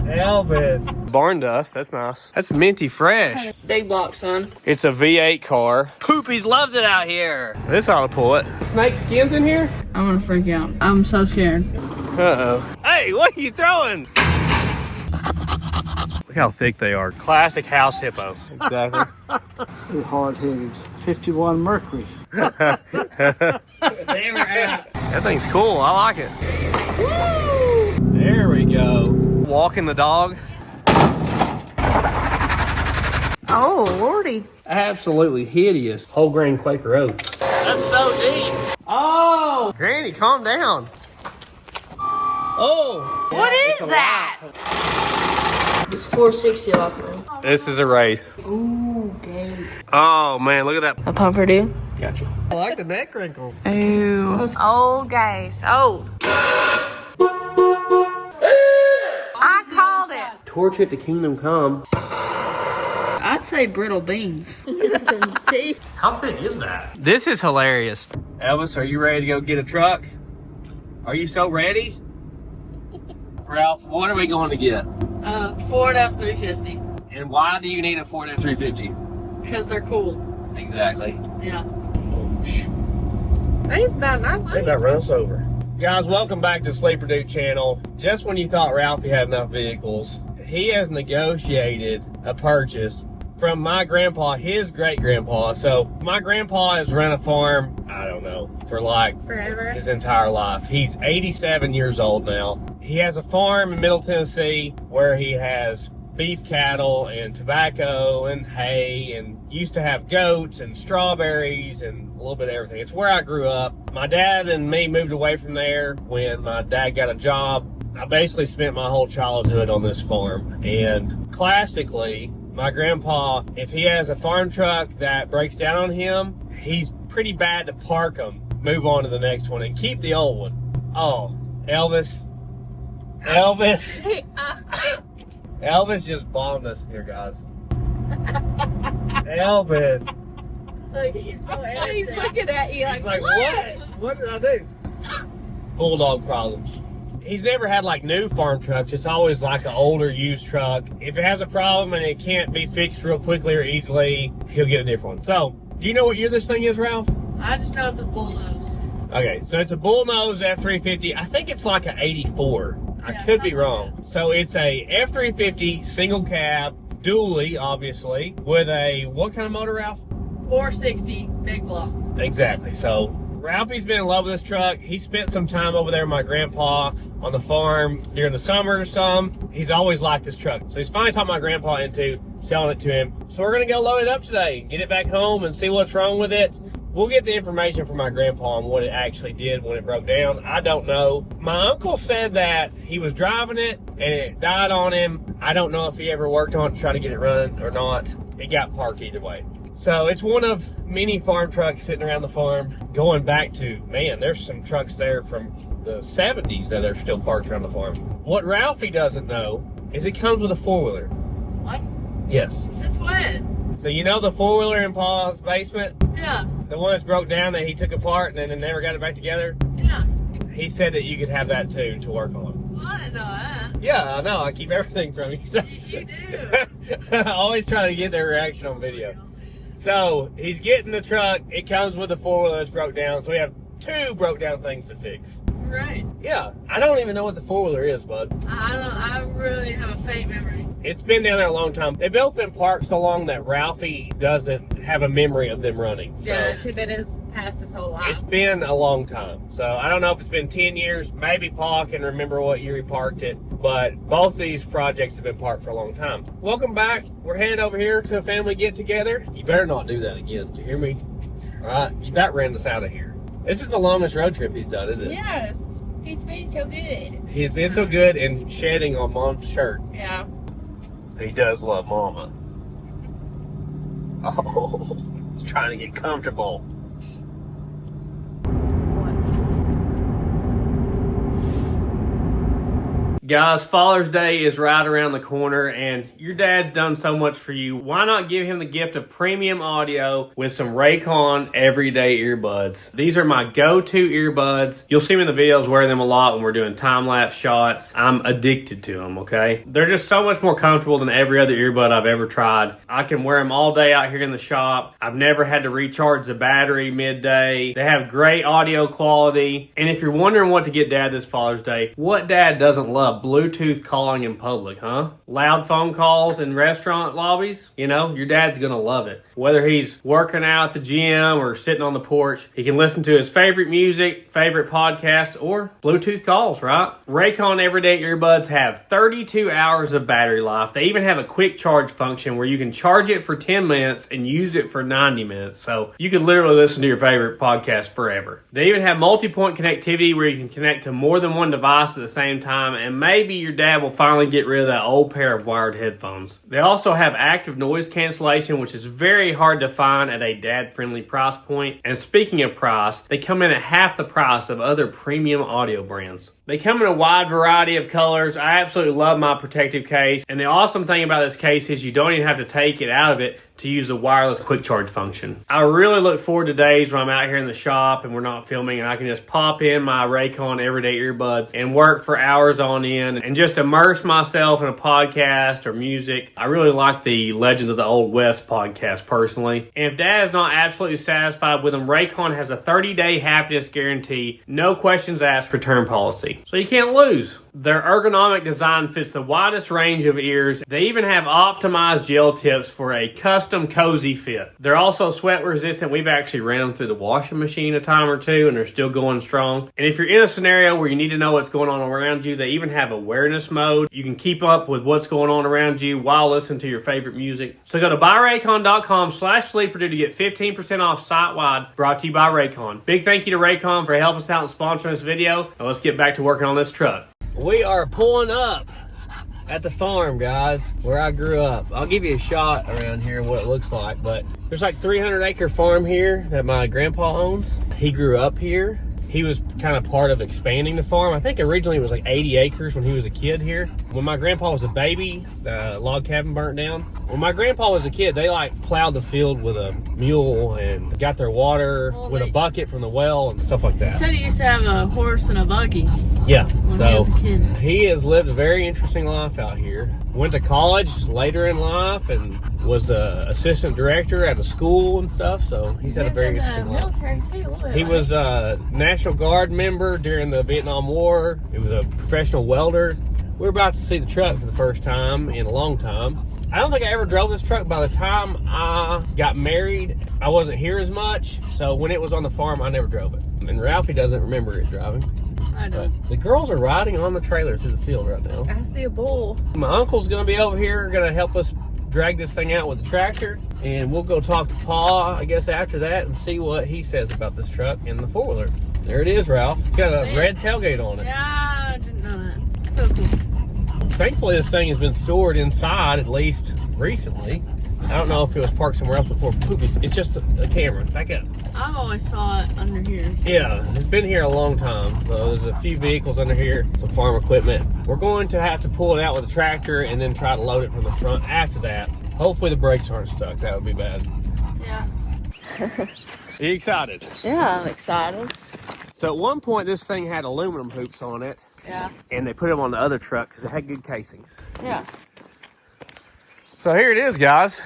Elvis. Barn dust, that's nice. That's minty fresh. Big block, son. It's a V8 car. Poopies loves it out here. This ought to pull it. Snake skins in here? I'm gonna freak out. I'm so scared. Uh-oh. Hey, what are you throwing? Look how thick they are. Classic house hippo. Exactly. They're hard-headed. 51 Mercury. They were out. That thing's cool. I like it. Woo! There we go. Walking the dog. Oh, lordy. Absolutely hideous. Whole grain Quaker oats. That's so deep. Oh! Granny, calm down. Oh! What is that? It's 460 off, man. This is a race. Ooh, gate. Oh, man, look at that. A pumper, dude. Gotcha. I like the neck wrinkle. Ooh. Old guys. Oh. I called it. Torch it to kingdom come. I'd say brittle beans. How thick is that? This is hilarious. Elvis, are you ready to go get a truck? Are you so ready? Ralph, what are we going to get? Ford F350. And why do you need a Ford F350? Because they're cool. Exactly. Yeah. Oh, shoot. He's about 9 They about run us over. Guys, welcome back to Sleeper Dude channel. Just when you thought Ralphie had enough vehicles, he has negotiated a purchase from my grandpa, his great-grandpa. So my grandpa has run a farm, I don't know, for like forever. His entire life. He's 87 years old now. He has a farm in Middle Tennessee where he has beef cattle and tobacco and hay, and used to have goats and strawberries and a little bit of everything. It's where I grew up. My dad and me moved away from there when my dad got a job. I basically spent my whole childhood on this farm, and classically, my grandpa, if he has a farm truck that breaks down on him, he's pretty bad to park them, move on to the next one, and keep the old one. Oh, Elvis. Elvis just bombed us here, guys. Elvis. So he's so innocent. He's looking at you He's like, what? What did I do? Bulldog problems. He's never had like new farm trucks. It's always like an older used truck. If it has a problem and it can't be fixed real quickly or easily, he'll get a different one. So, do you know what year this thing is, Ralph? I just know it's a bullnose. Okay, so it's a bullnose F350. I think it's like an 84. I could be wrong. So it's a F350 single cab, dually, obviously, with a, what kind of motor, Ralph? 460 big block. Exactly. So Ralphie's been in love with this truck. He spent some time over there with my grandpa on the farm during the summer or some. He's always liked this truck. So he's finally talked my grandpa into selling it to him. So we're going to go load it up today, get it back home and see what's wrong with it. We'll get the information from my grandpa on what it actually did when it broke down. I don't know. My uncle said that he was driving it and it died on him. I don't know if he ever worked on it to try to get it running or not. It got parked either way. So it's one of many farm trucks sitting around the farm. Going back to, man, there's some trucks there from the 70s that are still parked around the farm. What Ralphie doesn't know is it comes with a four-wheeler. What? Yes. Since when? So you know the four-wheeler in Paul's basement? Yeah. The one that's broke down that he took apart and then never got it back together? Yeah. He said that you could have that too to work on. Well, I didn't know that. Yeah, I know. I keep everything from you. So. You do. I always try to get their reaction on video. So he's getting the truck. It comes with a four-wheeler that's broke down. So we have two broke down things to fix. Right. Yeah. I don't even know what the four-wheeler is, bud. I really have a faint memory. It's been down there a long time. They've both been parked so long that Ralphie doesn't have a memory of them running. So yeah, it's been past his whole life. It's been a long time. So I don't know if it's been 10 years. Maybe Paul can remember what year he parked it. But both these projects have been parked for a long time. Welcome back. We're headed over here to a family get-together. You better not do that again. You hear me? All right. You about ran us out of here. This is the longest road trip he's done, isn't it? Yes. He's been so good. He's been so good in shedding on Mom's shirt. Yeah. He does love Mama. Oh, he's trying to get comfortable. Guys, Father's Day is right around the corner, and your dad's done so much for you. Why not give him the gift of premium audio with some Raycon everyday earbuds? These are my go-to earbuds. You'll see me in the videos wearing them a lot when we're doing time-lapse shots. I'm addicted to them, okay? They're just so much more comfortable than every other earbud I've ever tried. I can wear them all day out here in the shop. I've never had to recharge the battery midday. They have great audio quality. And if you're wondering what to get Dad this Father's Day, what dad doesn't love Bluetooth calling in public, huh? Loud phone calls in restaurant lobbies? You know, your dad's gonna love it. Whether he's working out at the gym or sitting on the porch, he can listen to his favorite music, favorite podcast, or Bluetooth calls, right? Raycon Everyday Earbuds have 32 hours of battery life. They even have a quick charge function where you can charge it for 10 minutes and use it for 90 minutes. So you can literally listen to your favorite podcast forever. They even have multi-point connectivity where you can connect to more than one device at the same time, and maybe your dad will finally get rid of that old pair of wired headphones. They also have active noise cancellation, which is very hard to find at a dad-friendly price point. And speaking of price, they come in at half the price of other premium audio brands. They come in a wide variety of colors. I absolutely love my protective case. And the awesome thing about this case is you don't even have to take it out of it to use the wireless quick charge function. I really look forward to days when I'm out here in the shop and we're not filming and I can just pop in my Raycon everyday earbuds and work for hours on end and just immerse myself in a podcast or music. I really like the Legends of the Old West podcast personally. And if Dad is not absolutely satisfied with them, Raycon has a 30-day happiness guarantee, no questions asked return policy. So you can't lose. Their ergonomic design fits the widest range of ears. They even have optimized gel tips for a custom cozy fit. They're also sweat resistant. We've actually ran them through the washing machine a time or two and they're still going strong. And if you're in a scenario where you need to know what's going on around you, they even have awareness mode. You can keep up with what's going on around you while listening to your favorite music. So go to buyraycon.com/sleeper to get 15% off site-wide, brought to you by Raycon. Big thank you to Raycon for helping us out and sponsoring this video. Now let's get back to working on this truck. We are pulling up at the farm, guys, where I grew up. I'll give you a shot around here what it looks like, but there's like 300-acre farm here that my grandpa owns. He grew up here. He was kind of part of expanding the farm. I think originally it was like 80 acres when he was a kid here. When my grandpa was a baby, the log cabin burnt down. When my grandpa was a kid, they like plowed the field with a mule and got their water with a bucket from the well and stuff like that. He said he used to have a horse and a buggy. Yeah, when he was a kid. He has lived a very interesting life out here. Went to college later in life and was the assistant director at a school and stuff. So he's had a very interesting life. Military too, a little bit, he was a National Guard member during the Vietnam War. He was a professional welder. We're about to see the truck for the first time in a long time. I don't think I ever drove this truck. By the time I got married, I wasn't here as much. So when it was on the farm, I never drove it. And Ralphie doesn't remember it driving. I don't. But the girls are riding on the trailer through the field right now. I see a bull. My uncle's going to be over here, going to help us drag this thing out with the tractor. And we'll go talk to Pa, I guess, after that and see what he says about this truck and the four-wheeler. There it is, Ralph. It's got a red tailgate on it. Yeah, I didn't know that. So cool. Thankfully, this thing has been stored inside, at least recently. I don't know if it was parked somewhere else before. It's just a camera. Back up. I've always saw it under here. Yeah, it's been here a long time. So there's a few vehicles under here, some farm equipment. We're going to have to pull it out with a tractor and then try to load it from the front after that. Hopefully the brakes aren't stuck. That would be bad. Yeah. Are you excited? Yeah, I'm excited. So at one point, this thing had aluminum hoops on it. Yeah. And they put them on the other truck because it had good casings. Yeah. So here it is, guys.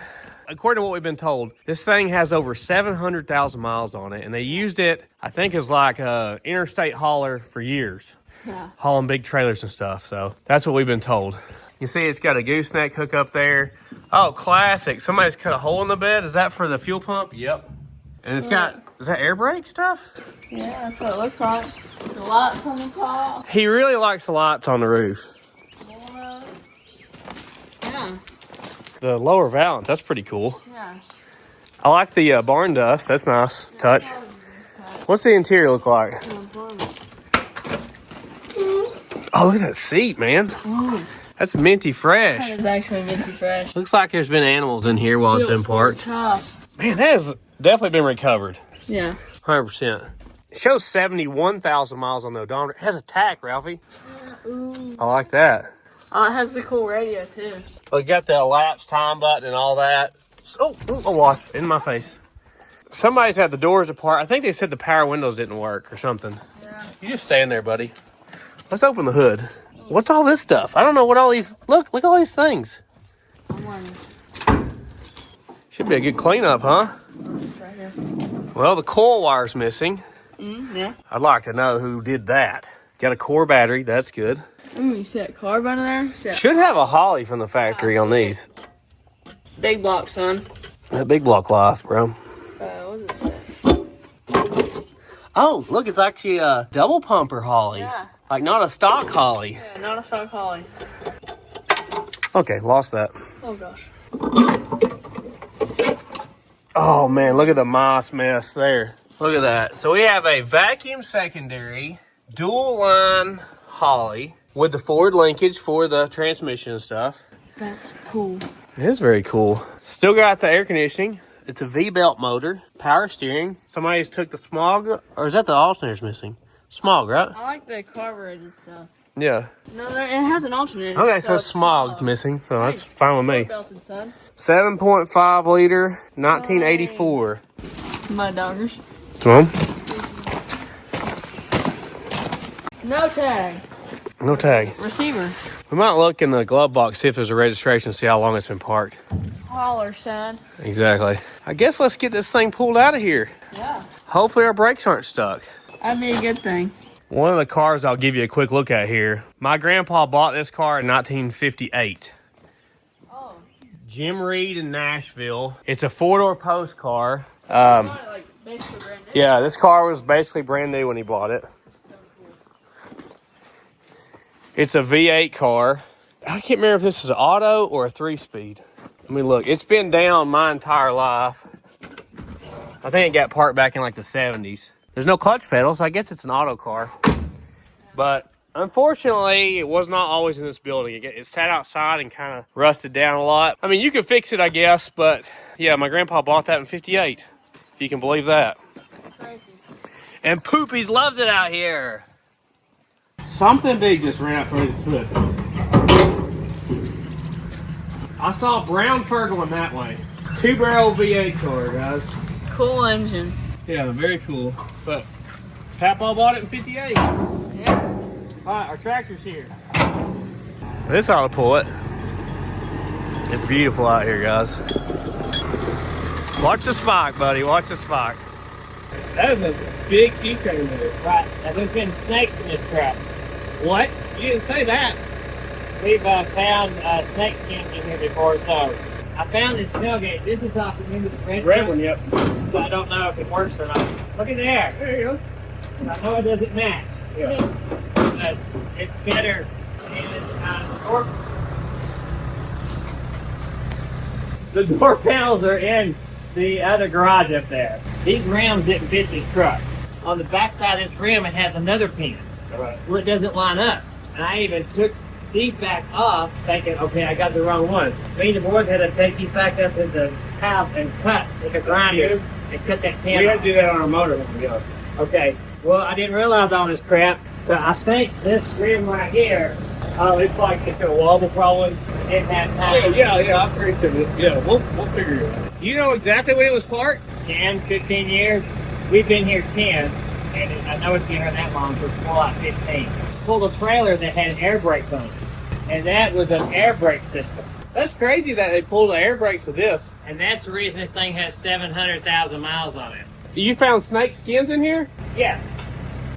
According to what we've been told, this thing has over 700,000 miles on it, and they used it, I think, as like a interstate hauler for years. Yeah. Hauling big trailers and stuff, so that's what we've been told. You see it's got a gooseneck hook up there. Oh, classic. Somebody's cut a hole in the bed. Is that for the fuel pump? Yep. And it's got, is that air brake stuff? Yeah, that's what it looks like. The lights on the top. He really likes the lights on the roof. Yeah. The lower valance, that's pretty cool. Yeah. I like the barn dust. That's nice. Touch. What's the interior look like? Oh, look at that seat, man. That's minty fresh. That is actually minty fresh. Looks like there's been animals in here while it's in parked. Man, that has definitely been recovered. Yeah. 100%. It shows 71,000 miles on the odometer. It has a tack, Ralphie. Ooh. I like that. Oh, it has the cool radio too. We got the elapsed time button and all that. Oh, a wasp in my face. Somebody's had the doors apart. I think they said the power windows didn't work or something. Yeah. You just stay in there, buddy. Let's open the hood. What's all this stuff? I don't know what all these... Look at all these things. Should be a good cleanup, huh? Right here. Well, the coil wire's missing. Yeah. I'd like to know who did that. Got a core battery. That's good. You see that carb under there? Should have a Holly from the factory on these. Big block, son. That big block life, bro. What does it say? Oh, look, it's actually a double pumper Holly. Yeah. Like not a stock Holly. Yeah, not a stock Holly. Okay, lost that. Oh gosh. Oh man, look at the moss mess there. Look at that. So we have a vacuum secondary, dual line Holly with the Ford linkage for the transmission and stuff. That's cool. It is very cool. Still got the air conditioning. It's a V-belt motor, power steering. Somebody's took the smog, or is that the alternator's missing? Smog, right? I like the carbureted stuff. Yeah. No, it has an alternator. Okay, so smog's missing, so that's fine with me. Belted, son. 7.5 liter, 1984. Mud doggers. Come on. No tag. No tag. Receiver. We might look in the glove box, see if there's a registration, see how long it's been parked. Holler, son. Exactly. I guess let's get this thing pulled out of here. Yeah. Hopefully our brakes aren't stuck. That'd be a good thing. One of the cars I'll give you a quick look at here. My grandpa bought this car in 1958. Oh. Jim Reed in Nashville. It's a four-door post car. Like basically brand new. Yeah, this car was basically brand new when he bought it. So cool. It's a V8 car. I can't remember if this is an auto or a 3-speed. Let me look. It's been down my entire life. I think it got parked back in like the 70s. There's no clutch pedal, so I guess it's an auto car. But unfortunately, it was not always in this building. It sat outside and kind of rusted down a lot. I mean, you could fix it, I guess, but yeah, my grandpa bought that in 58. If you can believe that. Crazy. And Poopies loves it out here. Something big just ran out from his hood. I saw brown fur going that way. 2-barrel V8 car, guys. Cool engine. Yeah, very cool. But Papa bought it in 58. Yeah. All right, our tractor's here. This ought to pull it. It's beautiful out here, guys. Watch the spike, buddy. Watch the spike. That is a big E-train there. Right, and there's been snakes in this trap. What? You didn't say that. We've found snake skins in here before, so I found this tailgate. This is off the end of the red Red truck, one, yep. so I don't know if it works or not. Look at there. There you go. I know it doesn't match, Yeah. but it's better than the door panels are in the other garage up there. These rims didn't fit this truck. On the back side of this rim, it has another pin. All right. Well, it doesn't line up. And I even took these back off, thinking, okay, I got the wrong one. Me and the boys had to take these back up to the house and cut with a grinder and cut that pin We had off. to do that on our motor when we go. Okay, well, I didn't realize all this crap, so I think this rim right here, It's like it's gonna wobble probably. it had time. Yeah, I'm pretty sure. Yeah, we'll figure it out. You know exactly when it was parked? 10, 15 years. We've been here 10, and I know it's been here that long, so it's more like 15. Pulled a trailer that had air brakes on it, and that was an air brake system. That's crazy that they pulled the air brakes for this. And that's the reason this thing has 700,000 miles on it. You found snake skins in here? Yeah.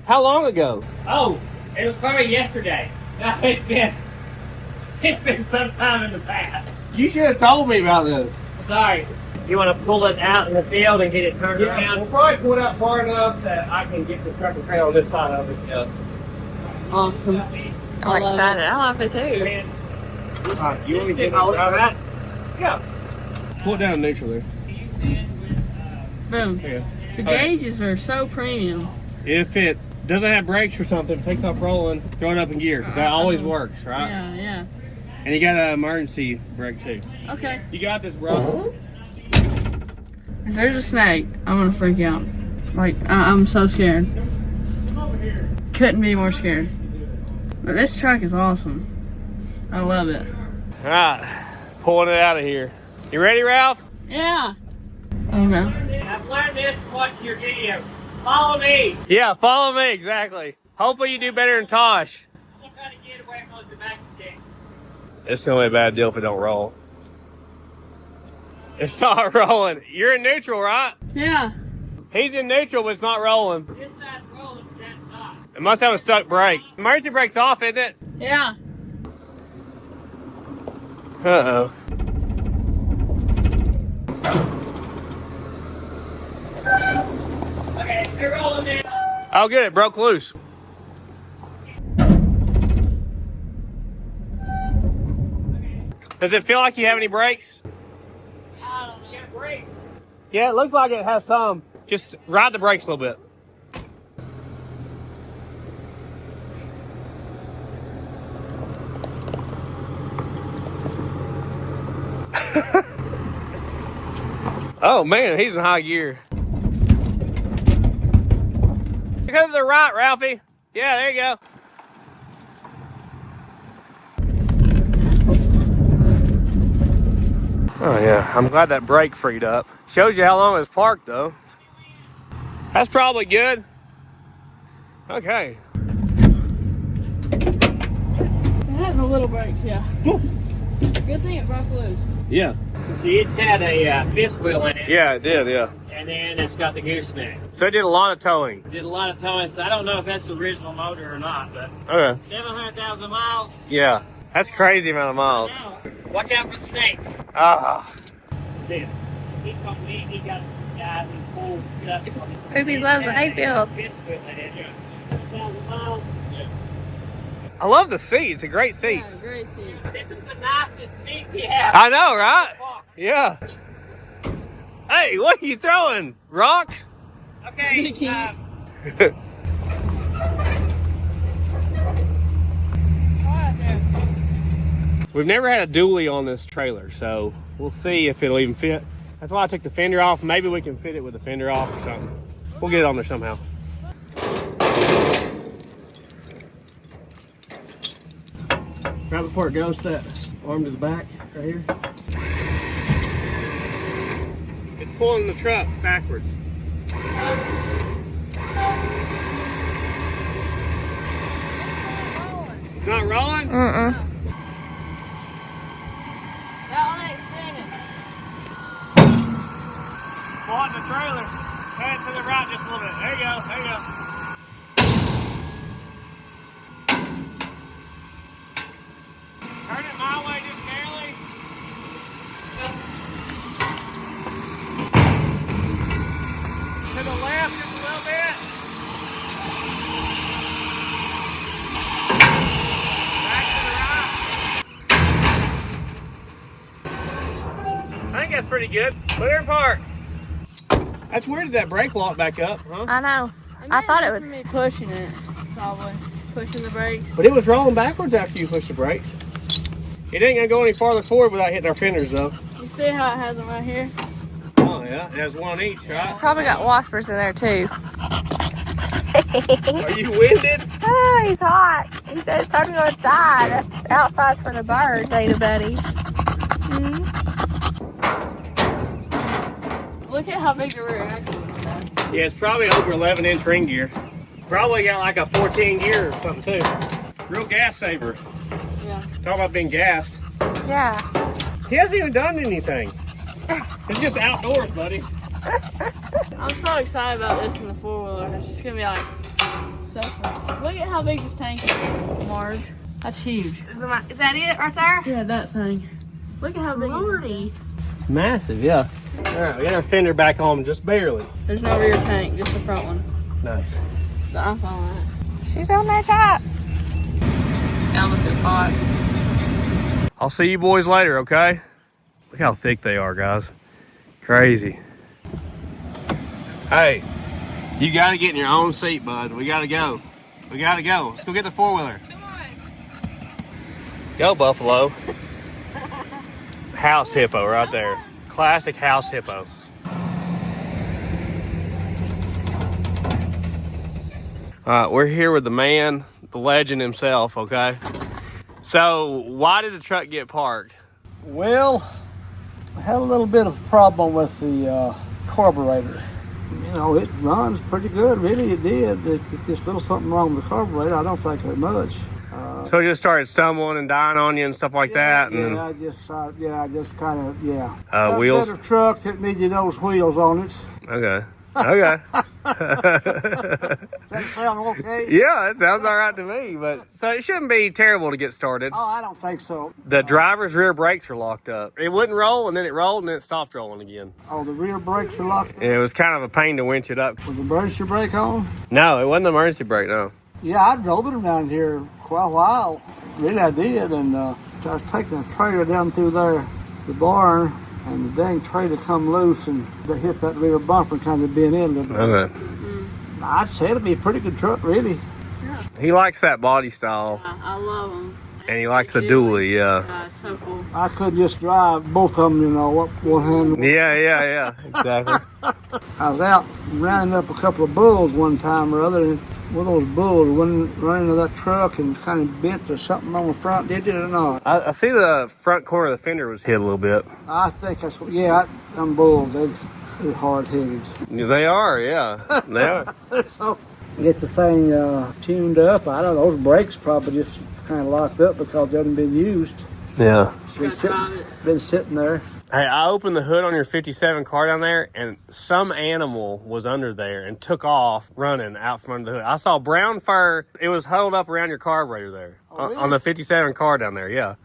How long ago? Oh, it was probably yesterday. No, it's been some time in the past. You should have told me about this. Sorry. You want to pull it out in the field and get it turned We'll around? probably pull it out far enough that I can get the truck and trailer on this side of it. Yeah. Awesome. I'm excited. I love it too. Alright, you want me to Sit get all it over that? Yeah. Pull it down neutral there. Boom. Yeah. The gauges are so premium. If it doesn't have brakes or something, takes off rolling, throw it up in gear, because that always works, right? Yeah. And you got an emergency brake too. Okay. You got this, bro. If there's a snake, I'm gonna freak out. Like, I'm so scared. Couldn't be more scared. This truck is awesome. I love it. All right, pulling it out of here. You ready, Ralph? Yeah. Okay. I've learned this from watching your video. Follow me. Yeah, follow me, exactly. Hopefully you do better than Tosh. I'm trying to get away from the back stick. It's gonna be a bad deal if it don't roll. It's not rolling. You're in neutral, right? Yeah. He's in neutral, but it's not rolling. This side's rolling, but that's not. It must have a stuck brake. Emergency brake's off, isn't it? Yeah. Uh-oh. Okay, they're rolling now. Oh, good, it broke loose. Does it feel like you have any brakes? I don't know. You got brakes. Yeah, it looks like it has some. Just ride the brakes a little bit. Oh man, he's in high gear. Go to the right, Ralphie. Yeah, there you go. Oh yeah, I'm glad that brake freed up. Shows you how long it was parked though. That's probably good. Okay. It has a little brakes, yeah. Good thing it broke loose. Yeah. See, it's had a fifth wheel in it. Yeah, it did, yeah. And then it's got the gooseneck. So it did a lot of towing. Did a lot of towing, so I don't know if that's the original motor or not, but Okay. 700,000 miles. Yeah. That's crazy amount of miles. Watch out for the snakes. Ah. Dude, he told me he got guys who pulled stuff. Poopy loves the hayfield. Fifth wheel in it. 700,000 miles. I love the seat. It's a great seat. Yeah, great seat. This is the nicest seat we have. I know, right? Yeah. Hey, what are you throwing? Rocks? Okay. Keys. We've never had a dually on this trailer, so we'll see if it'll even fit. That's why I took the fender off. Maybe we can fit it with the fender off or something. We'll get it on there somehow. Right before it goes to that arm to the back, right here. It's pulling the truck backwards. It's not rolling? Mm-mm. That one ain't spinning. Squat the trailer. Head to the right just a little bit. There you go. There you go. Turn it my way just barely. To the left just a little bit. Back to the right. I think that's pretty good. Clear and park. That's weird that brake locked back up, huh? I know. I thought it was me pushing it, probably pushing the brakes. But it was rolling backwards after you pushed the brakes. It ain't gonna go any farther forward without hitting our fenders though. You see how it has them right here? Oh yeah, it has one on each, right? Probably got waspers in there too. Are you winded? Oh, he's hot. He said it's time to go inside. Outside's for the birds, ain't it, buddy? Look at how big the rear axle is. Yeah, it's probably over 11-inch ring gear. Probably got like a 14 gear or something too. Real gas saver. Yeah. Talk about being gassed. Yeah. He hasn't even done anything. It's just outdoors, buddy. I'm so excited about this in the four-wheeler. It's just gonna be like so fun. Look at how big this tank is, Marge. That's huge. Is that it right there? Yeah, that thing. Look at how big it is. It's massive, yeah. All right, we got our fender back on just barely. There's no rear tank, just the front one. Nice. So I'm fine with that. She's on there top. Elvis is hot. I'll see you boys later, okay? Look how thick they are, guys. Crazy. Hey, you gotta get in your own seat, bud. We gotta go. We gotta go. Let's go get the four-wheeler. Come on. Go, Buffalo. House hippo right there. Classic house hippo. All right, we're here with the man, the legend himself, okay? So, why did the truck get parked? Well, I had a little bit of a problem with the carburetor. You know, it runs pretty good, really, it did. It's just a little something wrong with the carburetor. I don't think that much. So it just started stumbling and dying on you and stuff like that? And Yeah, I just kind of, Got wheels? a better truck that needed those wheels on it. Okay. Okay. That sound okay? Yeah, it sounds all right to me. But so it shouldn't be terrible to get started. Oh, I don't think so. The driver's rear brakes are locked up. It wouldn't roll, and then it rolled, and then it stopped rolling again. Oh, the rear brakes are locked up? And it was kind of a pain to winch it up. Was the emergency brake on? No, it wasn't an emergency brake, no. Yeah, I drove it around here quite a while. Really, I did. And I was taking a trailer down through there, the barn, and the dang trailer come loose and they hit that rear bumper and kind of bent in a little bit. Okay. I'd say it'd be a pretty good truck, really. He likes that body style. I love them. And he likes the dually, Yeah, it's so cool. I could just drive both of them, you know, one hand. Yeah, exactly. I was out rounding up a couple of bulls one time or other, and one of those bulls running into that truck and kind of bent or something on the front. Did it or not? I see the front corner of the fender was hit a little bit. I think that's what, them bulls, they're hard-headed. They are, yeah. They are. So, get the thing tuned up. I don't know, those brakes probably just kind of locked up because they haven't been used. Yeah. Been sitting there. Hey, I opened the hood on your 57 car down there, and some animal was under there and took off running out from under the hood. I saw brown fur. It was huddled up around your carburetor there. Oh, really? On the 57 car down there, yeah.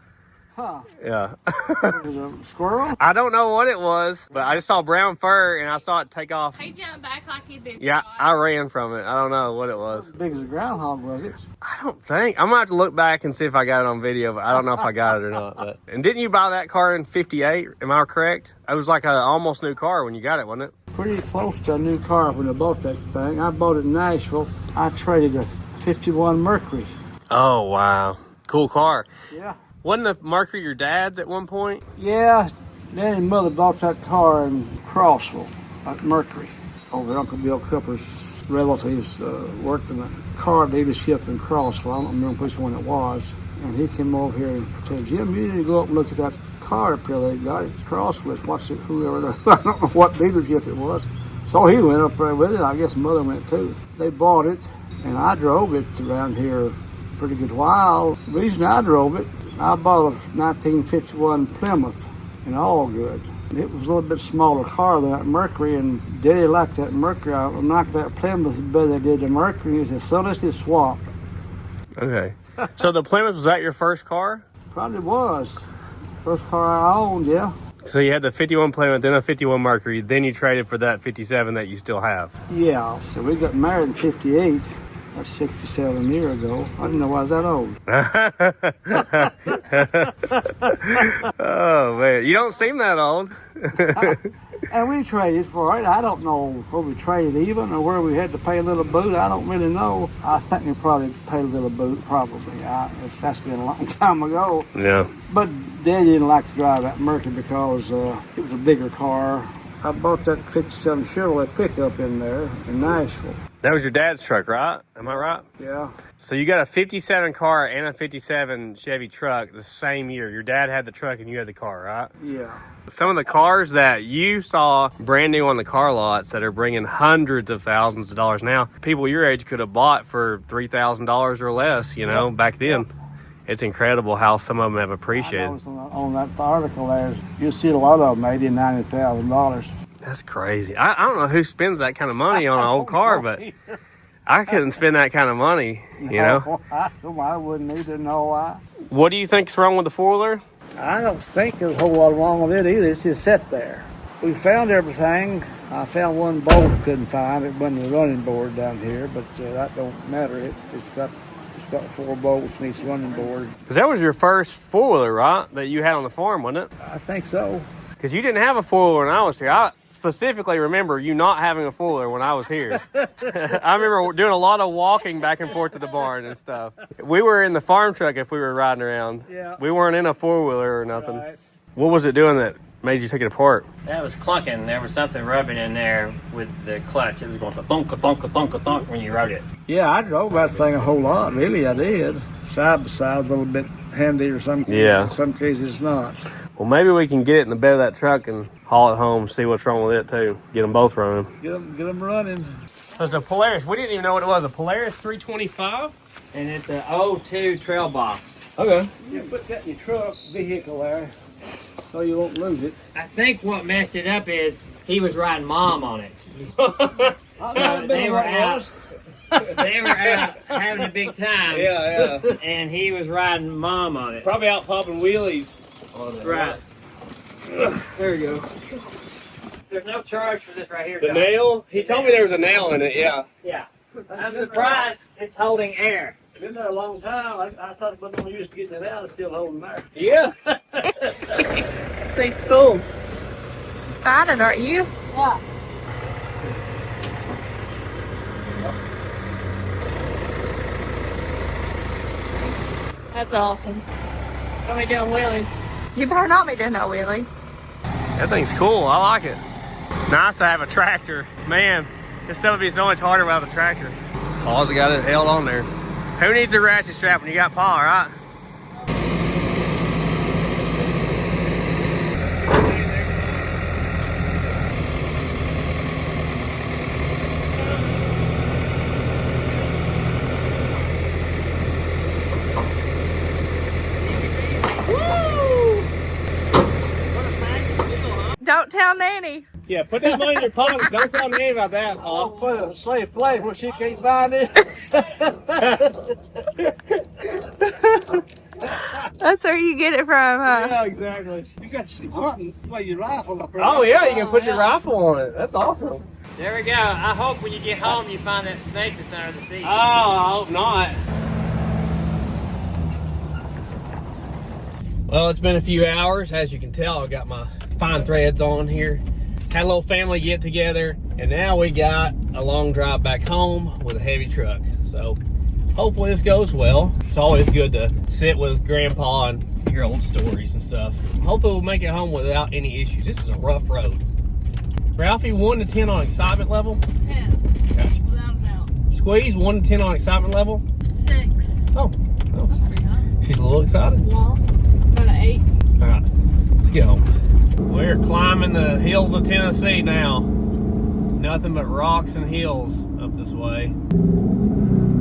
Huh. Yeah. Was it a squirrel? I don't know what it was, but I just saw brown fur, and I saw it take off. He jumped back like he'd been Yeah, shot. I ran from it. I don't know what it was. As big as a groundhog, was it? I don't think. I'm going to have to look back and see if I got it on video, but I don't know if I got it or not. But. And didn't you buy that car in 58? Am I correct? It was like an almost new car when you got it, wasn't it? Pretty close to a new car when I bought that thing. I bought it in Nashville. I traded a 51 Mercury. Oh, wow. Cool car. Yeah. Wasn't the Mercury your dad's at one point? Yeah, Dad and Mother bought that car in Crossville, at Mercury. Over Uncle Bill Cooper's relatives worked in a car dealership in Crossville. I don't remember which one it was. And he came over here and said, Jim, you need to go up and look at that car up there they got. It's Crossville. What's it, whoever, I don't know what dealership it was. So he went up there with it. I guess Mother went too. They bought it, and I drove it around here a pretty good while. The reason I drove it, I bought a 1951 Plymouth in Allgood. It was a little bit smaller car than that Mercury, and Daddy liked that Mercury. I knocked that Plymouth better than I did the Mercury. He said, so let's just swap. Okay. So the Plymouth, was that your first car? Probably was. First car I owned, yeah. So you had the 51 Plymouth, then a 51 Mercury, then you traded for that 57 that you still have. Yeah, so we got married in 58. That's 67 years ago. I didn't know I was that old. Oh, man. You don't seem that old. And we traded for it. I don't know where we traded even or where we had to pay a little boot. I don't really know. I think we probably paid a little boot, probably. That's been a long time ago. Yeah. But Dad didn't like to drive that Mercury because it was a bigger car. I bought that 57 Chevrolet pickup in there in Nashville. That was your dad's truck, right? Am I right? Yeah. So you got a 57 car and a 57 Chevy truck the same year. Your dad had the truck and you had the car, right? Yeah. Some of the cars that you saw brand new on the car lots that are bringing hundreds of thousands of dollars now, people your age could have bought for $3,000 or less, you know, back then. It's incredible how some of them have appreciated. I noticed on that article there, you'll see a lot of them, $80,000 and $90,000. That's crazy. I don't know who spends that kind of money on an old car, but I couldn't spend that kind of money, you know? I wouldn't either, no. What do you think's wrong with the four-wheeler? I don't think there's a whole lot wrong with it either. It's just sat there. We found everything. I found one bolt I couldn't find. It wasn't the running board down here, but that don't matter. It's got 4 bolts and each running board. Because that was your first four-wheeler, right, that you had on the farm, wasn't it? I think so. Because you didn't have a four-wheeler when I was here. I specifically remember you not having a four-wheeler when I was here. I remember doing a lot of walking back and forth to the barn and stuff. We were in the farm truck if we were riding around. Yeah. We weren't in a four-wheeler or nothing. Right. What was it doing that made you take it apart? That was clunking. There was something rubbing in there with the clutch. It was going to thunk, thunk, thunk, thunk when you rode it. Yeah, I drove that thing a whole lot. Really, I did. Side by side, a little bit handy or some cases. Yeah. In some cases, it's not. Well, maybe we can get it in the bed of that truck and haul it home, see what's wrong with it too. Get them both running. Get them running. So it's a Polaris. We didn't even know what it was. A Polaris 325? And it's an 02 Trail Boss. Okay. You put that in your truck vehicle there so you won't lose it. I think what messed it up is he was riding Mom on it. So they were out. They were out having a big time. Yeah. And he was riding Mom on it. Probably out popping wheelies on it. Right. There you go. There's no charge for this right here. The John. nail? He told me there was a nail in it, yeah. Yeah. I'm surprised it's holding air. Been there a long time. I thought it was no use to get that out. It's still holding there. Yeah. Thing's cool. Excited, aren't you? Yeah. That's awesome. Gonna be doing wheelies. You better not be doing no wheelies. That thing's cool. I like it. Nice to have a tractor. Man, this stuff would be so much harder without a tractor. Paul's got it held on there. Who needs a ratchet strap when you got Paul, right? Don't tell Nanny. Yeah, put that money in your pocket. Don't tell me about that, I'll Paul. put it in a safe place where she can't find it. That's where you get it from, huh? Yeah, exactly. You got some hunting. Play your rifle up there. Oh, yeah, you can put your rifle on it. That's awesome. There we go. I hope when you get home you find that snake that's under the seat. Oh, I hope not. Well, it's been a few hours. As you can tell, I got my fine threads on here. Had a little family get together, and now we got a long drive back home with a heavy truck. So hopefully this goes well. It's always good to sit with Grandpa and hear old stories and stuff. Hopefully we'll make it home without any issues. This is a rough road. Ralphie, 1 to 10 on excitement level? 10. Gotcha. Without a doubt. Squeeze, 1 to 10 on excitement level? 6. Oh, That's pretty high. she's a little excited. Well, about an 8. All right, let's get home. We're climbing the hills of Tennessee now. Nothing but rocks and hills up this way.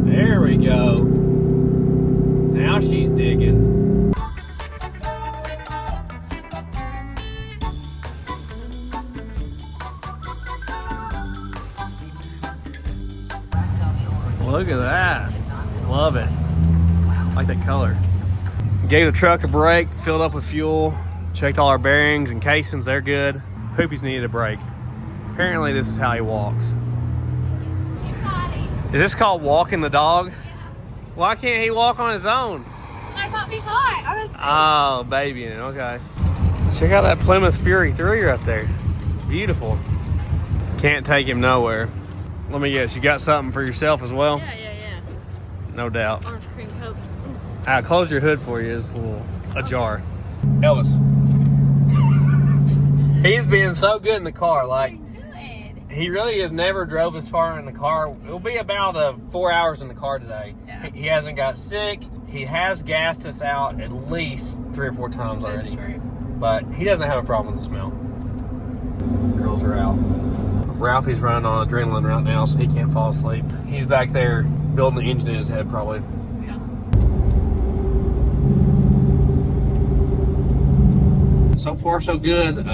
There we go. Now she's digging. Look at that. Love it. I like that color. Gave the truck a break, filled up with fuel, checked all our bearings and casings, they're good. Poopy's needed a break. Apparently this is how he walks. Is this called walking the dog? Why can't he walk on his own? I might be hot. Oh, babying, okay. Check out that Plymouth Fury 3 right there. Beautiful. Can't take him nowhere. Let me guess, you got something for yourself as well? Yeah. No doubt. Orange cream Coke. I'll close your hood for you. It's a little ajar. Elvis. He's been so good in the car. Like, he really has never drove this far in the car. It'll be about 4 hours in the car today. Yeah. He hasn't got sick. He has gassed us out at least 3 or 4 times That's already. true. But he doesn't have a problem with the smell. Girls are out. Ralphie's running on adrenaline right now, so he can't fall asleep. He's back there building the engine in his head, probably. Yeah. So far, so good.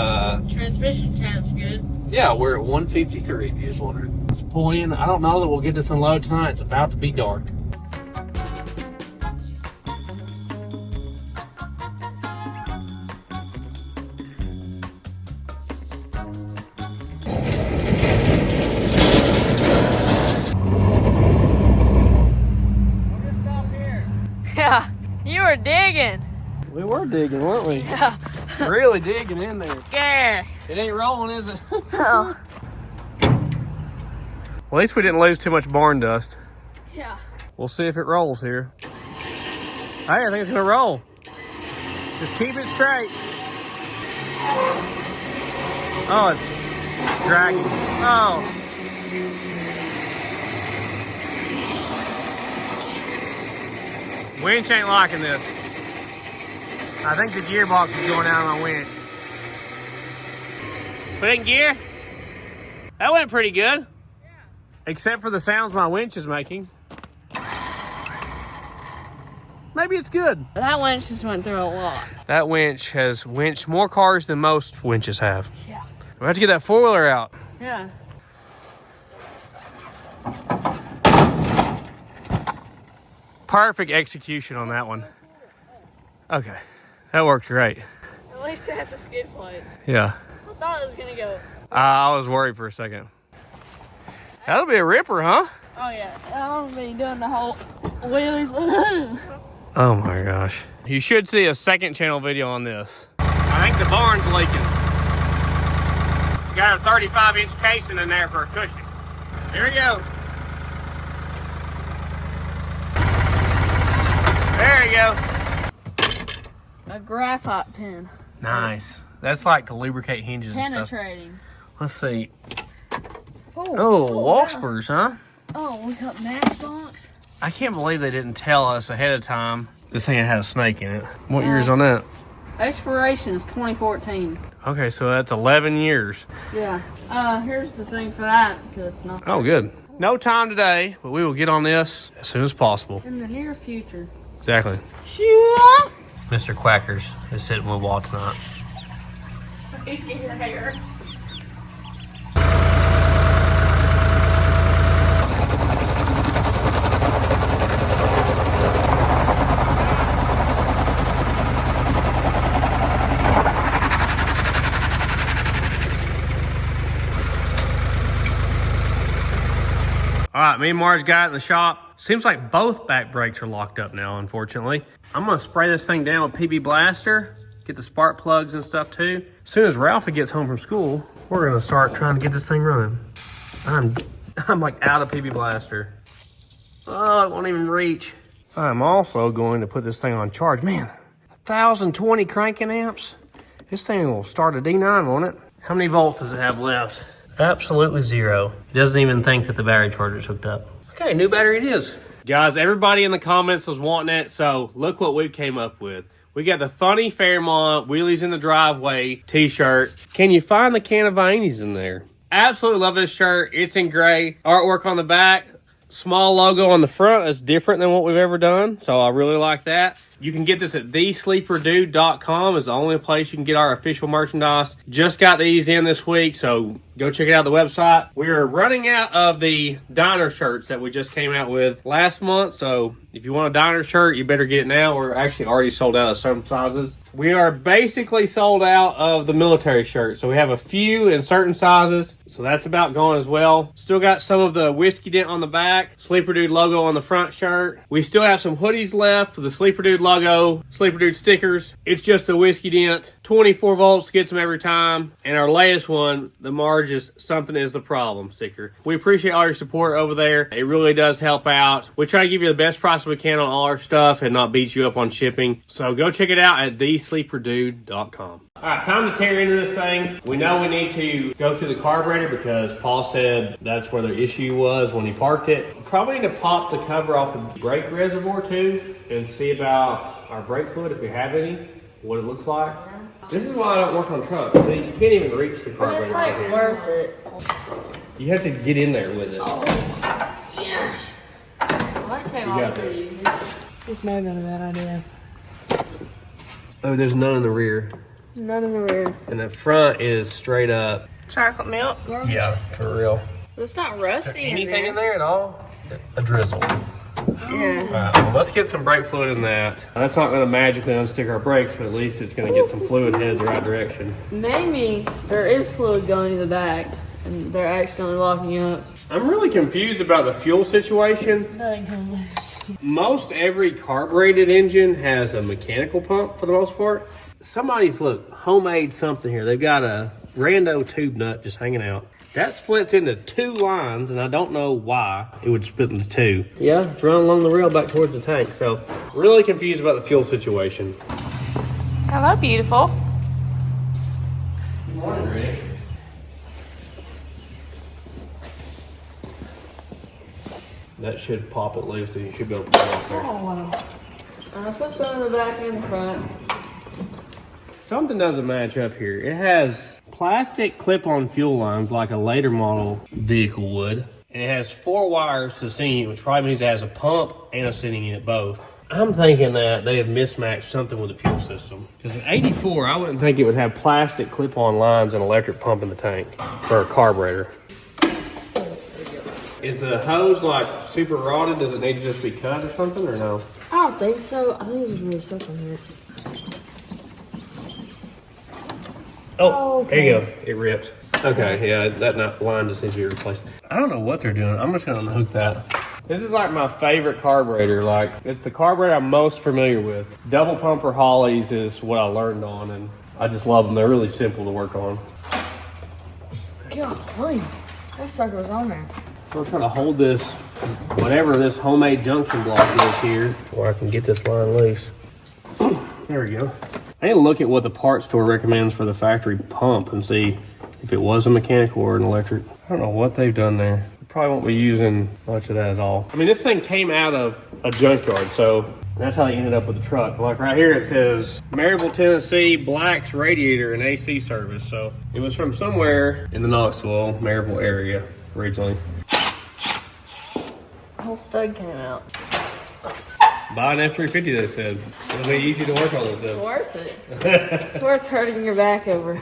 Transmission temp's good. Yeah, we're at 153, if you just wondered. Let's pull in. I don't know that we'll get this unloaded tonight. It's about to be dark. Yeah. You were digging. We were digging, weren't we? Yeah. Really digging in there. Yeah. It ain't rolling, is it? Oh. Well, at least we didn't lose too much barn dust. Yeah. We'll see if it rolls here. Hey, I think it's gonna roll. Just keep it straight. Oh, it's dragging. Oh. Winch ain't liking this. I think the gearbox is going out on my winch. Put it in gear. That went pretty good. Yeah. Except for the sounds my winch is making. Maybe it's good. That winch just went through a lot. That winch has winched more cars than most winches have. Yeah. We have to get that four-wheeler out. Yeah. Perfect execution on that one. Okay, that worked great. At least it has a skid plate. Yeah. I thought it was gonna go. I was worried for a second. That'll be a ripper, huh? Oh yeah, I'll be doing the whole wheelies. Oh my gosh. You should see a second channel video on this. I think the barn's leaking. Got a 35-inch casing in there for a cushion. Here we go. There you go. A graphite pen. Nice. That's like to lubricate hinges and stuff. Penetrating. Let's see. Oh, Walspers, huh? Oh, we got Matchbox. I can't believe they didn't tell us ahead of time this thing had a snake in it. What year's on that? Expiration is 2014. Okay, so that's 11 years. Yeah. Here's the thing for that. Oh, good. No time today, but we will get on this as soon as possible. In the near future. Exactly. Sure. Mr. Quackers is sitting with Walt tonight. He's getting your hair. All right, me and Marge got it in the shop. Seems like both back brakes are locked up now, unfortunately. I'm gonna spray this thing down with PB Blaster, get the spark plugs and stuff too. As soon as Ralphie gets home from school, we're gonna start trying to get this thing running. I'm like out of PB Blaster. Oh, it won't even reach. I'm also going to put this thing on charge. Man, 1,020 cranking amps. This thing will start a D9, won't it? How many volts does it have left? Absolutely zero. It doesn't even think that the battery charger's hooked up. Okay, new battery it is. Guys, everybody in the comments was wanting it, so look what we came up with. We got the Funny Fairmont Wheelies in the Driveway t-shirt. Can you find the can of Vianies in there? Absolutely love this shirt. It's in gray. Artwork on the back. Small logo on the front that's different than what we've ever done, so I really like that. You can get this at thesleeperdude.com is the only place you can get our official merchandise. Just got these in this week, so go check it out on the website. We are running out of the diner shirts that we just came out with last month, so if you want a diner shirt, you better get it now. We're actually already sold out of some sizes. We are basically sold out of the military shirts, so we have a few in certain sizes, so that's about gone as well. Still got some of the Whiskey Dent on the back, Sleeper Dude logo on the front shirt. We still have some hoodies left for the Sleeper Dude logo, Sleeper Dude stickers. It's just a Whiskey Dent. 24 volts gets them every time. And our latest one, the Marge's Something Is the Problem sticker. We appreciate all your support over there. It really does help out. We try to give you the best price we can on all our stuff and not beat you up on shipping. So go check it out at thesleeperdude.com. All right, time to tear into this thing. We know we need to go through the carburetor because Paul said that's where the issue was when he parked it. Probably need to pop the cover off the brake reservoir too and see about our brake fluid, if we have any, what it looks like. This is why I don't work on trucks. See, you can't even reach the carburetor. But it's like worth it. You have to get in there with it. Oh, yes. Well, that came off pretty easy. This may have been a bad idea. Oh, there's none in the rear. None in the rear. And the front is straight up. Chocolate milk. Yeah, for real. But it's not rusty in Anything there. in there at all? A drizzle. Yeah. All right, well, let's get some brake fluid in that. That's not going to magically unstick our brakes, but at least it's going to get some fluid headed the right direction. Maybe there is fluid going in the back and they're accidentally locking up. I'm really confused about the fuel situation. Most every carbureted engine has a mechanical pump for the most part. Somebody's, look, homemade something here. They've got a rando tube nut just hanging out. That splits into two lines, and I don't know why it would split into two. Yeah, it's running along the rail back towards the tank. So, really confused about the fuel situation. Hello, beautiful. Morning, Rick. That should pop it loose, so you should be able to put it off there. I put some in the back and the front. Something doesn't match up here. It has plastic clip-on fuel lines like a later model vehicle would. And it has 4 wires to the sending unit, which probably means it has a pump and a sending unit both. I'm thinking that they have mismatched something with the fuel system. Because in 84, I wouldn't think it would have plastic clip-on lines and electric pump in the tank for a carburetor. Is the hose like super rotted? Does it need to just be cut or something, or no? I don't think so. I think it's just really stuck in here. Oh, okay. There you go. It ripped. Okay, yeah, that line just needs to be replaced. I don't know what they're doing. I'm just gonna unhook that. This is like my favorite carburetor. Like, it's the carburetor I'm most familiar with. Double pumper Hollies is what I learned on, and I just love them. They're really simple to work on. Golly, that sucker was on there. So I'm trying to hold this, whatever this homemade junction block is here, where I can get this line loose. There we go. I need to look at what the parts store recommends for the factory pump and see if it was a mechanical or an electric. I don't know what they've done there. Probably won't be using much of that at all. I mean, this thing came out of a junkyard, so that's how they ended up with the truck. Like right here, it says Maryville, Tennessee, Black's radiator and AC service. So it was from somewhere in the Knoxville, Maryville area originally. The whole stud came out. Buy an F350, they said. It'll be easy to work on this It's stuff. worth it. It's worth hurting your back over.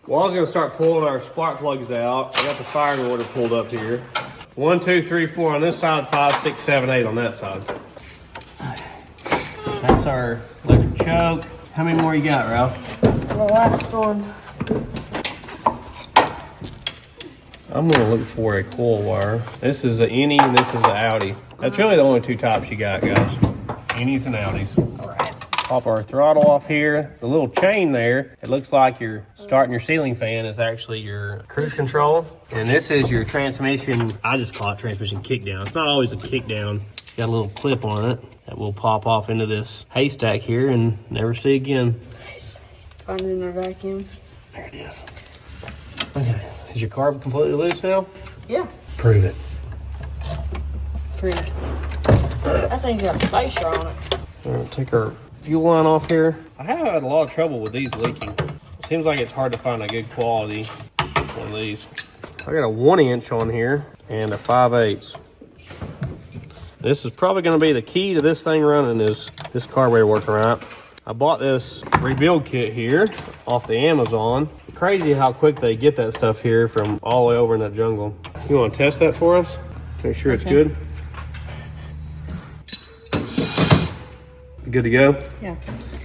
Well, I was gonna start pulling our spark plugs out. I got the firing order pulled up here. 1, 2, 3, 4 on this side, 5, 6, 7, 8 on that side. That's our electric choke. How many more you got, Ralph? The last one. I'm gonna look for a coil wire. This is an innie and this is an outie. That's really the only 2 types you got, guys. Innies and outies. All right. Pop our throttle off here. The little chain there, it looks like you're starting your ceiling fan is actually your cruise control. And this is your transmission. I just call it transmission kick down. It's not always a kick down. Got a little clip on it that will pop off into this haystack here and never see again. Nice. Find it in our vacuum. There it is. Okay, is your carb completely loose now? Yeah. Prove it. Pretty. That thing's got a spacer on it. All right, take our fuel line off here. I have had a lot of trouble with these leaking. It seems like it's hard to find a good quality one of these. I got a 1 inch on here and a 5/8. This is probably gonna be the key to this thing running is this carburetor working right. I bought this rebuild kit here off the Amazon. Crazy how quick they get that stuff here from all the way over in the jungle. You wanna test that for us? Make sure it's good. Good to go? Yeah.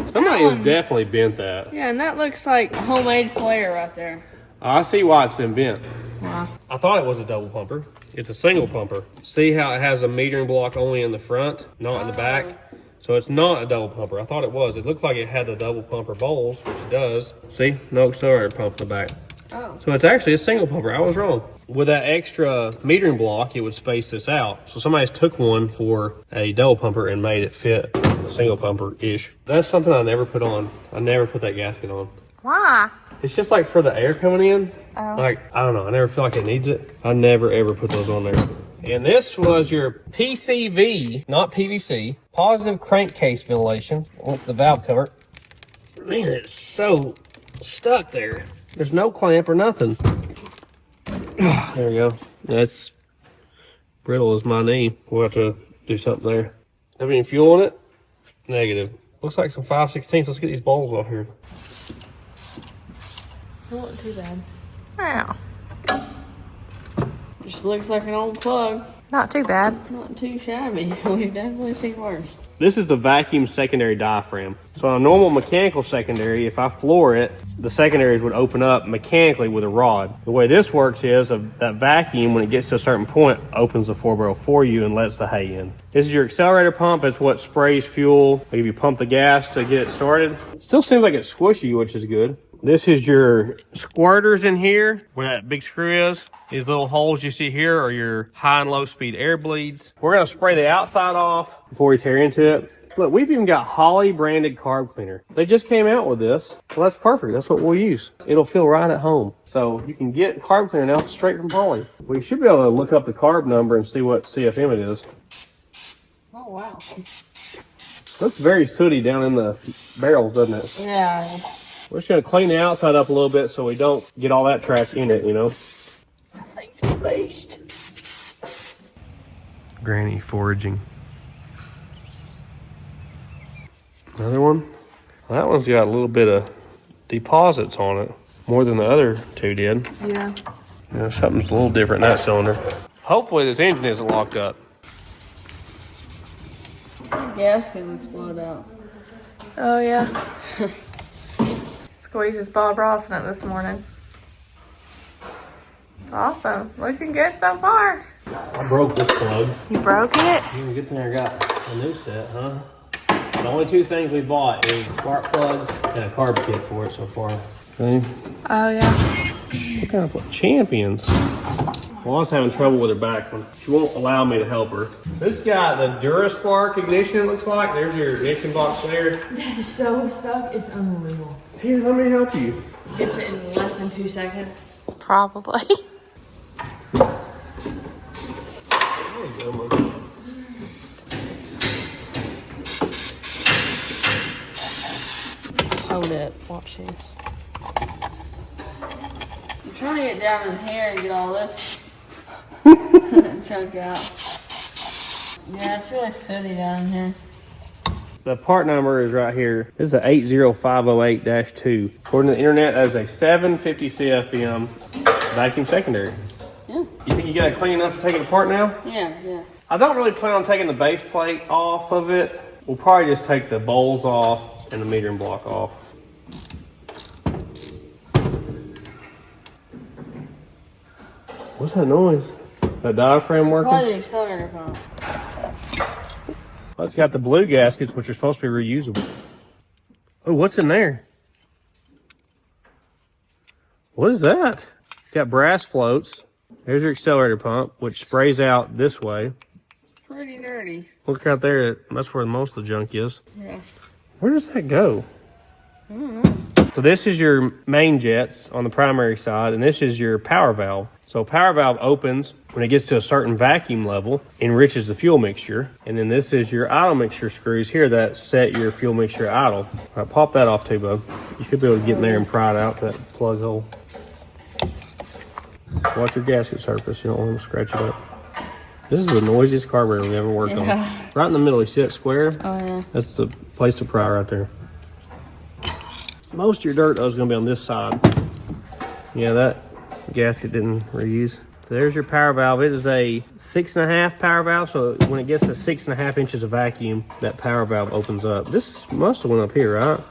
Somebody has definitely bent that. Yeah, and that looks like a homemade flare right there. I see why it's been bent. Wow. I thought it was a double pumper. It's a single pumper. See how it has a metering block only in the front, not in the back? So it's not a double pumper. I thought it was. It looked like it had the double pumper bowls, which it does. See? No accelerator pump in the back. Oh. So it's actually a single pumper. I was wrong. With that extra metering block, it would space this out. So somebody's took one for a double pumper and made it fit a single pumper-ish. That's something I never put on. I never put that gasket on. Why? It's just like for the air coming in. Oh. Like, I don't know. I never feel like it needs it. I never, ever put those on there. And this was your PCV, not PVC, positive crankcase ventilation with the valve cover. Man, it's so stuck there. There's no clamp or nothing. There we go. That's brittle as my knee. We'll have to do something there. Have any fuel in it? Negative. Looks like some 5/16. Let's get these bowls off here. It wasn't too bad. Wow. Just looks like an old plug. Not too bad. Not too shabby. We've definitely seen worse. This is the vacuum secondary diaphragm. So on a normal mechanical secondary, if I floor it, the secondaries would open up mechanically with a rod. The way this works is that vacuum, when it gets to a certain point, opens the 4-barrel for you and lets the hay in. This is your accelerator pump. It's what sprays fuel. Like if you pump the gas to get it started. Still seems like it's squishy, which is good. This is your squirters in here, where that big screw is. These little holes you see here are your high and low speed air bleeds. We're gonna spray the outside off before we tear into it. Look, we've even got Holly branded carb cleaner. They just came out with this. Well, that's perfect. That's what we'll use. It'll feel right at home. So you can get carb cleaner now straight from Holly. We should be able to look up the carb number and see what CFM it is. Oh, wow. Looks very sooty down in the barrels, doesn't it? Yeah. We're just going to clean the outside up a little bit so we don't get all that trash in it, you know? Thanks, beast. Granny foraging. Another one. Well, that one's got a little bit of deposits on it, more than the other two did. Yeah. Yeah, something's a little different in that cylinder. Hopefully this engine isn't locked up. The gas can explode out. Oh, yeah. Squeezes Bob Ross in it this morning. It's awesome. Looking good so far. I broke this plug. You broke it? Good thing I got a new set, huh? The only two things we bought is spark plugs and a carb kit for it so far. Okay. Oh, yeah. What kind of champions? Well, I was having trouble with her back one. She won't allow me to help her. This got the DuraSpark ignition, it looks like. There's your ignition box there. That is so stuck. It's unbelievable. Here, let me help you. It's in less than 2 seconds. Probably. There you go, Mom. Hold it. Watch this. I'm trying to get down in here and get all this chunk out. Yeah, it's really sooty down here. The part number is right here. This is a 80508-2. According to the internet, that is a 750 CFM vacuum secondary. Yeah. You think you got it clean enough to take it apart now? Yeah, yeah. I don't really plan on taking the base plate off of it. We'll probably just take the bowls off and the metering block off. What's that noise? That diaphragm working? Probably the accelerator pump. Well, it's got the blue gaskets, which are supposed to be reusable. Oh, what's in there? What is that? It's got brass floats. There's your accelerator pump, which sprays out this way. Pretty dirty. Look right there. That's where most of the junk is. Yeah. Where does that go? I don't know. So this is your main jets on the primary side, and this is your power valve. So power valve opens when it gets to a certain vacuum level, enriches the fuel mixture, and then this is your idle mixture screws here that set your fuel mixture idle. All right, pop that off too, bub. You should be able to get in there and pry it out that plug hole. Watch your gasket surface. You don't want to scratch it up. This is the noisiest carburetor we ever worked on. Right in the middle, you see that square? Oh, yeah. That's the place to pry right there. Most of your dirt, though, is going to be on this side. Yeah, that gasket didn't reuse. So there's your power valve. It is a 6.5 power valve, so when it gets to 6.5 inches of vacuum, that power valve opens up. This must have went up here, right?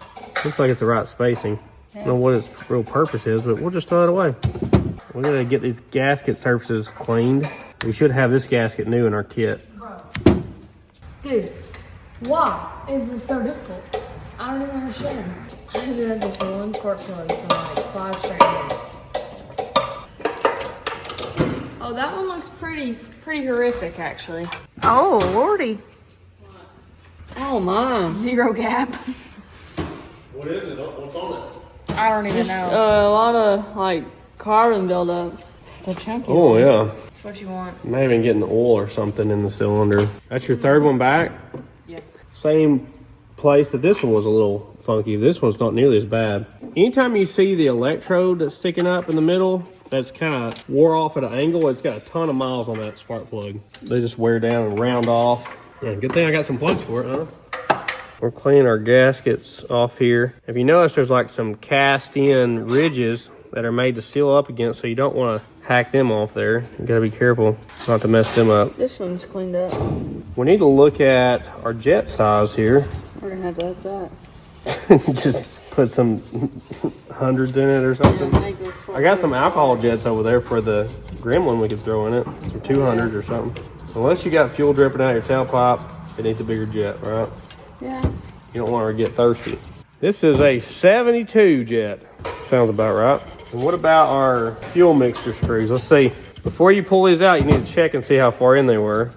Looks like it's the right spacing. I don't know what its real purpose is, but we'll just throw it away. We're going to get these gasket surfaces cleaned. We should have this gasket new in our kit. Dude, why is this so difficult? I don't even understand. I haven't had this one spark plug for like 5 straight days. Oh, that one looks pretty horrific, actually. Oh, lordy. Oh my. 0 gap. What is it? What's on it? I don't even know. A lot of like carbon buildup. It's a chunky Oh, one. yeah. That's what you want. You may have been getting oil or something in the cylinder. That's your third one back? Yeah. Same place that this one was a little funky. This one's not nearly as bad. Anytime you see the electrode that's sticking up in the middle, that's kind of wore off at an angle, it's got a ton of miles on that spark plug. They just wear down and round off. Yeah, good thing I got some plugs for it, huh? We're cleaning our gaskets off here. If you notice, there's like some cast in ridges that are made to seal up against, so you don't want to hack them off there. You gotta be careful not to mess them up. This one's cleaned up. We need to look at our jet size here. We're gonna have to up that. Just put some hundreds in it or something. Yeah, make this I got some alcohol jets over there for the gremlin we could throw in it. Some 200s or something. Unless you got fuel dripping out your tailpipe, it needs a bigger jet, right? Yeah. You don't want her to get thirsty. This is a 72 jet. Sounds about right. And what about our fuel mixture screws? Let's see. Before you pull these out, you need to check and see how far in they were.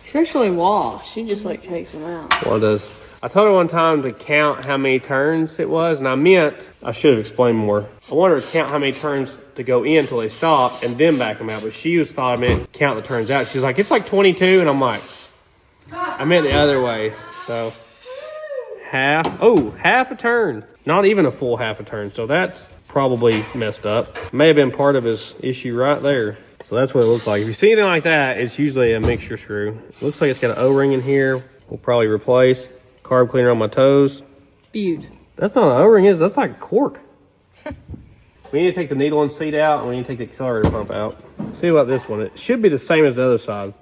Especially Wall. She just like takes them out. Well, it does. I told her one time to count how many turns it was, and I should have explained more. I wanted her to count how many turns to go in until they stop and then back them out, but she was thought I meant count the turns out. She's like, it's like 22, and I'm like, I meant the other way. So half a turn. Not even a full half a turn. So that's probably messed up. May have been part of his issue right there. So that's what it looks like. If you see anything like that, it's usually a mixture screw. It looks like it's got an O-ring in here. We'll probably replace. Carb cleaner on my toes. Beaut. That's not an O-ring, that's like a cork. We need to take the needle and seat out, and we need to take the accelerator pump out. See about this one. It should be the same as the other side.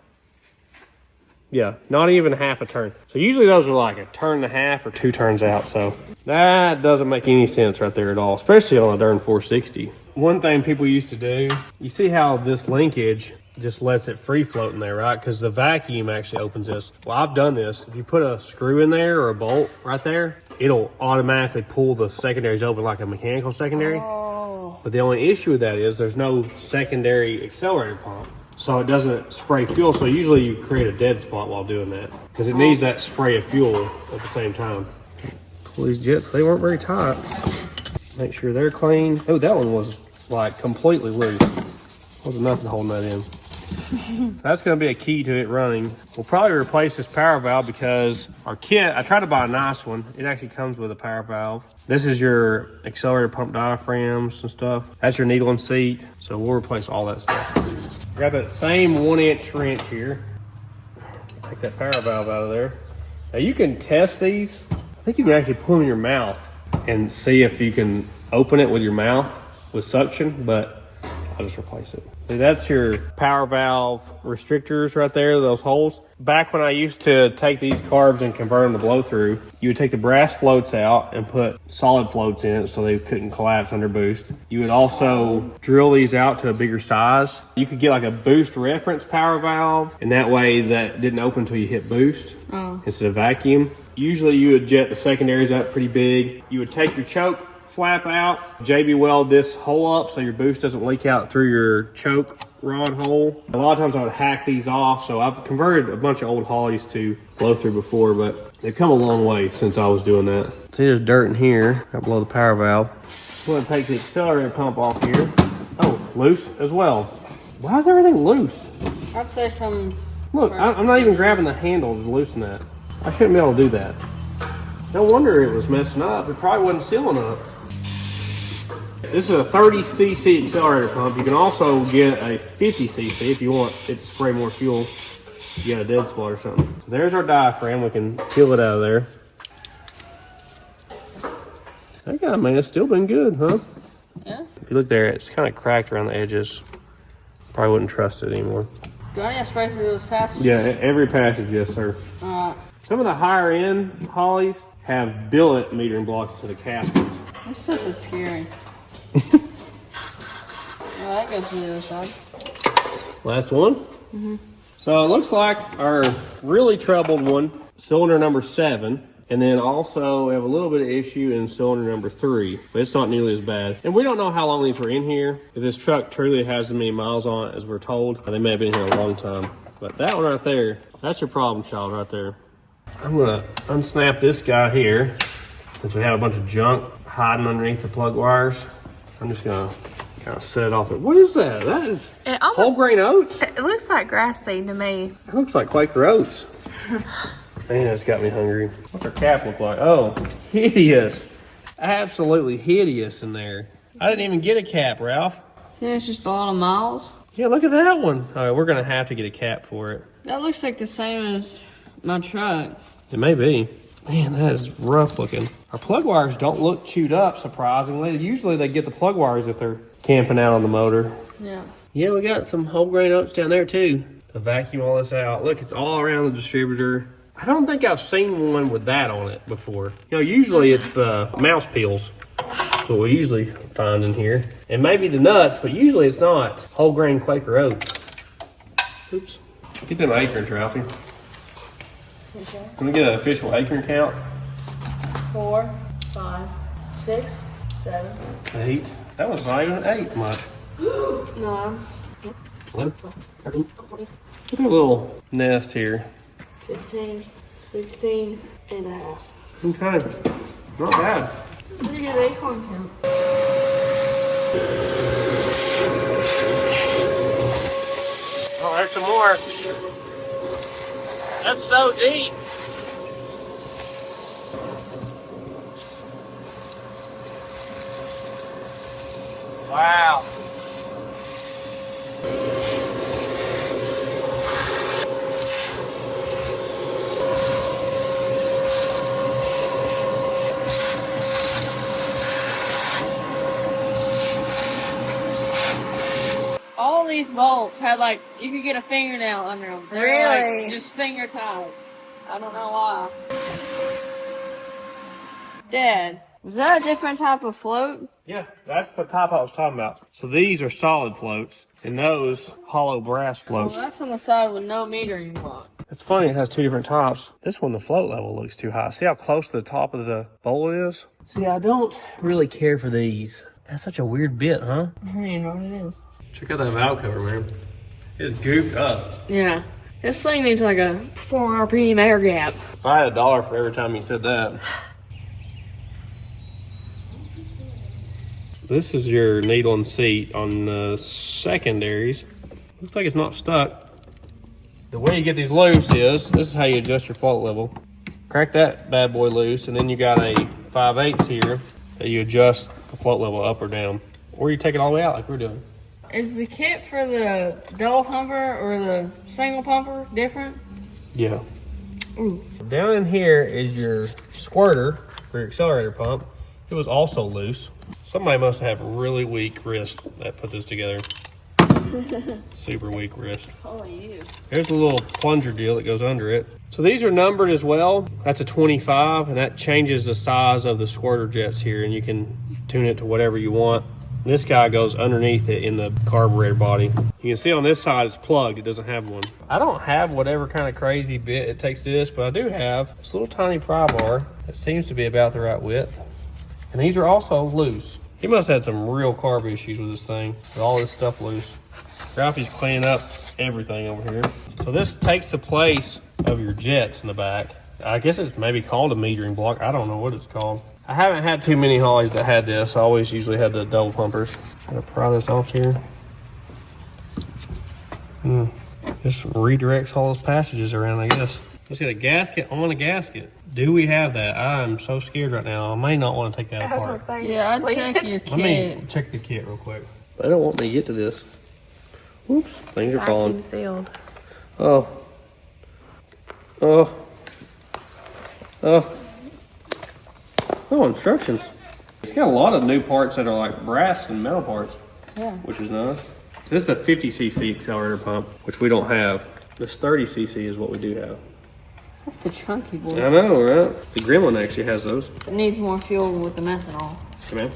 Yeah, not even half a turn. So usually those are like a turn and a half or 2 turns out. So that doesn't make any sense right there at all, especially on a darn 460. One thing people used to do, you see how this linkage just lets it free float in there, right? Because the vacuum actually opens this. Well, I've done this. If you put a screw in there or a bolt right there, it'll automatically pull the secondaries open like a mechanical secondary. Oh. But the only issue with that is there's no secondary accelerator pump. So it doesn't spray fuel. So usually you create a dead spot while doing that because it needs that spray of fuel at the same time. Pull these jets, they weren't very tight. Make sure they're clean. Oh, that one was like completely loose. Wasn't nothing holding that in. That's going to be a key to it running. We'll probably replace this power valve because our kit, I tried to buy a nice one. It actually comes with a power valve. This is your accelerator pump diaphragms and stuff. That's your needle and seat. So we'll replace all that stuff. Grab that same 1-inch wrench here. Take that power valve out of there. Now you can test these. I think you can actually put them in your mouth and see if you can open it with your mouth with suction, but I'll just replace it. See, that's your power valve restrictors right there, those holes. Back when I used to take these carbs and convert them to blow through, you would take the brass floats out and put solid floats in it so they couldn't collapse under boost. You would also drill these out to a bigger size. You could get like a boost reference power valve, and that way that didn't open until you hit boost instead of vacuum. Usually you would jet the secondaries up pretty big. You would take your choke flap out, JB weld this hole up so your boost doesn't leak out through your choke rod hole. A lot of times I would hack these off, so I've converted a bunch of old Hollies to blow through before, but they've come a long way since I was doing that. See, there's dirt in here right below the power valve. I'm going to take the accelerator pump off here. Oh, loose as well. Why is everything loose? I'd say some. Look, I'm not even grabbing the handle to loosen that. I shouldn't be able to do that. No wonder it was messing up. It probably wasn't sealing up. This is a 30cc accelerator pump. You can also get a 50cc if you want it to spray more fuel. You got a dead spot or something. So there's our diaphragm. We can peel it out of there. That guy, man, it's still been good, huh? Yeah. If you look there, it's kind of cracked around the edges. Probably wouldn't trust it anymore. Do I need to spray through those passages? Yeah, every passage, yes, sir. Some of the higher end Hollies have billet metering blocks to the caskets. This stuff is scary. Well, that goes to the other side. Last one. Mm-hmm. So it looks like our really troubled one, cylinder number 7, and then also we have a little bit of issue in cylinder number 3, but it's not nearly as bad. And we don't know how long these were in here. If this truck truly has as many miles on it as we're told, they may have been here a long time. But that one right there, that's your problem child right there. I'm gonna unsnap this guy here, since we have a bunch of junk hiding underneath the plug wires. I'm just gonna kind of set it off. What is that? That is whole grain oats? It looks like grass seed to me. It looks like Quaker oats. Man, it's got me hungry. What's our cap look like? Oh, hideous. Absolutely hideous in there. I didn't even get a cap, Ralph. Yeah, it's just a lot of miles. Yeah, look at that one. All right, we're gonna have to get a cap for it. That looks like the same as my truck. It may be. Man, that is rough looking. Our plug wires don't look chewed up, surprisingly. Usually they get the plug wires if they're camping out on the motor. Yeah. Yeah, we got some whole grain oats down there too to vacuum all this out. Look, it's all around the distributor. I don't think I've seen one with that on it before. You know, usually it's mouse peels. That's what we usually find in here. And maybe the nuts, but usually it's not whole grain Quaker oats. Oops. Get them acorns, Ralphie. Can we get an official acorn count? 4, 5, 6, 7, 8. That was not even 8 much. No. Look at that little nest here. 15, 16 and a half. Okay, not bad. Pretty good acorn count. Oh, there's some more. That's so deep. Wow. All these bolts had like, you could get a fingernail under them. They were like just finger tight. I don't know why. Dad, is that a different type of float? Yeah, that's the type I was talking about. So these are solid floats, and those hollow brass floats. Well, that's on the side with no metering block. It's funny, it has two different tops. This one, the float level looks too high. See how close to the top of the bowl it is? See, I don't really care for these. That's such a weird bit, huh? I don't even know what it is. Check out that valve cover, man. It's gooped up. Yeah. This thing needs like a 4 RPM air gap. If I had $1 for every time you said that. This is your needle and seat on the secondaries. Looks like it's not stuck. The way you get these loose is, this is how you adjust your float level. Crack that bad boy loose, and then you got a 5/8 here that you adjust the float level up or down. Or you take it all the way out like we're doing. Is the kit for the double pumper or the single pumper different? Yeah. Ooh. Down in here is your squirter for your accelerator pump. It was also loose. Somebody must have really weak wrist that put this together. Super weak wrist. Holy you. There's a little plunger deal that goes under it. So these are numbered as well. That's a 25, and that changes the size of the squirter jets here, and you can tune it to whatever you want. This guy goes underneath it in the carburetor body. You can see on this side it's plugged, it doesn't have one. I don't have whatever kind of crazy bit it takes to this, but I do have this little tiny pry bar that seems to be about the right width. And these are also loose. He must have had some real carb issues with this thing, with all this stuff loose. Ralphie's cleaning up everything over here. So this takes the place of your jets in the back. I guess it's maybe called a metering block. I don't know what it's called. I haven't had too many Hollies that had this. I always usually had the double pumpers. Gotta pry this off here. Just redirects all those passages around, I guess. Let's get a gasket on a gasket. Do we have that? I'm so scared right now. I may not want to take that apart. Yeah, I'd check your kit. Let me check the kit real quick. They don't want me to get to this. Whoops, things are falling. Vacuum sealed. Oh. Oh. Oh. Oh, instructions. It's got a lot of new parts that are like brass and metal parts. Yeah. Which is nice. So this is a 50cc accelerator pump, which we don't have. This 30cc is what we do have. That's a chunky boy. I know, right? The Gremlin actually has those. It needs more fuel with the methanol. Hey, man.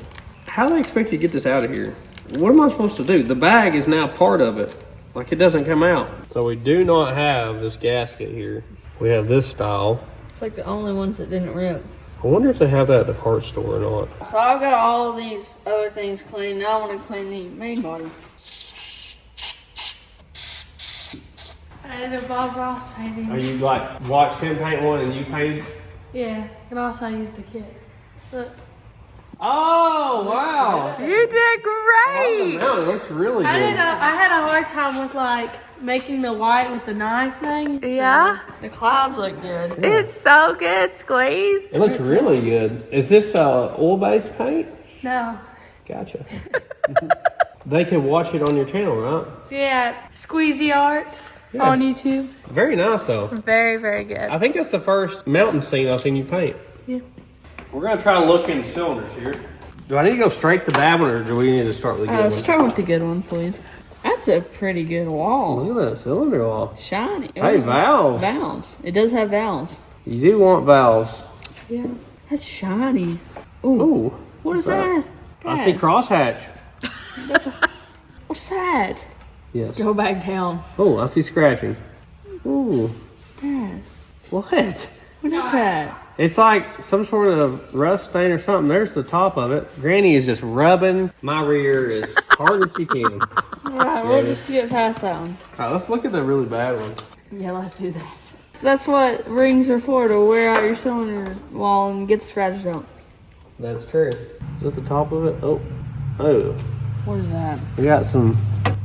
How do they expect you to get this out of here? What am I supposed to do? The bag is now part of it. Like it doesn't come out. So we do not have this gasket here. We have this style. It's like the only ones that didn't rip. I wonder if they have that at the parts store or not. So I've got all of these other things clean. Now I want to clean the main body. I did a Bob Ross painting. Are you like watched him paint one and you painted? Yeah, and also I used the kit. Look. Oh wow! You did great! It looks really good. I had a hard time with like making the white with the knife thing. Yeah? The clouds look good. It's so good, Squeeze. It looks really good. Is this oil-based paint? No. Gotcha. They can watch it on your channel, right? Yeah, Squeezy Arts Yeah. on YouTube. Very nice though. Very, very good. I think that's the first mountain scene I've seen you paint. Yeah. We're gonna try to look in the cylinders here. Do I need to go straight to the bad one, or do we need to start with the good one? Start with the good one, please. That's a pretty good wall. Look at that cylinder wall. Shiny. Hey, valves. Valves. It does have valves. You do want valves. Yeah. That's shiny. Ooh. Ooh. What is that? I see crosshatch. What's that? Yes. Go back down. Oh, I see scratching. Ooh. Dad. What? What is that? It's like some sort of rust stain or something. There's the top of it. Granny is just rubbing my rear as hard as she can. Alright, we'll just get past that one. Alright, let's look at the really bad one. Yeah, let's do that. That's what rings are for, to wear out your cylinder wall and get the scratches out. That's true. Is that the top of it? Oh. What is that? We got some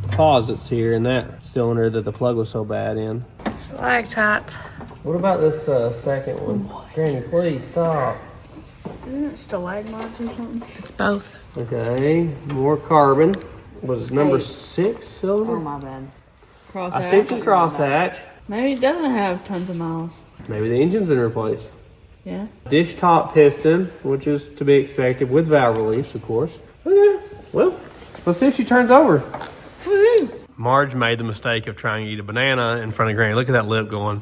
deposits here in that cylinder that the plug was so bad in. Stalactites. What about this second one? Granny, please stop. Isn't it stalagmites or something? It's both. Okay, more carbon. Was it number 6 Oh, cylinder? my bad. I see some crosshatch. Maybe it doesn't have tons of miles. Maybe the engine's been replaced. Yeah. Dish top piston, which is to be expected with valve reliefs, of course. Okay, well, let's see if she turns over. Woohoo! Marge made the mistake of trying to eat a banana in front of Granny. Look at that lip going.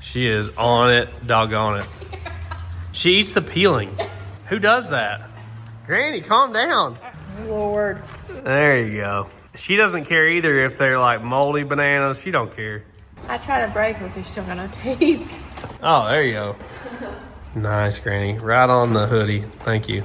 She is on it, doggone it. She eats the peeling. Who does that? Granny, calm down. Lord. There you go. She doesn't care either if they're like moldy bananas. She don't care. I try to break them, but they're still gonna tape. Oh, there you go. Nice, Granny. Right on the hoodie. Thank you.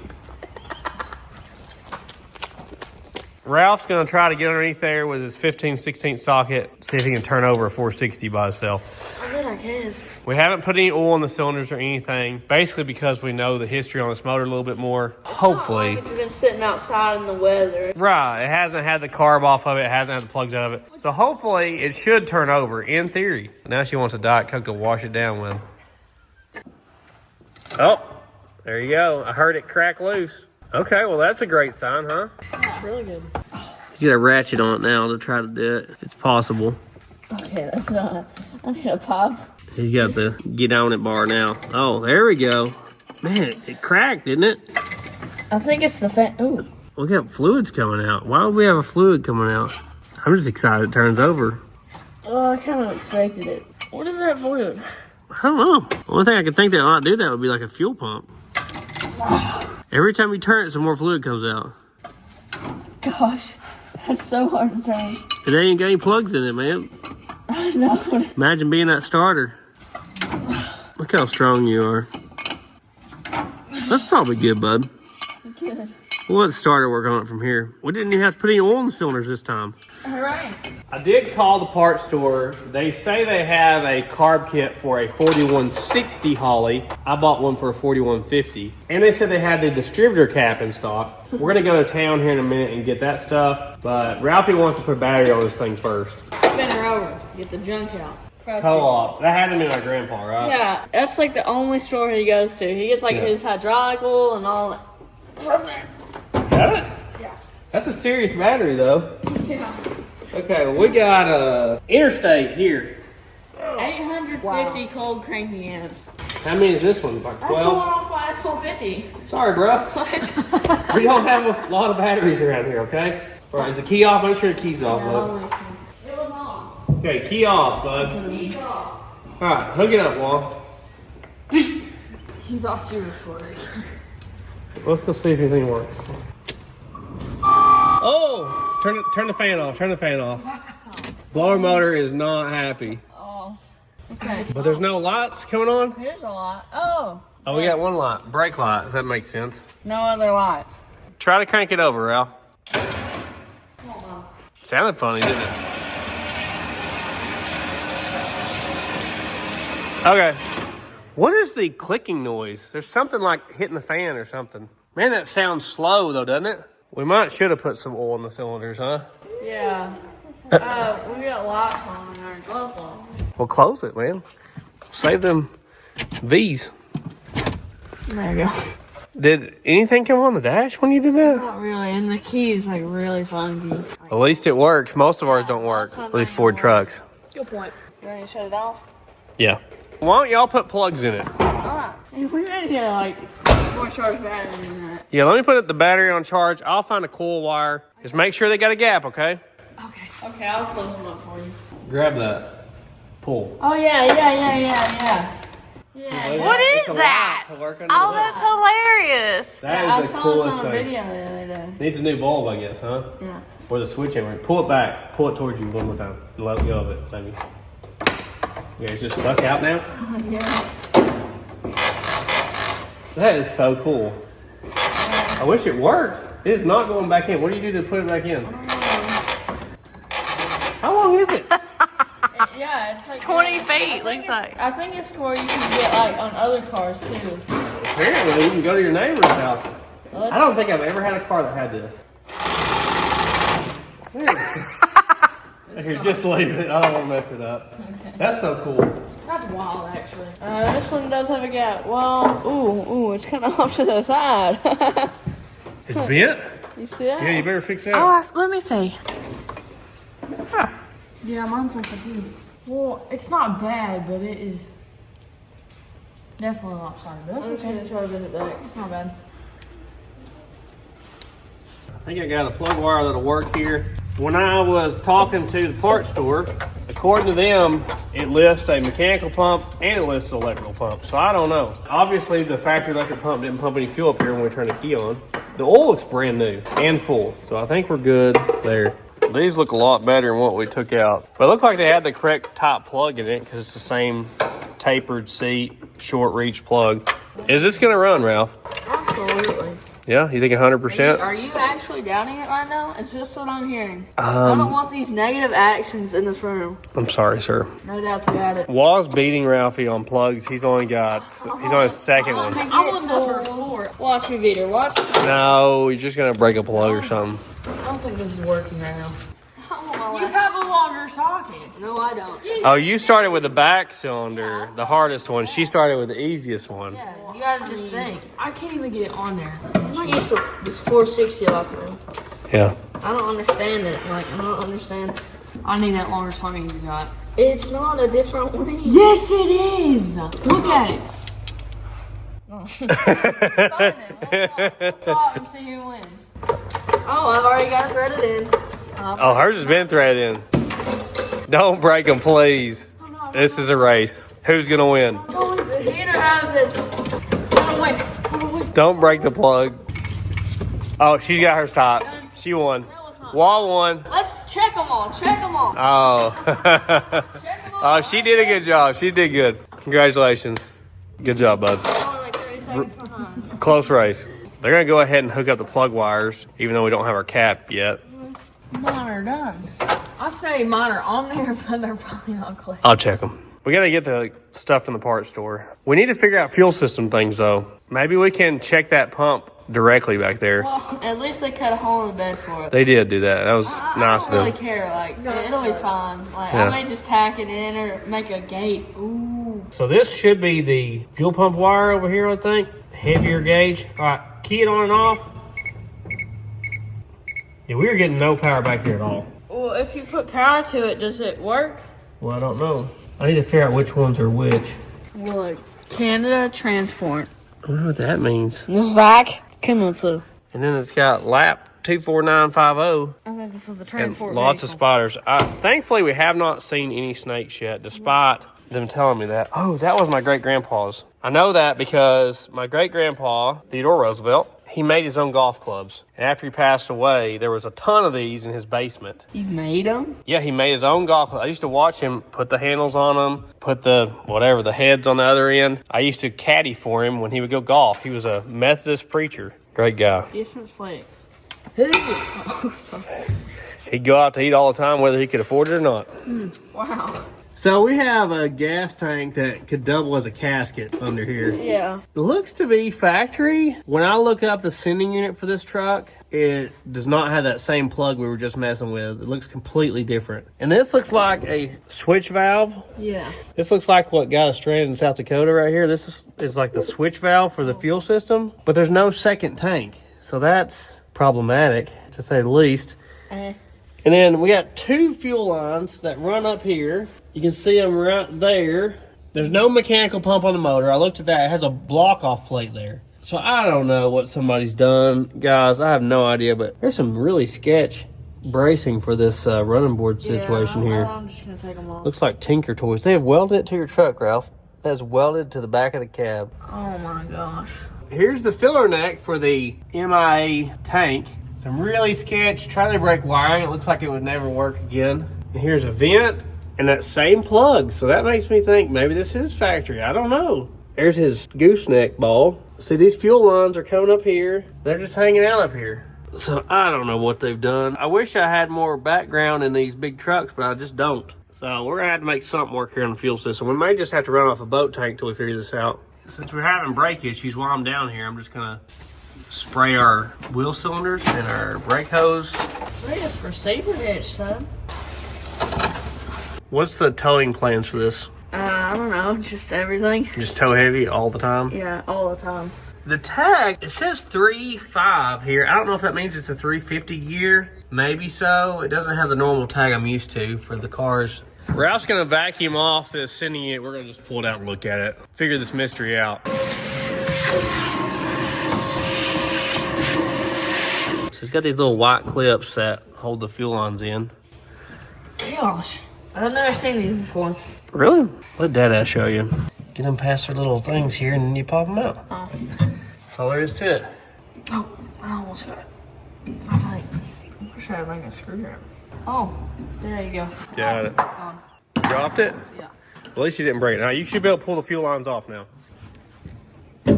Ralph's going to try to get underneath there with his 15/16 socket, see if he can turn over a 460 by himself. I bet I can. We haven't put any oil in the cylinders or anything, basically because we know the history on this motor a little bit more. Hopefully. It's been sitting outside in the weather. Right. It hasn't had the carb off of it. It hasn't had the plugs out of it. So hopefully it should turn over, in theory. Now she wants a Diet Coke to wash it down with. Oh, there you go. I heard it crack loose. Okay, well that's a great sign, huh? It's really good. He's got a ratchet on it now to try to do it, if it's possible. Okay, that's not. I need a pop. He's got the get on it bar now. Oh, there we go. Man, it cracked, didn't it? I think it's the fan. Ooh. We got fluids coming out. Why would we have a fluid coming out? I'm just excited it turns over. Oh, I kind of expected it. What is that fluid? I don't know. The only thing I could think that ought to do that would be like a fuel pump. Every time you turn it, some more fluid comes out. Gosh, that's so hard to turn. It ain't got any plugs in it, man. I know. Imagine being that starter. Look how strong you are. That's probably good, bud. Good. We'll let the starter work on it from here. We didn't even have to put any oil in the cylinders this time. All right. I did call the parts store. They say they have a carb kit for a 4160 Holly. I bought one for a 4150. And they said they had the distributor cap in stock. We're gonna go to town here in a minute and get that stuff. But Ralphie wants to put a battery on this thing first. Spin her over. Get the junk out. Co-op. That had to be my grandpa, right? Yeah, that's like the only store he goes to. He gets like his hydraulic oil and all that. From there. Got it? Yeah. That's a serious battery, though. Yeah. Okay, well, we got Interstate here. 850 cold cranking amps. How many is this one? Like 12? That's the one off my F350. Sorry, bro. What? We don't have a lot of batteries around here, okay? All right, is the key off? Make sure the key's off, bud. It was on. Okay, key off, bud. Key off. All right, hook it up, Wall. You thought you were slick. Let's go see if anything works. Oh! Turn the fan off. Turn the fan off. Blower motor is not happy. Oh. Okay. But there's no lights coming on? Here's a lot. Oh. Oh, we got one light. Brake light. That makes sense. No other lights. Try to crank it over, Ralph. Come on, Mom. Sounded funny, didn't it? Okay. What is the clicking noise? There's something like hitting the fan or something. Man, that sounds slow though, doesn't it? We should have put some oil in the cylinders, huh? Yeah. We got lights on in our glove box. Well, close it, man. Save them V's. There you go. Did anything come on the dash when you did that? Not really, and the key's like really funky. At least it works. Most of ours don't work. At least Ford trucks. Good point. You ready to shut it off? Yeah. Why don't y'all put plugs in it? Alright. We ready to get like more charged battery than that. Yeah, let me put the battery on charge. I'll find a coil wire. Just make sure they got a gap, okay? Okay. Okay, I'll close them up for you. Grab that. Pull. Oh yeah. What is that? Oh, that's hilarious. That I is the saw this coolest on a thing. video the other day. Needs a new bulb, I guess, huh? Yeah. Or the switch in. Pull it back. Pull it towards you one more time. And let go of it, maybe. Yeah, it's just stuck out now. Yeah. That is so cool. I wish it worked. It is not going back in. What do you do to put it back in? Yeah, it's like 20 feet, looks like. I think it's to where you can get like on other cars too. Apparently, you can go to your neighbor's house. I don't think I've ever had a car that had this. Here, just leave it. I don't want to mess it up. Okay. That's so cool. That's wild, actually. This one does have a gap. Well, ooh, it's kind of off to the side. It's bent? You see that? Yeah, you better fix that. Oh, let me see. Huh. Yeah, mine's like that too. Well, it's not bad, but it is definitely lopsided. But that's okay. I'm just gonna try to bend it back. It's not bad. I think I got a plug wire that'll work here. When I was talking to the parts store, according to them, it lists a mechanical pump and it lists an electrical pump. So I don't know. Obviously, the factory electric pump didn't pump any fuel up here when we turned the key on. The oil looks brand new and full. So I think we're good there. These look a lot better than what we took out. But it looked like they had the correct top plug in it because it's the same tapered seat, short reach plug. Is this gonna run, Ralph? Absolutely. Yeah, you think 100%? Are you actually doubting it right now? Is this what I'm hearing? I don't want these negative actions in this room. I'm sorry, sir. No doubts about it. Wall's beating Ralphie on plugs. He's on his second one. I want number 4. Watch me, Vito. Watch. No, you're just gonna break a plug or something. I don't think this is working right now. You have a longer socket. No, I don't. Oh, you started with the back cylinder, the hardest one. She started with the easiest one. Yeah, you gotta just think. I can't even get it on there. I'm not used to this 460 locker. Yeah. I don't understand it. I don't understand. I need that longer socket you got. It's not a different way. Yes, it is. Look at it. We'll stop and see who wins. Oh, I've already got it threaded in. Oh, hers has been threaded in. Don't break them, please. This is a race. Who's gonna win? The heater has it. Wait. Don't break the plug. Oh, she's got hers top. She won. Wall won. Let's check them all. Check them all. Oh. Oh, she did a good job. She did good. Congratulations. Good job, bud. Only like 30 seconds behind. Close race. They're gonna go ahead and hook up the plug wires, even though we don't have our cap yet. Mine are done. I'd say mine are on there, but they're probably not clear. I'll check them. We got to get the stuff in the parts store. We need to figure out fuel system things, though. Maybe we can check that pump directly back there. Well, at least they cut a hole in the bed for it. They did do that. That was nice I of don't really them. care. Like, it'll be fine. Like, Yeah. I may just tack it in or make a gate. Ooh. So this should be the fuel pump wire over here, I think. Heavier gauge. All right, key it on and off. Yeah, we were getting no power back here at all. Well, if you put power to it, does it work? Well, I don't know. I need to figure out which ones are which. Well, like Canada Transport. I wonder what that means. This vac. Kumutsu. And then it's got lap 24950 I think this was the and transport. lots of vehicle. spiders. Thankfully, we have not seen any snakes yet, despite them telling me that. Oh, that was my great-grandpa's. I know that because my great-grandpa, Theodore Roosevelt, he made his own golf clubs. And after he passed away, there was a ton of these in his basement. You made them? Yeah, he made his own golf club. I used to watch him put the handles on them, put the heads on the other end. I used to caddy for him when he would go golf. He was a Methodist preacher. Great guy. Distance flex. He'd go out to eat all the time, whether he could afford it or not. Wow. So we have a gas tank that could double as a casket under here. Yeah. It looks to be factory. When I look up the sending unit for this truck, it does not have that same plug we were just messing with. It looks completely different. And this looks like a switch valve. Yeah. This looks like what got us stranded in South Dakota right here. This is like the switch valve for the fuel system, but there's no second tank. So that's problematic, to say the least. And then we got two fuel lines that run up here. You can see them right there. There's no mechanical pump on the motor. I looked at that. It has a block-off plate there. So I don't know what somebody's done. Guys, I have no idea, but there's some really sketch bracing for this running board situation here. I'm just going to take them off. Looks like Tinker Toys. They have welded it to your truck, Ralph. That's welded to the back of the cab. Oh my gosh. Here's the filler neck for the MIA tank. Some really sketch trailer brake wiring. It looks like it would never work again. And here's a vent and that same plug. So that makes me think maybe this is factory. I don't know. There's his gooseneck ball. See, these fuel lines are coming up here. They're just hanging out up here. So I don't know what they've done. I wish I had more background in these big trucks, but I just don't. So we're gonna have to make something work here on the fuel system. We may just have to run off a boat tank till we figure this out. Since we're having brake issues while I'm down here, I'm just gonna spray our wheel cylinders and our brake hose. Spray us for saber hitch, son. What's the towing plans for this? I don't know, just everything. Just tow heavy all the time? Yeah, all the time. The tag, it says 3.5 here. I don't know if that means it's a 350 year. Maybe so. It doesn't have the normal tag I'm used to for the cars. Ralph's gonna vacuum off this sending unit. We're gonna just pull it out and look at it. Figure this mystery out. So it's got these little white clips that hold the fuel lines in. Gosh, I've never seen these before. Really? Let Dada show you. Get them past their little things here and then you pop them out. Oh. That's all there is to it. Oh, I almost got it. I wish I had like a screwdriver. Oh, there you go. Got it. It's gone. Dropped it? Yeah. Well, at least you didn't break it. Now you should be able to pull the fuel lines off now. So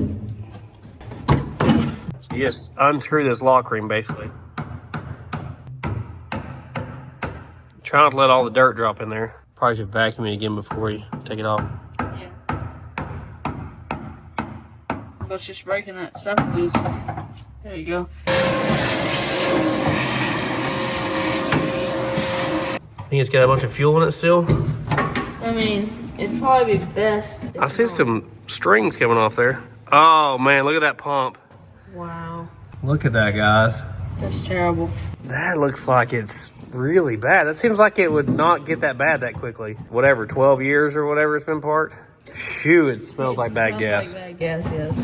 you just unscrew this lock ring basically. Try not to let all the dirt drop in there. Probably should vacuum it again before you take it off. Yeah. But it's just breaking that stuff loose. There you go. Think it's got a bunch of fuel in it still? I mean, it'd probably be best. I see some strings coming off there. Oh man, look at that pump. Wow. Look at that, guys. That's terrible. That looks like it's really bad. That seems like it would not get that bad that quickly. Whatever, 12 years or whatever it's been parked. Shoo, it smells like bad gas. Like bad gas, yes.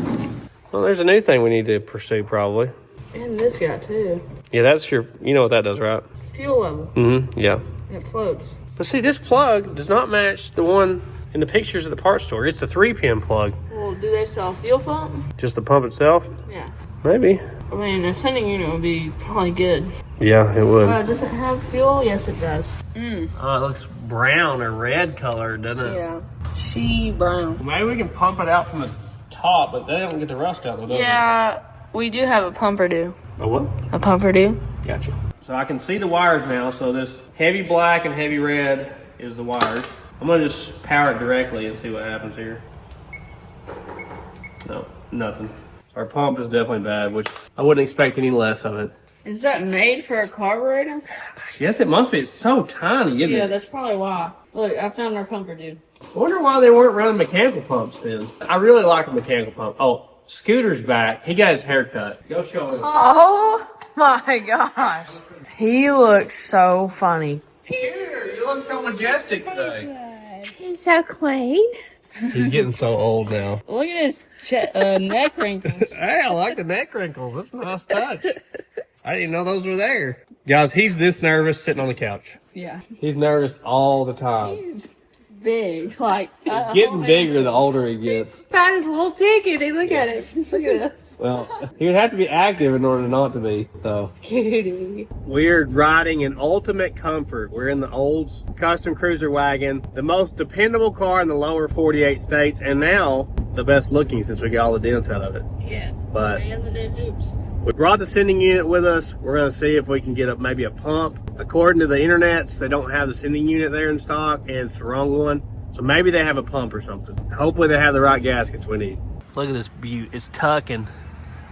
Well, there's a new thing we need to pursue probably. And this guy too. Yeah, that's your, you know what that does, right? Fuel level. Mm-hmm, yeah. It floats. But see, this plug does not match the one in the pictures at the parts store. It's a 3-pin plug. Well, do they sell a fuel pump? Just the pump itself? Yeah. Maybe. I mean, a sending unit would be probably good. Yeah, it would. Does it have fuel? Yes, it does. Mm. Oh, it looks brown or red colored, doesn't it? Yeah. She brown. Maybe we can pump it out from the top, but they don't get the rust out, though, does Yeah, we do have a pumper do. it? A what? A pumper do. Gotcha. So I can see the wires now. So this heavy black and heavy red is the wires. I'm gonna just power it directly and see what happens here. No, nothing. Our pump is definitely bad, which I wouldn't expect any less of it. Is that made for a carburetor? Yes, it must be. It's so tiny, isn't Yeah, it? that's probably why. Look, I found our pumper dude. I wonder why they weren't running mechanical pumps then. I really like a mechanical pump. Oh, Scooter's back. He got his hair cut. Go show him. Oh my gosh. He looks so funny. Scooter, you look so majestic today. He's so clean. He's getting so old now. Look at his neck wrinkles. Hey, I like the neck wrinkles. That's a nice touch. I didn't even know those were there. Guys, he's this nervous sitting on the couch. Yeah. He's nervous all the time. He's big. Like, He's getting bigger the older he gets. fat as a little tickety. Look at it. Look at this. Well, he would have to be active in order not to be, so. Cutie. We're riding in ultimate comfort. We're in the Olds custom cruiser wagon, the most dependable car in the lower 48 states, and now the best looking since we got all the dents out of it. Yes. But And the dead hoops. we brought the sending unit with us. We're gonna see if we can get maybe a pump. According to the internets, they don't have the sending unit there in stock, and it's the wrong one. So maybe they have a pump or something. Hopefully they have the right gaskets we need. Look at this beaut. It's tucking.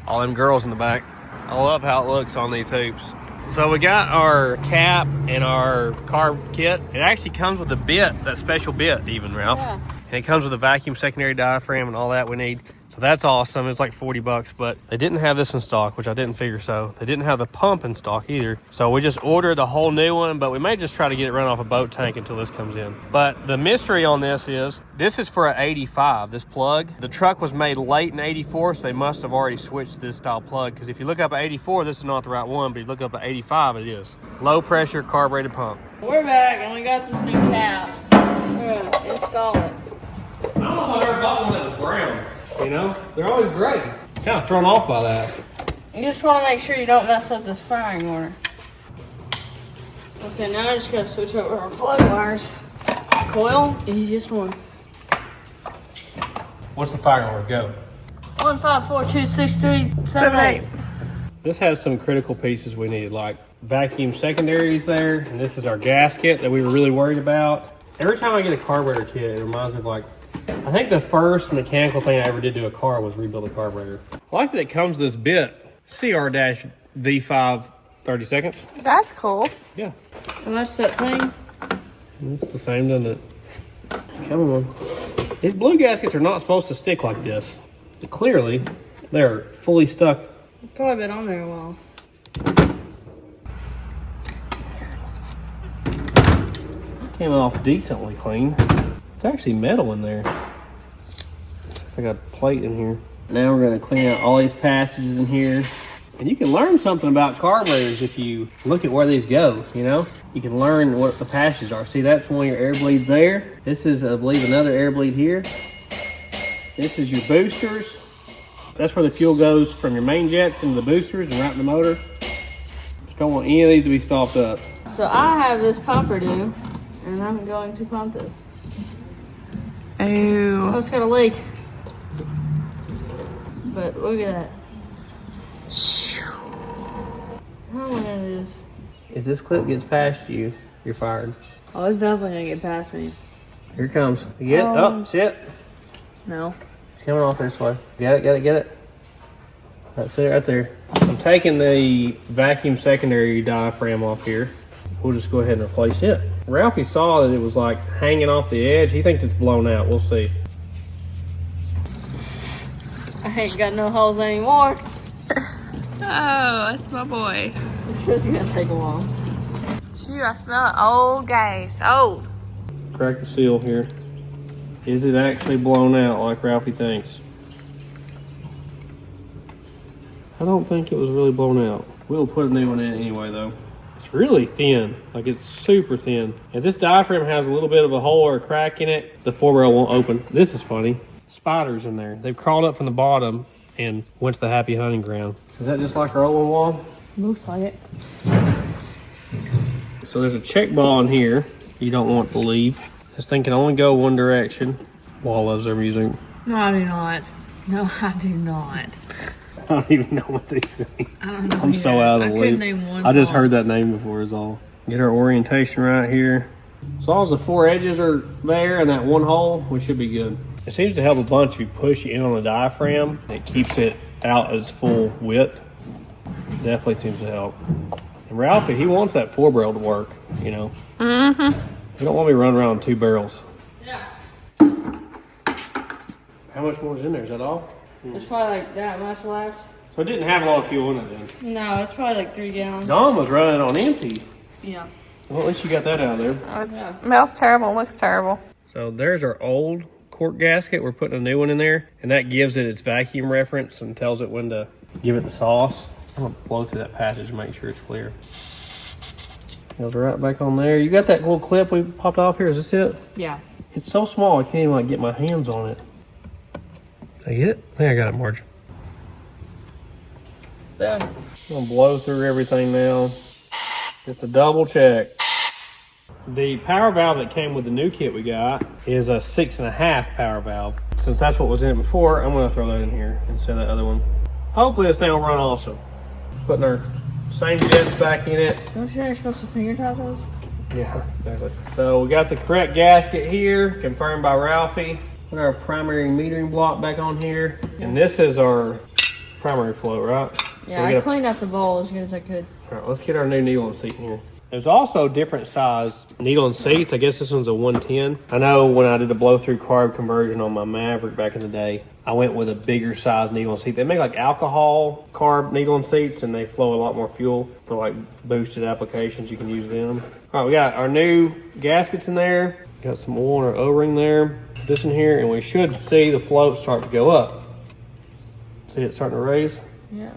All them girls in the back. I love how it looks on these hoops. So we got our cap and our carb kit. It actually comes with a bit, that special bit even, Ralph. Yeah. And it comes with a vacuum secondary diaphragm and all that we need. So that's awesome. It's like 40 bucks, but they didn't have this in stock, which I didn't figure so. They didn't have the pump in stock either. So we just ordered a whole new one, but we may just try to get it run off a boat tank until this comes in. But the mystery on this is for an 85, this plug. The truck was made late in 84, so they must have already switched this style plug. Because if you look up at 84, this is not the right one, but you look up at 85, it is. Low pressure carbureted pump. We're back and we got this new cap. We're gonna install it. I don't know if I've ever bought one that was brown. You know, they're always great. Kind of thrown off by that. You just want to make sure you don't mess up this firing order. Okay, now I just gotta switch over our plug wires. Coil, easiest one. What's the firing order? Go. 1, 5, 4, 2, 6, 3, 7, 8. This has some critical pieces we need, like vacuum secondaries there, and this is our gasket that we were really worried about. Every time I get a carburetor kit, it reminds me of like, I think the first mechanical thing I ever did to a car was rebuild a carburetor. I like that it comes with this bit, CR-V5 30 seconds. That's cool. Yeah. And that's that thing. It's the same, doesn't it? Come on. These blue gaskets are not supposed to stick like this. But clearly, they're fully stuck. Probably been on there a while. Came off decently clean. It's actually metal in there. It's like a plate in here. Now we're going to clean out all these passages in here. And you can learn something about carburetors if you look at where these go, you know? You can learn what the passages are. See, that's one of your air bleeds there. This is, I believe, another air bleed here. This is your boosters. That's where the fuel goes from your main jets into the boosters and right in the motor. Just don't want any of these to be stopped up. So I have this pumper do, and I'm going to pump this. Ooh. Oh, it's got a leak. But look at that. How long it is? If this clip gets past you, you're fired. Oh, it's definitely gonna get past me. Here it comes. You get it? Oh, see it? No. It's coming off this way. Get it, get it, get it. That's it right there. I'm taking the vacuum secondary diaphragm off here. We'll just go ahead and replace it. Ralphie saw that it was like hanging off the edge. He thinks it's blown out. We'll see. I ain't got no holes anymore. Oh, that's my boy. This is gonna take a while. Shoot, I smell it. Old gas. Old. Crack the seal here. Is it actually blown out like Ralphie thinks? I don't think it was really blown out. We'll put a new one in anyway though. It's really thin, like it's super thin. If this diaphragm has a little bit of a hole or a crack in it, the 4-barrel won't open. This is funny. Spiders in there. They've crawled up from the bottom and went to the happy hunting ground. Is that just like our old one wall? Looks like it. So there's a check ball in here you don't want to leave. This thing can only go one direction. Wall loves their music. No, I do not. No, I do not. I don't even know what they say. I don't know. I'm so out of the I couldn't loop. name one I just song. heard that name before is all. Get our orientation right here. As long as the 4 edges are there and that one hole, we should be good. It seems to help a bunch if you push in on the diaphragm. It keeps it out at its full width. Definitely seems to help. And Ralphie, he wants that 4-barrel to work, you know. Mm-hmm. You don't want me running around 2 barrels. Yeah. How much more is in there? Is that all? There's probably like that much left. So it didn't have a lot of fuel in it then. No, it's probably like 3 gallons. Dawn was running on empty. Yeah. Well, at least you got that out of there. Oh, it smells terrible. Looks terrible. So there's our old cork gasket. We're putting a new one in there, and that gives it its vacuum reference and tells it when to give it the sauce. I'm gonna blow through that passage and make sure it's clear. Goes right back on there. You got that little clip we popped off here? Is this it? Yeah. It's so small I can't even like get my hands on it. Did I get it? I think I got it, Marge. Done. I'm gonna blow through everything now. Just a double check. The power valve that came with the new kit we got is a 6.5 power valve. Since that's what was in it before, I'm gonna throw that in here instead of that other one. Hopefully this thing will run also. Putting our same jets back in it. Don't you know you're supposed to finger tap those? Yeah, exactly. So we got the correct gasket here, confirmed by Ralphie. Put our primary metering block back on here. And this is our primary flow, right? Yeah, I cleaned out the bowl as good as I could. All right, let's get our new needle and seat in here. There's also different size needle and seats. I guess this one's a 110. I know when I did the blow-through carb conversion on my Maverick back in the day, I went with a bigger size needle and seat. They make like alcohol carb needle and seats, and they flow a lot more fuel for like boosted applications. You can use them. All right, we got our new gaskets in there. Got some oil in our O-ring there. Put this in here, and we should see the float start to go up. See it starting to raise? Yeah.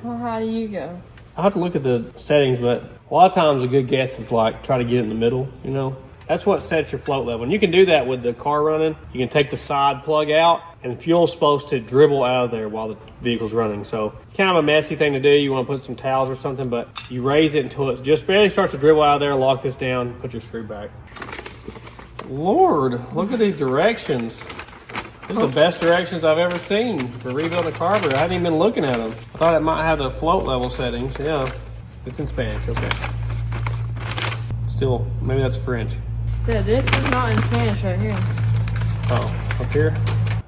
How high do you go? I'll have to look at the settings, but a lot of times a good guess is like try to get it in the middle, you know? That's what sets your float level. And you can do that with the car running. You can take the side plug out, and fuel's supposed to dribble out of there while the vehicle's running. So it's kind of a messy thing to do. You want to put some towels or something, but you raise it until it just barely starts to dribble out of there. Lock this down, put your screw back. Lord, look at these directions. This is the best directions I've ever seen for rebuilding a carburetor. I hadn't even been looking at them. I thought it might have the float level settings. Yeah, it's in Spanish. Okay. Still, maybe that's French. Yeah, this is not in Spanish right here. Oh, up here?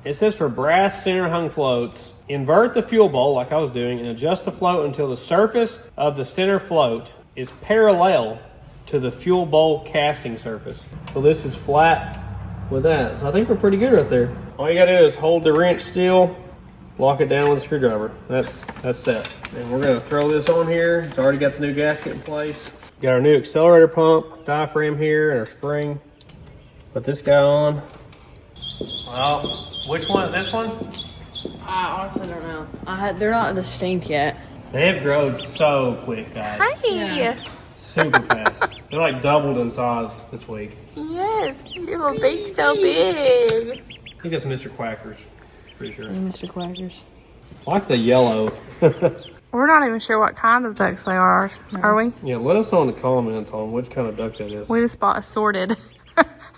It says for brass center hung floats, invert the fuel bowl like I was doing and adjust the float until the surface of the center float is parallel to the fuel bowl casting surface. So this is flat with that. So I think we're pretty good right there. All you gotta do is hold the wrench still, lock it down with a screwdriver. That's set. And we're gonna throw this on here. It's already got the new gasket in place. Got our new accelerator pump, diaphragm here, and our spring. Put this guy on. Well, which one is this one? I honestly don't know. They're not distinct yet. They've grown so quick, guys. Hi. Yeah. Super fast. They're like doubled in size this week. Yes, your little beak's so big. I think that's Mr. Quacker's. Pretty sure. Mr. Quackers. I like the yellow. We're not even sure what kind of ducks they are we? Yeah, let us know in the comments on which kind of duck that is. We just bought assorted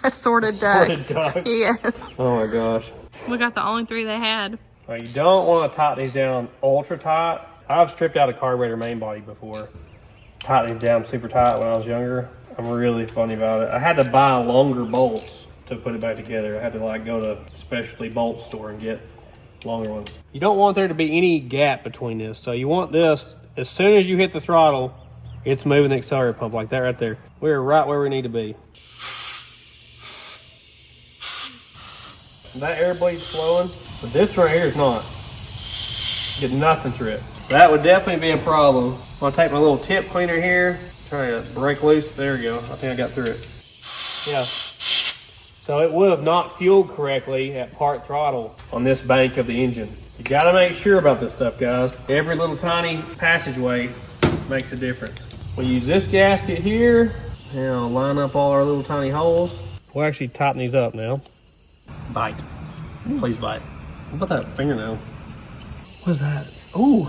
ducks. Ducks? Yes. Oh my gosh. We got the only 3 they had. Well, you don't want to tighten these down ultra tight. I've stripped out a carburetor main body before. Tighten these down super tight when I was younger. I'm really funny about it. I had to buy longer bolts to put it back together. I had to like go to a specialty bolt store and get longer ones. You don't want there to be any gap between this. So you want this, as soon as you hit the throttle, it's moving the accelerator pump like that right there. We're right where we need to be. That air bleed's flowing, but this right here is not. Get nothing through it. That would definitely be a problem. I'm gonna take my little tip cleaner here, try to break loose. There we go. I think I got through it. Yeah. So it would have not fueled correctly at part throttle on this bank of the engine. You gotta make sure about this stuff, guys. Every little tiny passageway makes a difference. We'll use this gasket here, and I'll line up all our little tiny holes. We'll actually tighten these up now. Bite. Please bite. What about that fingernail? What is that? Ooh.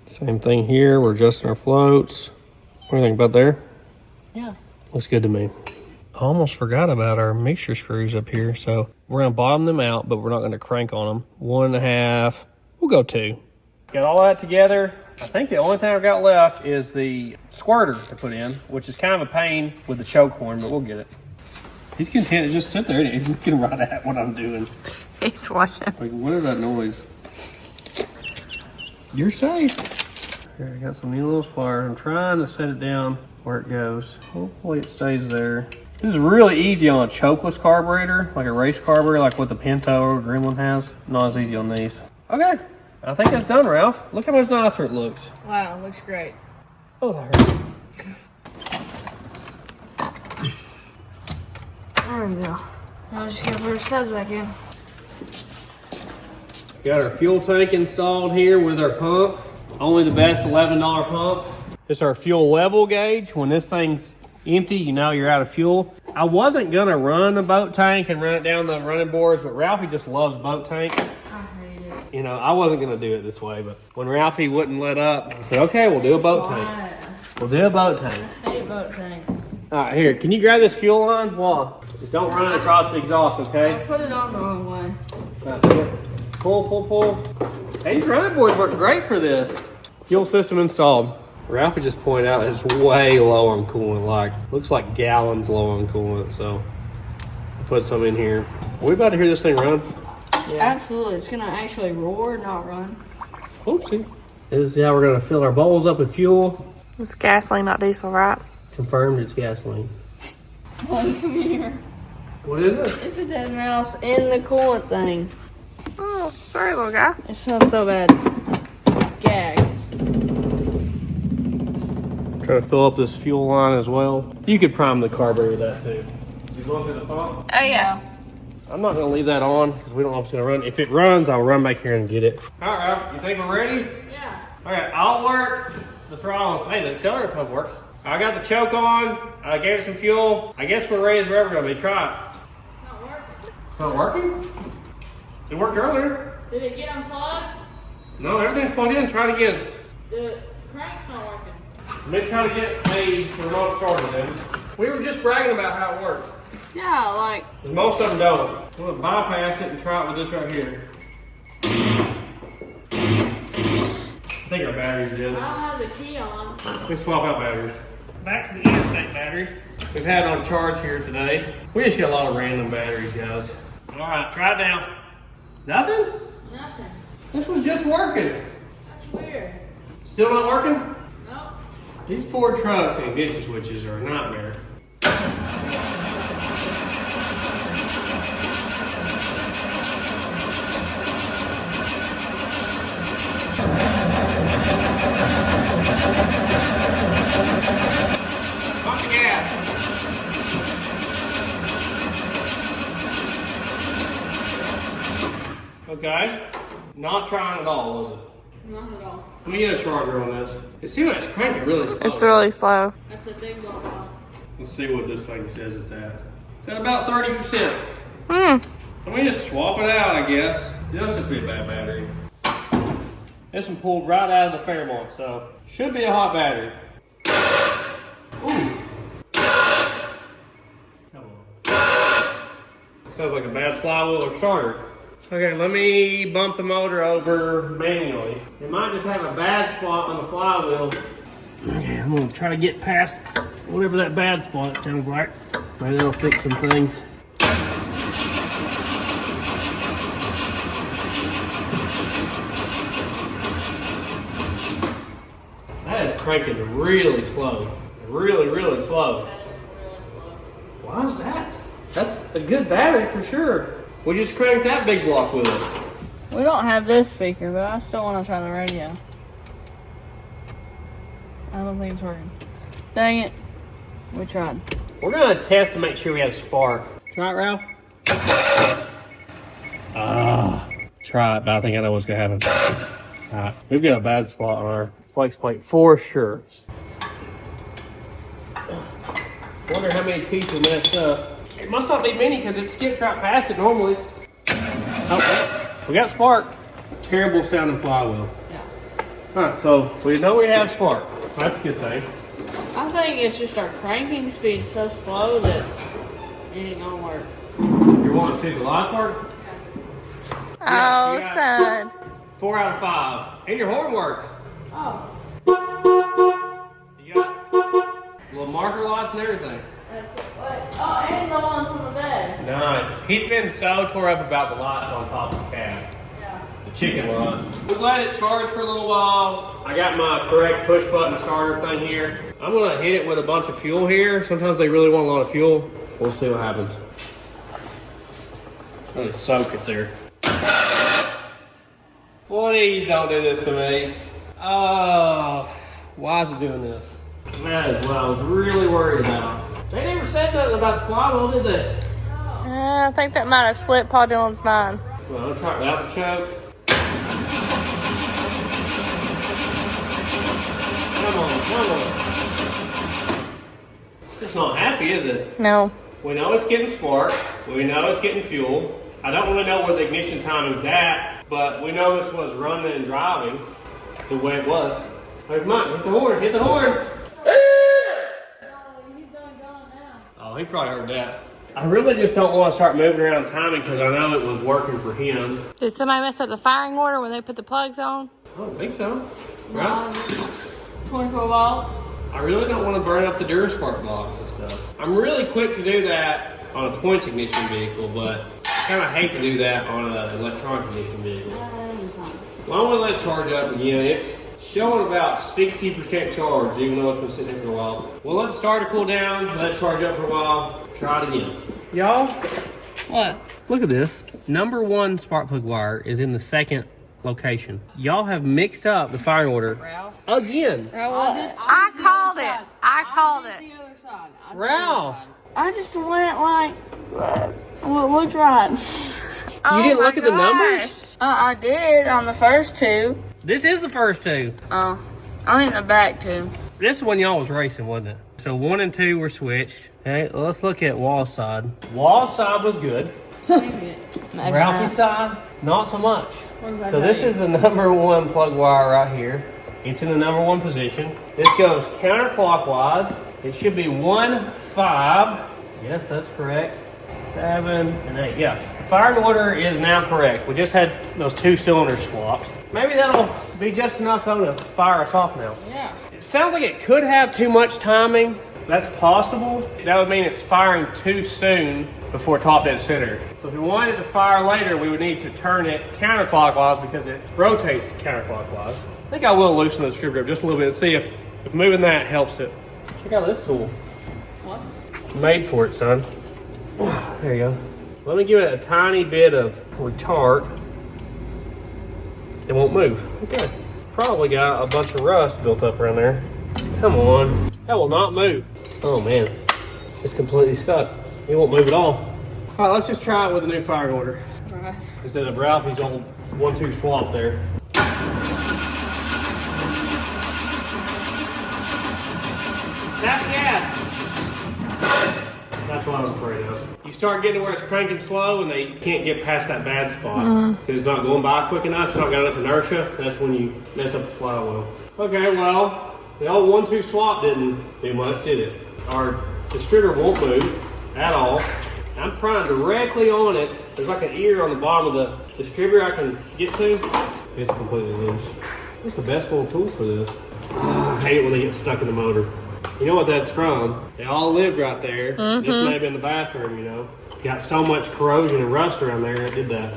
Same thing here. We're adjusting our floats. What do you think about there? Yeah. Looks good to me. I almost forgot about our mixture screws up here. So we're going to bottom them out, but we're not going to crank on them. 1.5. We'll go 2. Got all that together. I think the only thing I've got left is the squirter to put in, which is kind of a pain with the choke horn, but we'll get it. He's content to just sit there and he's looking right at what I'm doing. He's watching. Like, what is that noise? You're safe. Here, I got some new little pliers. I'm trying to set it down where it goes. Hopefully it stays there. This is really easy on a chokeless carburetor, like a race carburetor, like what the Pinto or Gremlin has. Not as easy on these. Okay, I think that's done, Ralph. Look how much nicer it looks. Wow, looks great. Oh, that hurt. There we go. Now just gotta put our studs back in. Got our fuel tank installed here with our pump. Only the best $11 pump. It's our fuel level gauge. When this thing's empty, you know you're out of fuel. I wasn't gonna run a boat tank and run it down the running boards, but Ralphie just loves boat tank. I hate it. You know, I wasn't gonna do it this way, but when Ralphie wouldn't let up, I said, okay, we'll do a boat tank. We'll do a boat tank. I hate boat tanks. All right, here, can you grab this fuel line? Why? Just don't run it across the exhaust, okay? I put it on the wrong way. Pull, pull, pull. Hey, these running boards work great for this. Fuel system installed. Ralphie just pointed out it's way low on coolant, like, looks like gallons low on coolant, so I'll put some in here. Are we about to hear this thing run? Yeah. Absolutely, it's gonna actually roar, not run. Oopsie. This is how we're gonna fill our bowls up with fuel. It's gasoline, not diesel, right? Confirmed it's gasoline. Come here. What is it? It's a dead mouse in the coolant thing. Oh, sorry, little guy. It smells so bad. Gag. Try to fill up this fuel line as well. You could prime the carburetor with that too. Is he going through the pump? Oh, yeah. I'm not gonna leave that on because we don't know if it's gonna run. If it runs, I'll run back here and get it. All right, Ralph, you think we're ready? Yeah. Okay, I'll work the throttle. Hey, the accelerator pump works. I got the choke on. I gave it some fuel. I guess we're ready as we're ever gonna be. Try it. It's not working. It's not working? It worked earlier. Did it get unplugged? No, everything's plugged in. Try it again. The crank's not working. Let me try to get the remote started then. We were just bragging about how it worked. Yeah, like. Most of them don't. I'm gonna bypass it and try it with this right here. I think our battery's dead. I don't have the key on. We swap out batteries. Back to the interstate batteries. We've had it on charge here today. We just get a lot of random batteries, guys. All right, try it now. Nothing? Nothing. This was just working. That's weird. Still not working? Nope. These Ford trucks and ignition switches are a nightmare. Pump the gas. Okay. Not trying at all, was it? Not at all. Let me get a charger on this. It seems like it's cranking really slow. It's really slow. That's a big block off. Let's see what this thing says it's at. It's at about 30%. Hmm. Let me just swap it out, I guess. It must just be a bad battery. This one pulled right out of the Fairmont, so should be a hot battery. Ooh. Come on. Sounds like a bad flywheel or starter. Okay, let me bump the motor over manually. It might just have a bad spot on the flywheel. Okay, I'm gonna try to get past whatever that bad spot sounds like. Maybe that'll fix some things. That is cranking really slow. Really, really slow. That is really slow. Why is that? That's a good battery for sure. We just cranked that big block with it. We don't have this speaker, but I still want to try the radio. I don't think it's working. Dang it. We tried. We're gonna test to make sure we have spark. Try it, Ralph. Try it, but I think I know what's gonna happen. Alright, we've got a bad spot on our flex plate for sure. Wonder how many teeth we messed up. It must not be many because it skips right past it normally. Oh, we got spark. Terrible sounding flywheel. Yeah. Alright, so we know we have spark. That's a good thing. I think it's just our cranking speed so slow that it ain't gonna work. You want to see the lights work? Oh, you got son. 4 out of 5. And your horn works. Oh. You got little marker lights and everything. That's oh, and the ones on the bed. Nice. He's been so tore up about the lights on top of the cab. Yeah. The chicken lights. I'm glad it charged for a little while. I got my correct push button starter thing here. I'm gonna hit it with a bunch of fuel here. Sometimes they really want a lot of fuel. We'll see what happens. Really soak it there. Please don't do this to me. Oh, why is it doing this? That is what I was really worried about. They never said nothing about the flywheel, did they? I think that might have slipped Paul Dillon's mind. Well, let's try without the choke. Come on, come on. It's not happy, is it? No. We know it's getting spark. We know it's getting fuel. I don't really know where the ignition timing's at, but we know this was running and driving the way it was. There's mine. Hit the horn. Hit the horn. Oh, he probably heard that. I really just don't want to start moving around timing because I know it was working for him. Did somebody mess up the firing order when they put the plugs on? I don't think so. Right? 24 volts. I really don't want to burn up the Duraspark blocks and stuff. I'm really quick to do that on a points ignition vehicle, but I kind of hate to do that on an electronic ignition vehicle. Well, I'm going to let it charge up again. It's showing about 60% charge, even though it's been sitting there for a while. We'll let the starter cool down, let it charge up for a while, try it again. Y'all, What? look at this. Number 1 spark plug wire is in the second location. Y'all have mixed up the firing order again. I called it. I called it. The other side. Ralph, I just went like, well, it looked right. you didn't look at the numbers? I did on the first two. This is the first 2. Oh, I'm in the back too. This one y'all was racing, wasn't it? So 1 and 2 were switched. Okay, let's look at Wall's side. Wall's side was good. Ralphie's side, not so much. So this is the number 1 plug wire right here. It's in the number 1 position. This goes counterclockwise. It should be 1, 5, Yes, that's correct. 7 and 8, yeah. The firing order is now correct. We just had those 2 cylinders swapped. Maybe that'll be just enough though to fire us off now. Yeah. It sounds like it could have too much timing. That's possible. That would mean it's firing too soon before top dead center. So if we wanted it to fire later, we would need to turn it counterclockwise because it rotates counterclockwise. I think I will loosen the distributor just a little bit and see if moving that helps it. Check out this tool. What? Made for it, son. There you go. Let me give it a tiny bit of retard. It won't move. Okay. Probably got a bunch of rust built up around there. Come on. That will not move. Oh man. It's completely stuck. It won't move at all. All right, let's just try it with a new firing order. All right. Instead of Ralphie's old 1-2 swap there. Tap the gas. That's what I was afraid of. You start getting to where it's cranking slow and they can't get past that bad spot because it's not going by quick enough, it's not got enough inertia. That's when you mess up the flywheel. Okay, well, the old 1-2 swap didn't do much, did it? Our distributor won't move at all. I'm prying directly on it. There's like an ear on the bottom of the distributor I can get to. It's completely loose. It's the best little tool for this. I hate it when they get stuck in the motor. You know what that's from? They all lived right there. This may have been the bathroom, you know. Got so much corrosion and rust around there, it did that.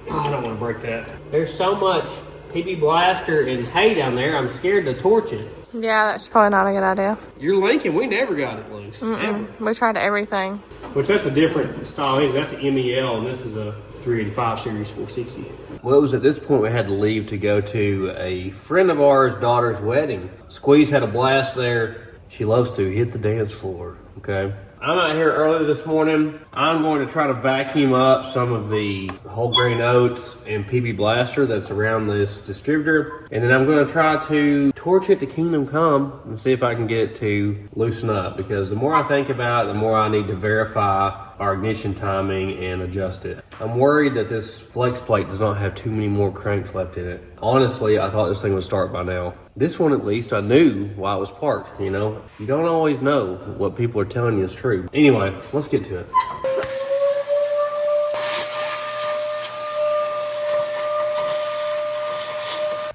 Oh, I don't want to break that. There's so much PB blaster and hay down there, I'm scared to torch it. Yeah, that's probably not a good idea. You're Lincoln, we never got it loose, ever. We tried everything. Which that's a different style engine. That's an MEL, and this is a 385 series 460. Well, it was at this point we had to leave to go to a friend of ours' daughter's wedding. Squeeze had a blast there. She loves to hit the dance floor, okay? I'm out here early this morning. I'm going to try to vacuum up some of the whole grain oats and PB blaster that's around this distributor. And then I'm going to try to torch it to Kingdom Come and see if I can get it to loosen up. Because the more I think about it, the more I need to verify our ignition timing and adjust it. I'm worried that this flex plate does not have too many more cranks left in it. Honestly, I thought this thing would start by now. This one, at least, I knew why it was parked, you know? You don't always know what people are telling you is true. Anyway, let's get to it.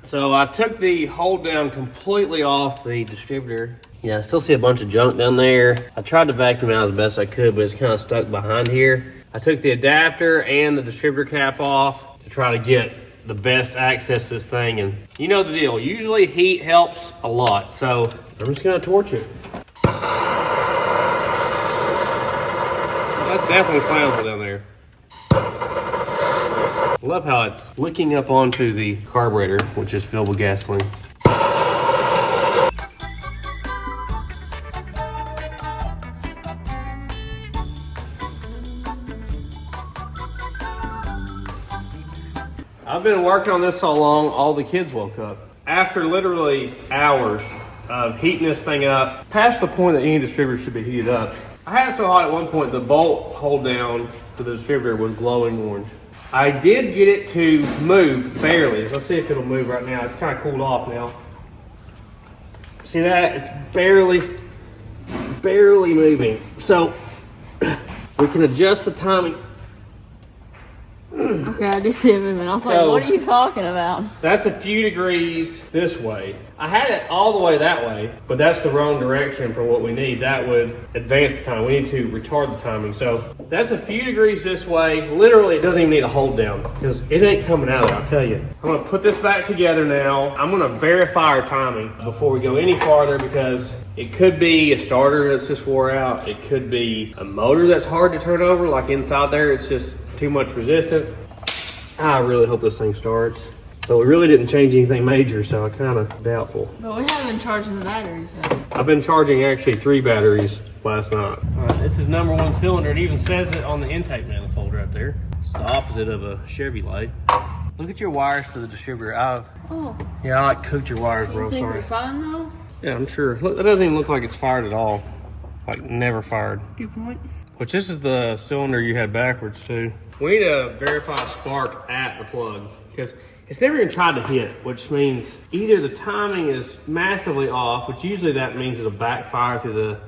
So I took the hold down completely off the distributor. Yeah, I still see a bunch of junk down there. I tried to vacuum it out as best I could, but it's kind of stuck behind here. I took the adapter and the distributor cap off to try to get the best access to this thing. And you know the deal. Usually heat helps a lot. So I'm just gonna torch it. That's definitely flammable down there. I love how it's licking up onto the carburetor, which is filled with gasoline. I've been working on this so long, all the kids woke up. After literally hours of heating this thing up, past the point that any distributor should be heated up. I had it so hot at one point, the bolt hold down to the distributor was glowing orange. I did get it to move barely. Let's see if it'll move right now. It's kind of cooled off now. See that? It's barely moving. So we can adjust the timing. Okay, I do see it moving. I was like, what are you talking about? That's a few degrees this way. I had it all the way that way, but that's the wrong direction for what we need. That would advance the time. We need to retard the timing. So that's a few degrees this way. Literally, it doesn't even need a hold down because it ain't coming out of there, I'll tell you. I'm gonna put this back together now. I'm gonna verify our timing before we go any farther because it could be a starter that's just wore out. It could be a motor that's hard to turn over, like inside there, it's just too much resistance. I really hope this thing starts. But we really didn't change anything major, so I'm kind of doubtful. But we haven't been charging the batteries yet. I've been charging actually 3 batteries last night. All right, this is number 1 cylinder. It even says it on the intake manifold right there. It's the opposite of a Chevy light. Look at your wires for the distributor. Yeah, I like cooked your wires, bro. You think Sorry. we're fine though? Yeah, I'm sure. Look, that doesn't even look like it's fired at all. Like never fired. Good point. Which this is the cylinder you had backwards too. We need to verify spark at the plug because it's never even tried to hit, which means either the timing is massively off, which usually that means it'll backfire through the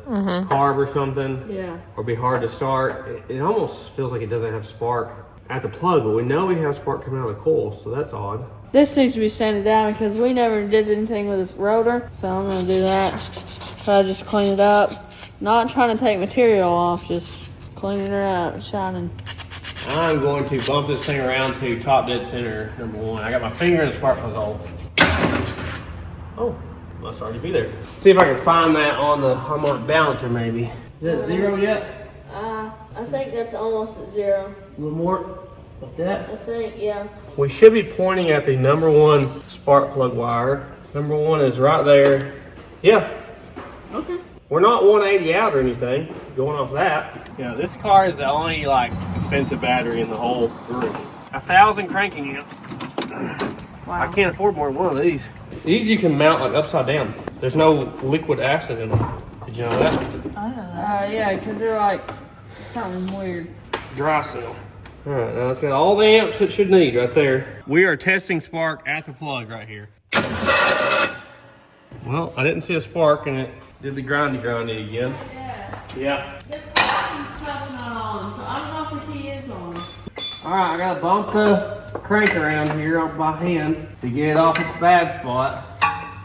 carb or something. Yeah. Or be hard to start. It almost feels like it doesn't have spark at the plug, but we know we have spark coming out of the coil, so that's odd. This needs to be sanded down because we never did anything with this rotor, so I'm gonna do that. So I just clean it up. Not trying to take material off, just cleaning her up, shining. I'm going to bump this thing around to top dead center, number 1. I got my finger in the spark plug hole. Oh, must already be there. See if I can find that on the harmonic balancer maybe. Is that 0 yet? I think that's almost at 0. A little more? Like that? I think, yeah. We should be pointing at the number 1 spark plug wire. Number 1 is right there. Yeah. Okay. We're not 180 out or anything, going off that. Yeah, this car is the only like expensive battery in the whole group. 1,000 cranking amps. Wow. I can't afford more than one of these. These you can mount like upside down. There's no liquid acid in them. Did you know that? I know that. Yeah, because they're like something weird. Dry cell. All right, now it's got all the amps it should need right there. We are testing spark at the plug right here. Well, I didn't see a spark and it did the grindy again. Yeah. The stuff's not on, so I don't know if the key is on. All right, I gotta bump the crank around here by hand to get it off its bad spot.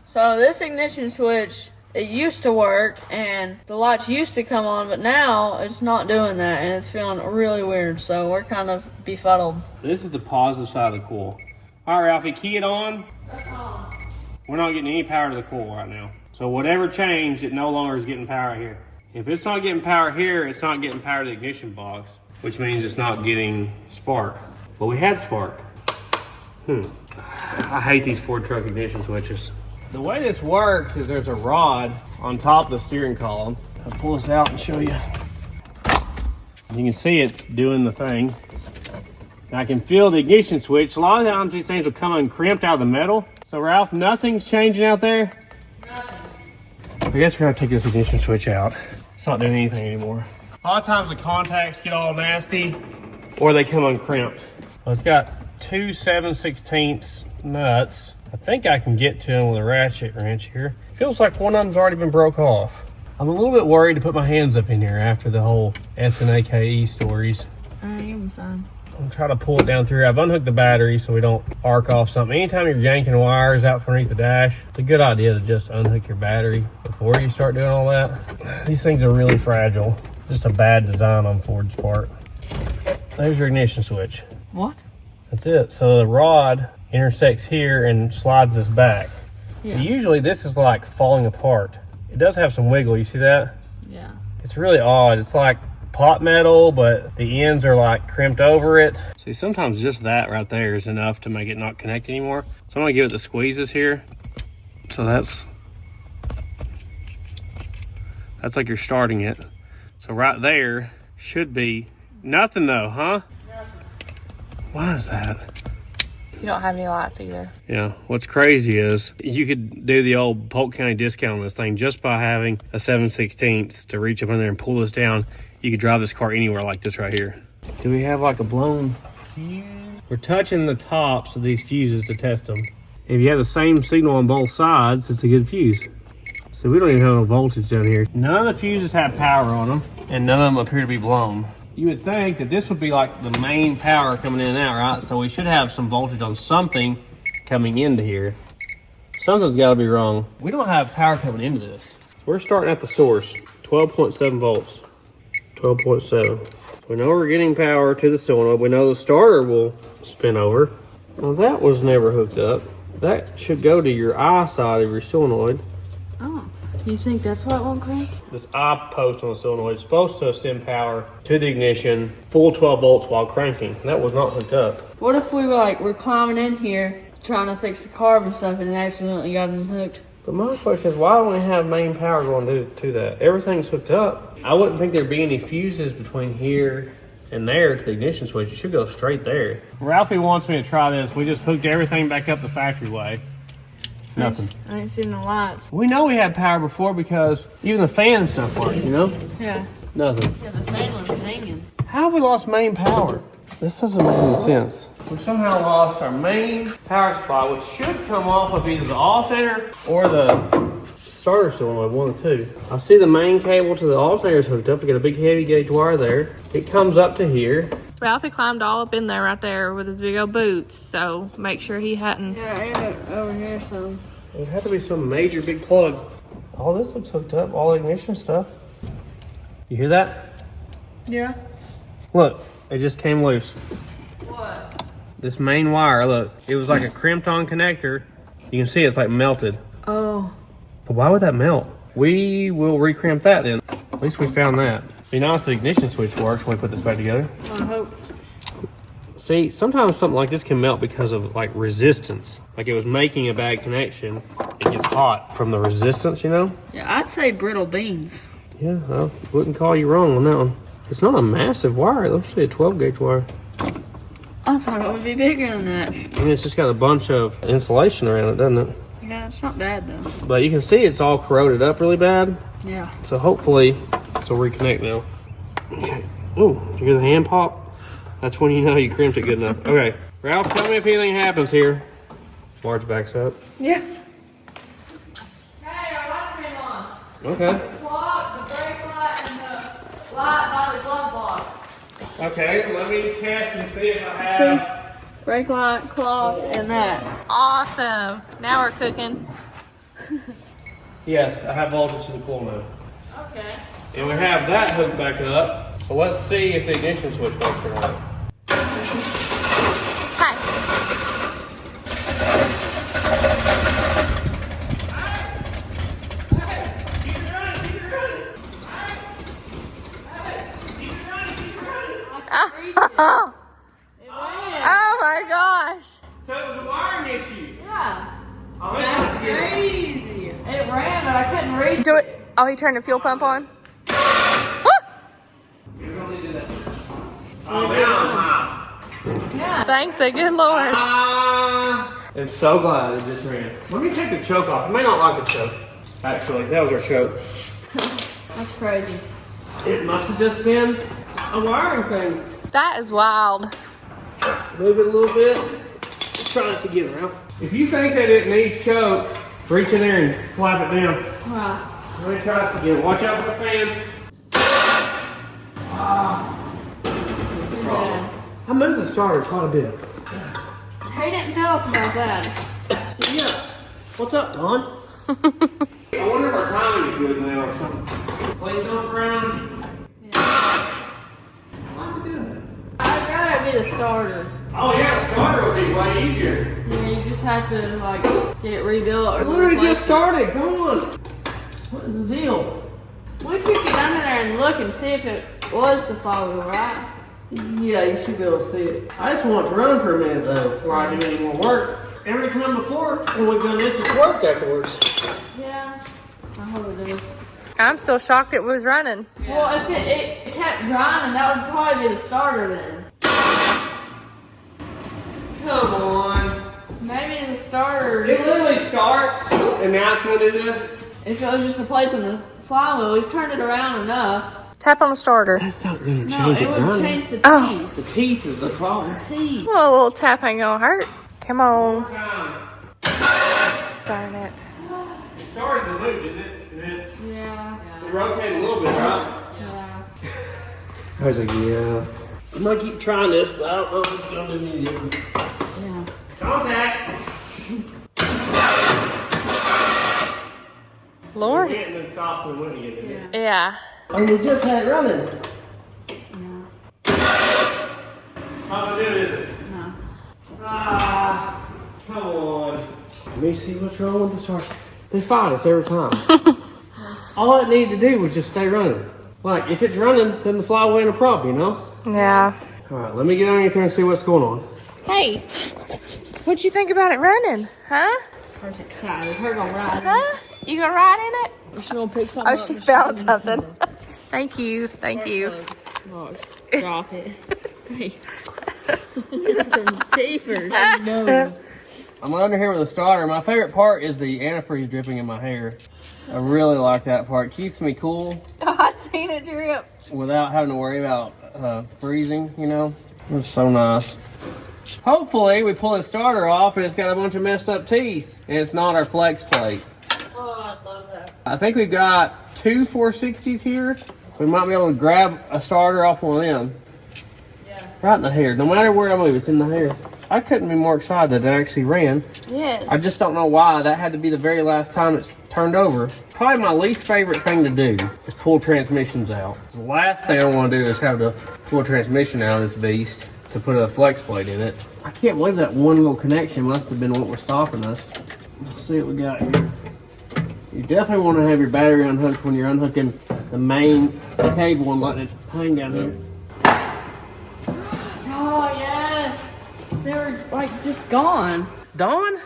So this ignition switch, it used to work and the lights used to come on, but now it's not doing that and it's feeling really weird. So we're kind of befuddled. This is the positive side of the coil. All right, Ralphie, key it on. That's on. We're not getting any power to the coil right now. So whatever changed, it no longer is getting power here. If it's not getting power here, it's not getting power to the ignition box, which means it's not getting spark. But we had spark. I hate these Ford truck ignition switches. The way this works is there's a rod on top of the steering column. I'll pull this out and show you. You can see it's doing the thing. And I can feel the ignition switch. A lot of times these things will come uncrimped out of the metal. So Ralph, nothing's changing out there? Nothing. I guess we're gonna take this ignition switch out. It's not doing anything anymore. A lot of times the contacts get all nasty or they come uncrimped. Well, it's got 2 7/16 nuts. I think I can get to them with a ratchet wrench here. Feels like one of them's already been broke off. I'm a little bit worried to put my hands up in here after the whole SNAKE stories. You'll be fine. I'm trying to pull it down through. I've unhooked the battery so we don't arc off something. Anytime you're yanking wires out from underneath the dash, it's a good idea to just unhook your battery before you start doing all that. These things are really fragile. Just a bad design on Ford's part. There's your ignition switch. What? That's it. So the rod intersects here and slides this back. Yeah. So usually this is like falling apart. It does have some wiggle. You see that? Yeah. It's really odd. It's like pot metal, but the ends are like crimped over it. See, sometimes just that right there is enough to make it not connect anymore. So I'm gonna give it the squeezes here. So that's like you're starting it. So right there should be nothing though, huh? Nothing. Why is that? You don't have any lights either. Yeah, what's crazy is you could do the old Polk County discount on this thing just by having a 7/16 to reach up in there and pull this down. You could drive this car anywhere like this right here. Do we have like a blown fuse? We're touching the tops of these fuses to test them. If you have the same signal on both sides, it's a good fuse. So we don't even have no voltage down here. None of the fuses have power on them, and none of them appear to be blown. You would think that this would be like the main power coming in and out, right? So we should have some voltage on something coming into here. Something's gotta be wrong. We don't have power coming into this. We're starting at the source, 12.7 volts. 12.7. We know we're getting power to the solenoid. We know the starter will spin over. Well, that was never hooked up. That should go to your eye side of your solenoid. Oh, you think that's why it won't crank? This eye post on the solenoid is supposed to send power to the ignition, full 12 volts while cranking. That was not hooked up. What if we were like, we're climbing in here, trying to fix the carb and stuff, and it accidentally got unhooked? But my question is, why don't we have main power going to that? Everything's hooked up. I wouldn't think there'd be any fuses between here and there to the ignition switch. It should go straight there. Ralphie wants me to try this. We just hooked everything back up the factory way. Nothing. I ain't seen the lights. We know we had power before because even the fan and stuff worked, you know? Yeah. Nothing. Yeah, the fan was singing. How have we lost main power? This doesn't make any sense. We somehow lost our main power supply, which should come off of either the alternator or the starter solenoid, one or two. I see the main cable to the alternator is hooked up. We got a big heavy gauge wire there. It comes up to here. Ralphie climbed all up in there right there with his big old boots, so make sure he hadn't. Yeah, and over here, so. It had to be some major big plug. All this looks hooked up, all the ignition stuff. You hear that? Yeah. Look, it just came loose. What? This main wire, look, it was like a crimped on connector. You can see it's like melted. Oh. But why would that melt? We will recrimp that then. At least we found that. Be nice the ignition switch works when we put this back together. I hope. See, sometimes something like this can melt because of like resistance. Like it was making a bad connection. It gets hot from the resistance, you know? Yeah, I'd say brittle beans. Yeah, I wouldn't call you wrong on that one. It's not a massive wire. It looks like a 12 gauge wire. I thought it would be bigger than that. And it's just got a bunch of insulation around it, doesn't it? Yeah, it's not bad though. But you can see it's all corroded up really bad. Yeah. So hopefully this will reconnect now. Okay. Ooh, did you hear the hand pop? That's when you know you crimped it good enough. Okay. Ralph, tell me if anything happens here. Marge backs up. Yeah. Hey, our lights came on. Okay. The clock, the brake light, and the light by the glove box. Okay, let me test and see if I have... Brake light, clock, and that. Awesome. Now we're cooking. Yes, I have voltage to the coil now. Okay. And we have that hooked back up. So let's see if the ignition switch works or not. Hi. Oh my gosh. So it was a wiring issue. Yeah. Oh, That's crazy. It ran, but I couldn't reach Do it. Oh, he turned the fuel pump on. Oh, now Yeah. Thank the good Lord. I'm so glad it just ran. Let me take the choke off. You may not like the choke. Actually, that was our choke. That's crazy. It must have just been a wiring thing. That is wild. Move it a little bit. Let's try this again, Ralph. If you think that it needs choke, reach in there and flap it down. Wow. Let me try this again. Watch out for the fan. Too bad. I moved the starter quite a bit. He didn't tell us about that. Yeah. What's up, Don? I wonder if our timing is good now or something. Please don't grind. Yeah. Why is it doing that? I'd rather be the starter. Oh yeah, the starter would be way easier. Yeah, you just have to like get it rebuilt. Or It literally replace just started. Come on. What is the deal? it. We could get under there and look and see if it was the flywheel, right? Yeah, you should be able to see it. I just want it to run for a minute though before I do any more work. Every time before when we've done this, it's worked afterwards. Yeah. I hope it does. I'm still shocked it was running. Well, if it kept grinding, that would probably be the starter then. Come on. Maybe the starter. It literally starts and now it's gonna do this. If it was just a place on the flywheel, we've turned it around enough. Tap on the starter. That's not gonna No, it would change the teeth. Oh. The teeth is the problem. Teeth. Well, a little tap ain't gonna hurt. Come on. Time. Darn it. It started to move, didn't it? And then Yeah. it rotated a little bit, right? Yeah. I was like, yeah. I'm gonna keep trying this, but I don't know if it's gonna do any different. Yeah. Contact! Lord. It went and then stopped and went again, didn't it? Yeah. And we just had it running. Not gonna do it, is it? No. Ah, come on. Let me see what's wrong with the starter. They fight us every time. All it needed to do was just stay running. Like, if it's running, then the flywheel ain't a problem, you know? Yeah. All right, let me get underneath there and see what's going on. Hey. What'd you think about it running? Huh? Her's excited. Her gonna ride. Huh? You gonna ride in it? She's gonna pick something Oh, up. she found something. Thank you. Thank you. Drop it. Hey. Some teethers. No. I'm under here with the starter. My favorite part is the antifreeze dripping in my hair. I really like that part. Keeps me cool Oh, I seen it drip. without having to worry about freezing, you know? That's so nice. Hopefully we pull the starter off and it's got a bunch of messed up teeth and it's not our flex plate. Oh, I love that. I think we've got two 460s here. We might be able to grab a starter off one of them. Yeah. Right in the hair. No matter where I move, it's in the hair. I couldn't be more excited that it actually ran. Yes. I just don't know why that had to be the very last time it's turned over. Probably my least favorite thing to do is pull transmissions out. The last thing I want to do is have to pull a transmission out of this beast to put a flex plate in it. I can't believe that one little connection must have been what was stopping us. Let's see what we got here. You definitely want to have your battery unhooked when you're unhooking the main cable and letting it hang down here. Oh, yes. They were like just gone. Don?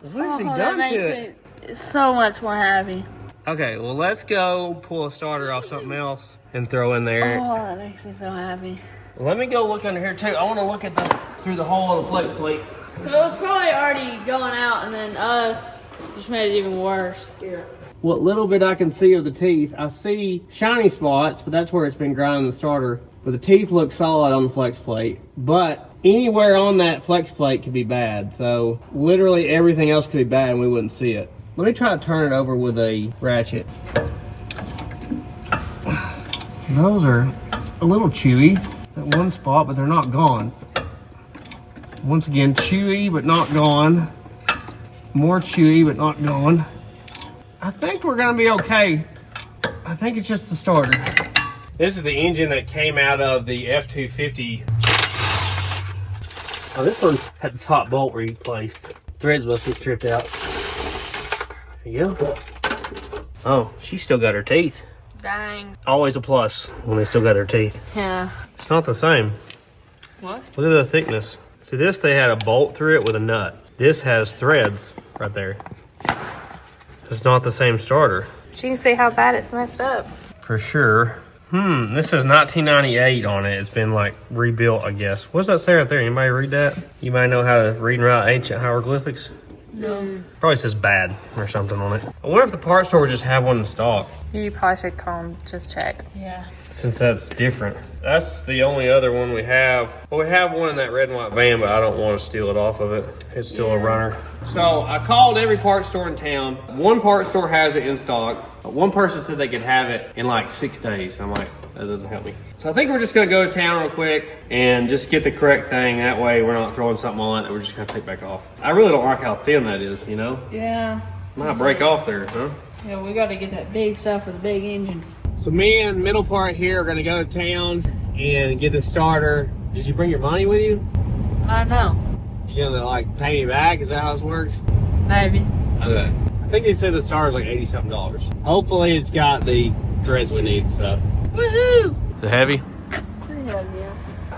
What has he done to it? Me so much more happy. Okay, well, let's go pull a starter off something else and throw in there. Oh, that makes me so happy. Let me go look under here too. I want to look at through the hole of the flex plate. So it was probably already going out, and then us just made it even worse. Yeah. What little bit I can see of the teeth, I see shiny spots, but that's where it's been grinding the starter. But the teeth look solid on the flex plate. But anywhere on that flex plate could be bad. So literally everything else could be bad and we wouldn't see it. Let me try to turn it over with a ratchet. Those are a little chewy at one spot, but they're not gone. Once again, chewy but not gone. More chewy but not gone. I think we're gonna be okay. I think it's just the starter. This is the engine that came out of the F350. Oh, this one had the top bolt replaced. Threads must be stripped out. There you go. Oh, she still got her teeth. Dang. Always a plus when they still got their teeth. Yeah. It's not the same. What? Look at the thickness. See, this they had a bolt through it with a nut. This has threads right there. It's not the same starter. You can see how bad it's messed up. For sure. This says 1998 on it. It's been like rebuilt, I guess. What does that say right there? Anybody read that? You might know how to read and write ancient hieroglyphics. No. Probably says bad or something on it. I wonder if the parts store would just have one in stock, You probably should call and just check. Yeah. since that's different. That's the only other one we have. Well, we have one in that red and white van, but I don't want to steal it off of it. It's still a runner. So I called every parts store in town. One parts store has it in stock. One person said they could have it in like 6 days. I'm like, that doesn't help me. So I think we're just gonna go to town real quick and just get the correct thing. That way we're not throwing something on it that we're just gonna take back off. I really don't like how thin that is, you know? Yeah. Might break off there, huh? Yeah, we got to get that big stuff for the big engine. So me and middle part here are gonna go to town and get the starter. Did you bring your money with you? I know. You gonna like pay me back? Is that how this works? Maybe. Okay. I think they said the starter's like $80-something. Hopefully it's got the threads we need and stuff. Woohoo! Is it heavy? Pretty heavy, yeah.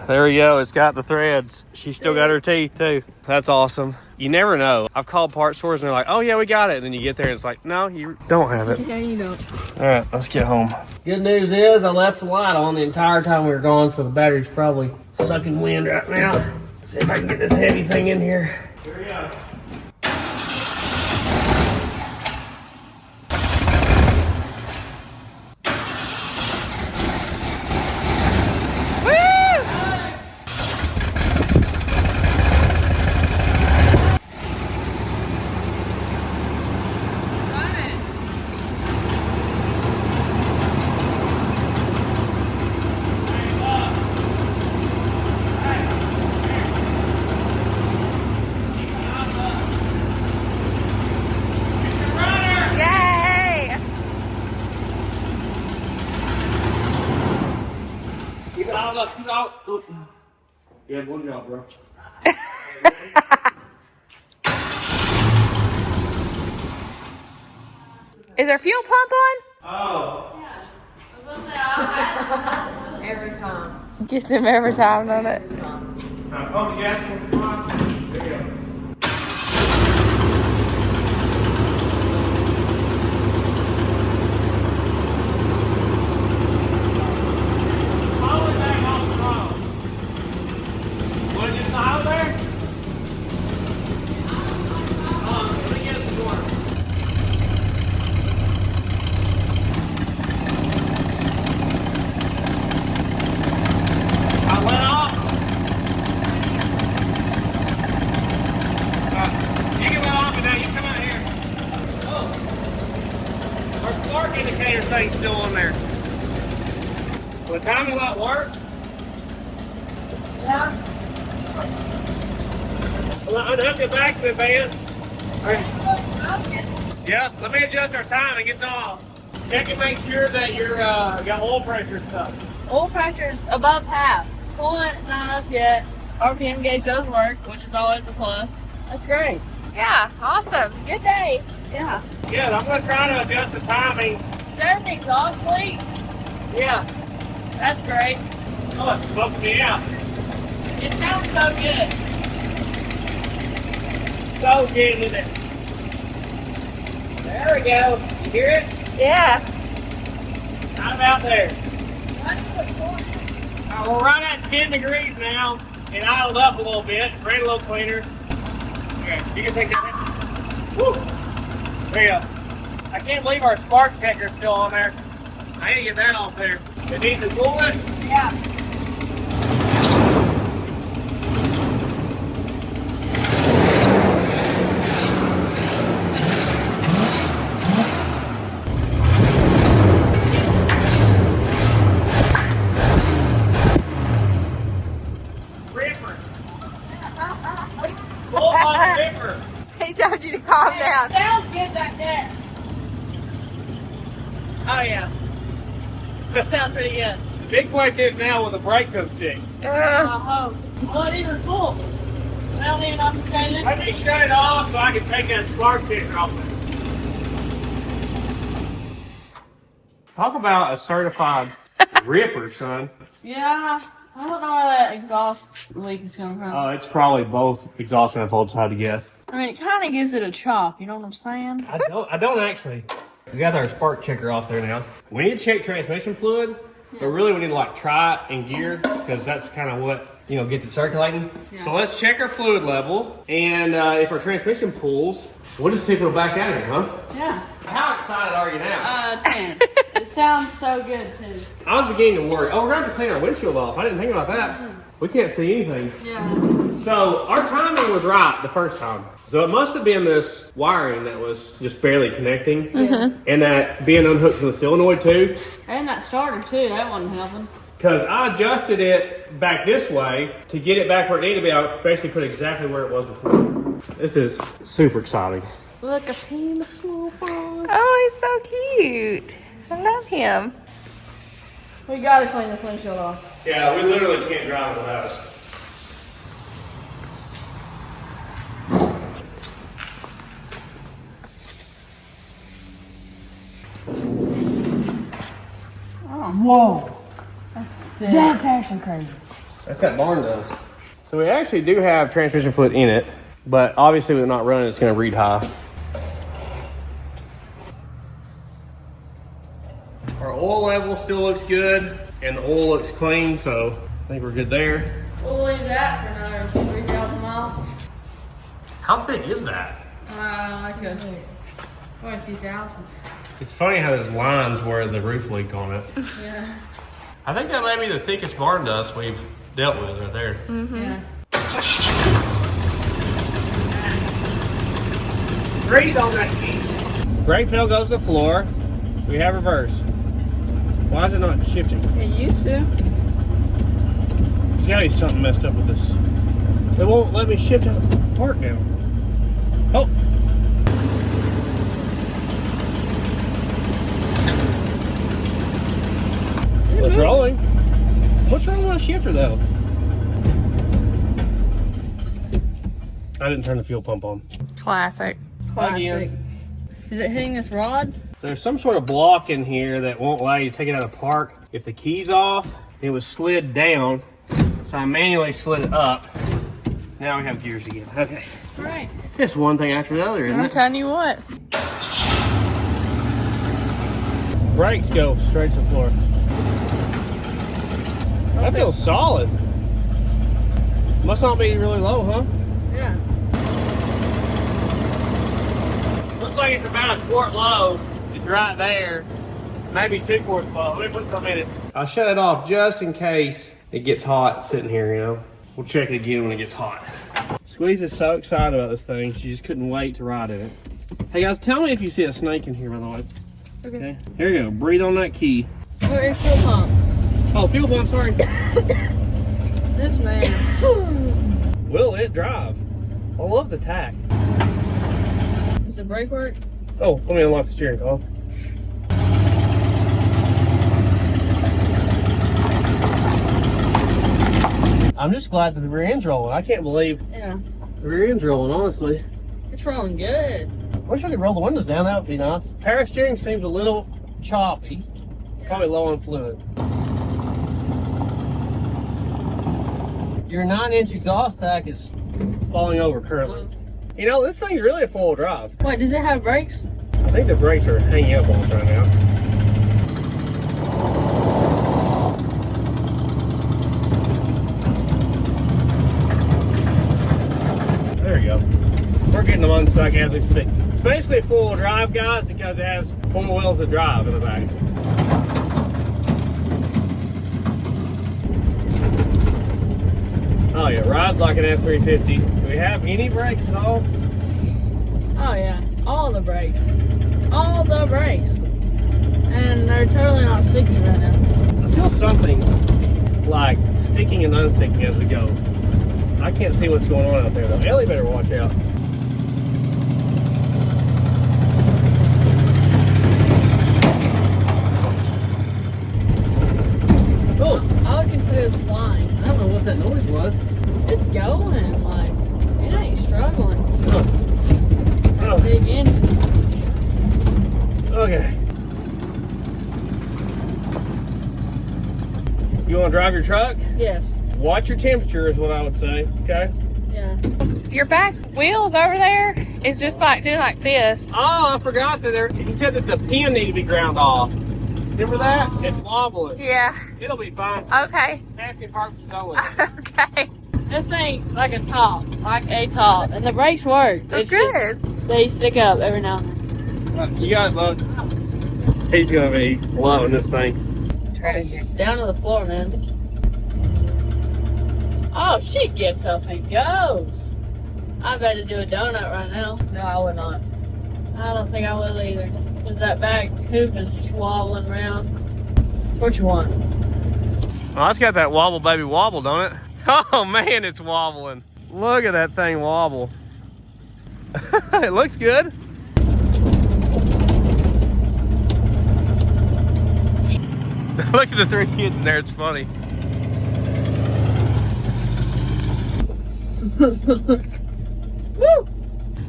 There we go. It's got the threads. She still got her teeth too. That's awesome. You never know. I've called parts stores and they're like, oh yeah, we got it. And then you get there and it's like, no, you don't have it. Yeah, you don't. All right, let's get home. Good news is I left the light on the entire time we were gone, so the battery's probably sucking wind right now. Let's see if I can get this heavy thing in here. Here we go. Keep out. Oh. You had one job, bro. Is there fuel pump on? Oh. Every time. Gets him every time, don't it? Now pump the gas. There you go. I went spark indicator thing's still on there. Will the timing light work? Yeah. Well, unhook it back to the van. Yeah, let me adjust our time and get off. Check and make sure that you're got oil pressure stuff. Oil pressure's above half. Coolant's not up yet. RPM gauge does work, which is always a plus. That's great. Yeah, awesome. Good day. Yeah. Yeah, I'm gonna try to adjust the timing. Is that an exhaust leak? Yeah. That's great. Oh, it's smoking me out. It sounds so good. So good with it. There we go. You hear it? Yeah. Kind of out there. We're right at 10 degrees now. It idled up a little bit. Ran a little cleaner. Okay, you can take that out. Woo! There you go. I can't believe our spark checker's still on there. I need to get that off there. It needs to cool it. Yeah. Ripper. Full on ripper. He told you to calm down. Sounds good back there. Oh yeah. That sounds pretty good. The big question is now will the brakes unstick? I hope. Well, it even cool. I don't even have to change it. Let me shut it off so I can take that spark checker off there. Talk about a certified ripper, son. Yeah. I don't know where that exhaust leak is coming from. It's probably both exhaust manifolds, if I had to guess. I mean, it kind of gives it a chop. You know what I'm saying? I don't actually. We got our spark checker off there now. We need to check transmission fluid, but really we need to like try it in gear because that's kind of what, you know, gets it circulating. Yeah. So let's check our fluid level, and if our transmission pulls, we'll just see if it'll back out again, huh? Yeah. How excited are you now? 10. It sounds so good too. I was beginning to worry. Oh, we're going to have to clean our windshield off. I didn't think about that. We can't see anything. Yeah. So our timing was right the first time. So it must have been this wiring that was just barely connecting, and that being unhooked from the solenoid too. And that starter too. That wasn't helping. Because I adjusted it back this way to get it back where it needed to be. I basically put it exactly where it was before. This is super exciting. Look, a pin, a small phone. Oh, he's so cute. I love him. We gotta clean this windshield off. Yeah, we literally can't drive without it. Whoa. That's actually crazy. That's that barn dust. So we actually do have transmission fluid in it, but obviously with it not running, it's going to read high. Our oil level still looks good, and the oil looks clean, so I think we're good there. We'll leave that for another 3,000 miles. How thick is that? Like a few thousands. It's funny how there's lines where the roof leaked on it. Yeah. I think that may be the thickest barn dust we've dealt with right there. Yeah. Breathe on that key. Brake pedal goes to the floor. We have reverse. Why is it not shifting? It used to. There's gotta be something messed up with this. It won't let me shift out of the park now. Oh. It's rolling. What's wrong with my shifter though? I didn't turn the fuel pump on. Classic. Classic. Is it hitting this rod? So there's some sort of block in here that won't allow you to take it out of park. If the key's off, it was slid down. So I manually slid it up. Now we have gears again. Okay. All right. It's one thing after the other, isn't I'm it? telling you what. Brakes go straight to the floor. That feels solid. Must not be really low, huh? Yeah. Looks like it's about a quart low. It's right there. Maybe 2 quarts low. Let me put some in it. I'll shut it off just in case it gets hot sitting here, you know. We'll check it again when it gets hot. Squeeze is so excited about this thing. She just couldn't wait to ride in it. Hey guys, tell me if you see a snake in here, by the way. Okay. Here you go. Breathe on that key. Where is fuel pump? Oh, fuel pump, sorry. This man. Will it drive? I love the tack. Does the brake work? Oh, let me unlock the steering column. I'm just glad that the rear end's rolling. I can't believe Yeah. the rear end's rolling, honestly. It's rolling good. I wish I could roll the windows down. That would be nice. Power steering seems a little choppy. Probably low on fluid. Your 9-inch exhaust stack is falling over currently. You know, this thing's really a four-wheel drive. Wait, does it have brakes? I think the brakes are hanging up on us right now. There you go. We're getting them unstuck as we speak. It's basically a four-wheel drive, guys, because it has 4 wheels of drive in the back. Oh yeah, rides like an F350. Do we have any brakes at all? Oh yeah, all the brakes. All the brakes. And they're totally not sticky right now. I feel something like sticking and unsticking as we go. I can't see what's going on out there though. Ellie better watch out. Oh, I would consider this flying. I don't know what that noise was. It's going, like, it ain't struggling. Oh. That Oh. big engine. Okay. You want to drive your truck? Yes. Watch your temperature is what I would say, okay? Yeah. Your back wheels over there is just like doing like this. Oh, I forgot that he said that the pin needed to be ground off. Remember that? It's wobbling. Yeah. It'll be fine. Okay. Half your parts is going. Okay. This thing's like a top, and the brakes work. It's Good. just, they stick up every now and then. You guys look. He's gonna be loving this thing. Down to the floor, man. Oh, she gets up and goes. I better do a donut right now. No, I would not. I don't think I will either. Because that back hoop is just wobbling around. That's what you want. Oh, it's got that wobble baby wobble, don't it? Oh man, it's wobbling. Look at that thing wobble. It looks good. Look at the 3 kids in there, it's funny. Woo!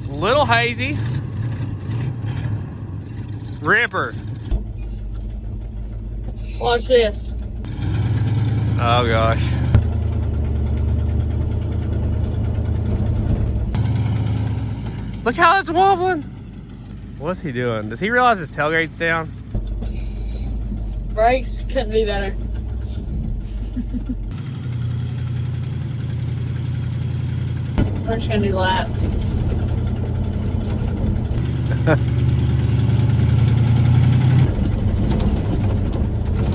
Little hazy. Ripper. Watch this. Oh gosh. Look how it's wobbling. What's he doing? Does he realize his tailgate's down? Brakes couldn't be better. We're just gonna do laps.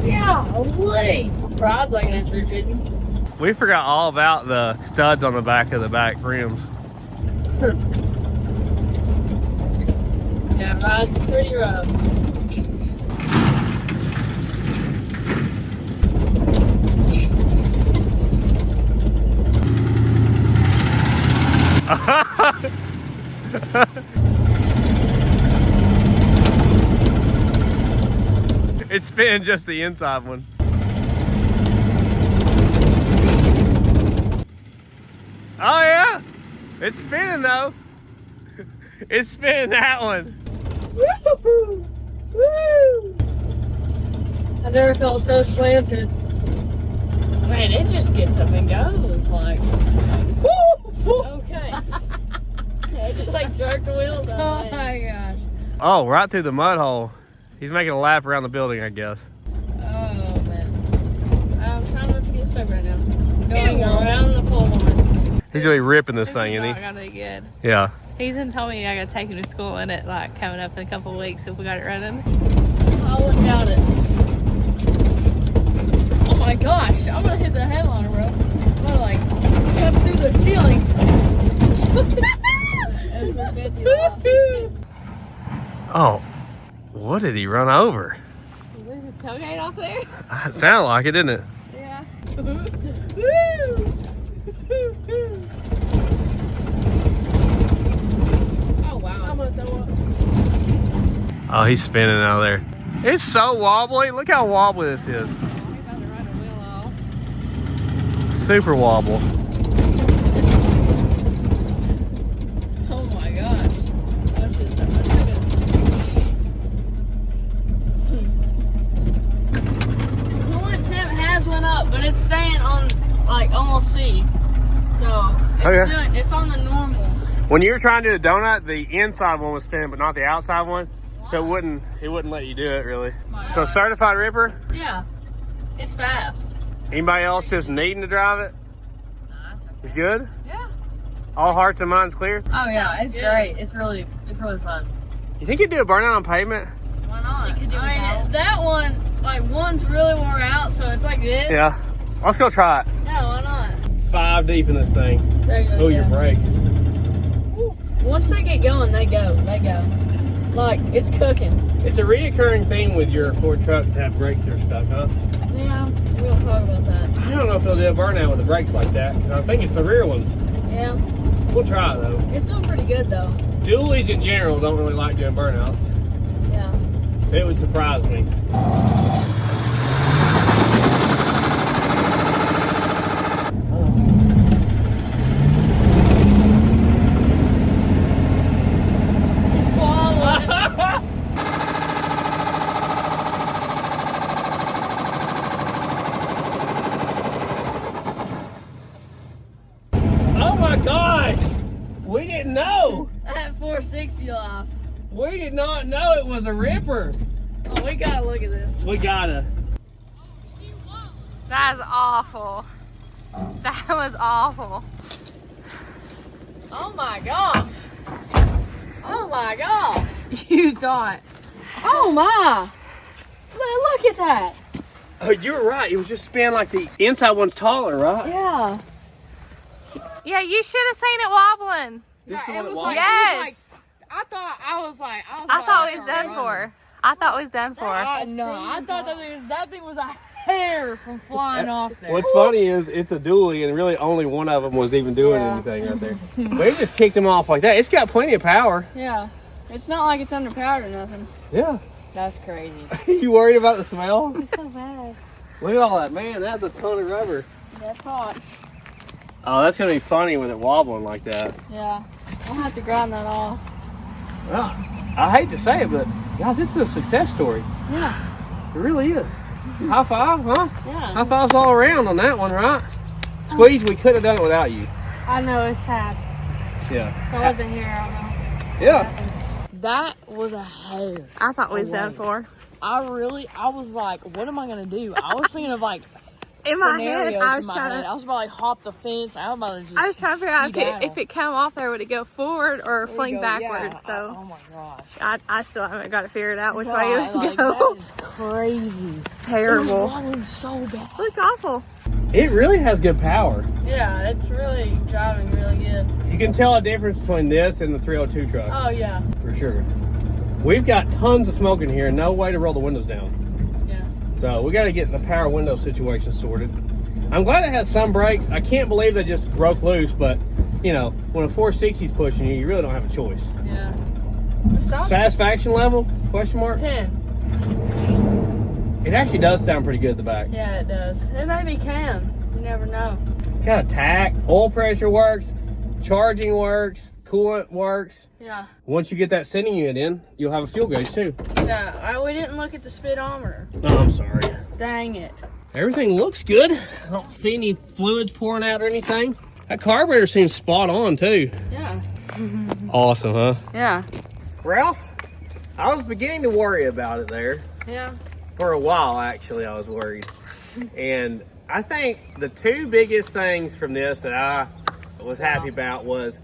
Yeah, holy! Rides like an F350. We forgot all about the studs on the back of the back rims. Yeah, ride's pretty rough. It's spinning just the inside one. Oh yeah, it's spinning though. It's spinning that one. Woo! Woo! I never felt so slanted. Man, it just gets up and goes like. Okay. Yeah, it just like jerked the wheels out. Oh my gosh. Oh, right through the mud hole. He's making a lap around the building, I guess. Oh man. I'm trying not to get stuck right now. Going around the pole barn. He's gonna be ripping this thing, isn't Not he? gonna be good. Yeah. He's been telling me I gotta take him to school in it, like coming up in a couple of weeks if we got it running. I wouldn't doubt it. Oh my gosh, I'm gonna hit the headliner, bro. I'm gonna like jump through the ceiling. Oh. What did he run over? There's a tailgate off there? It sounded like it, didn't it? Yeah. Oh, wow. I'm gonna throw up. Oh, he's spinning out there. It's so wobbly. Look how wobbly this is. He's about to run the wheel off. Super wobble. Oh my gosh. Watch this. Coolant temp has went up, but it's staying on like almost C. So it's on the normal. When you were trying to do the donut, the inside one was spinning, but not the outside one. So it wouldn't let you do it really. So certified ripper? Yeah. It's fast. Anybody else just needing to drive it? Nah, that's okay. You good? Yeah. All hearts and minds clear? Oh yeah, it's great. It's really fun. You think you'd do a burnout on pavement? Why not? You could do that one, like one's really wore out, so it's like this. Yeah. Let's go try it. No, why not? 5 deep in this thing. There you go. Oh, your brakes. Once they get going, they go. Like, it's cooking. It's a reoccurring theme with your Ford trucks to have brakes that are stuck, huh? Yeah, we'll talk about that. I don't know if they'll do a burnout with the brakes like that, because I think it's the rear ones. Yeah. We'll try it, though. It's doing pretty good, though. Dualies in general don't really like doing burnouts. Yeah. So it would surprise me. Oh my gosh! We didn't know! That 460 off. We did not know it was a ripper. Oh, we gotta look at this. We gotta. That is awful. That was awful. Oh my gosh. Oh my gosh. You thought. Oh my. Look at that. Oh, you were right. It was just spinning like the inside one's taller, right? Yeah. Yeah, you should have seen it wobbling. This is the It one that was wobbled. like, Yes. I thought it was done for. I thought it was done for. No, I thought that thing was a hair from flying off there. What's funny is it's a dually, and really only one of them was even doing anything right there. But it just kicked him off like that. It's got plenty of power. Yeah. It's not like it's underpowered or nothing. Yeah. That's crazy. You worried about the smell? It's so bad. Look at all that. Man, that's a ton of rubber. That's hot. Oh, that's going to be funny with it wobbling like that. Yeah. I'll have to grind that off. Well, I hate to say it, but guys, this is a success story. Yeah. It really is. High five, huh? Yeah. High fives all around on that one, right? Squeeze, we couldn't have done it without you. I know, it's sad. Yeah. If I wasn't here, I don't know. Yeah. That was a hair. I thought it was done for. I was like, what am I gonna do? I was thinking of like In my scenarios head, I was trying to. I was about to like hop the fence. I was about to just I was trying to figure out skedaddle. if it come off there, would it go forward or fling Go, backwards? yeah. So Oh my gosh. I still haven't got it figured out which way God, it would like, go. that is crazy. It's It was terrible. wobbling so bad. It looked awful. It really has good power. Yeah, it's really driving really good. You can tell a difference between this and the 302 truck, Oh yeah. for sure. We've got tons of smoke in here and no way to roll the windows down. Yeah. So we got to get the power window situation sorted. I'm glad it has some brakes. I can't believe they just broke loose, but you know, when a 460 is pushing you, you really don't have a choice. Yeah. Stop. Satisfaction level? Question mark? 10. It actually does sound pretty good at the back. Yeah, it does. It maybe can. You never know. Got a tack, oil pressure works, charging works, coolant works. Yeah. Once you get that sending unit in, you'll have a fuel gauge too. Yeah. We didn't look at the speedometer. Oh, I'm sorry. Dang it. Everything looks good. I don't see any fluids pouring out or anything. That carburetor seems spot on too. Yeah. Awesome, huh? Yeah. Ralph, I was beginning to worry about it there. Yeah. For a while, actually, I was worried. And I think the two biggest things from this that I was happy about was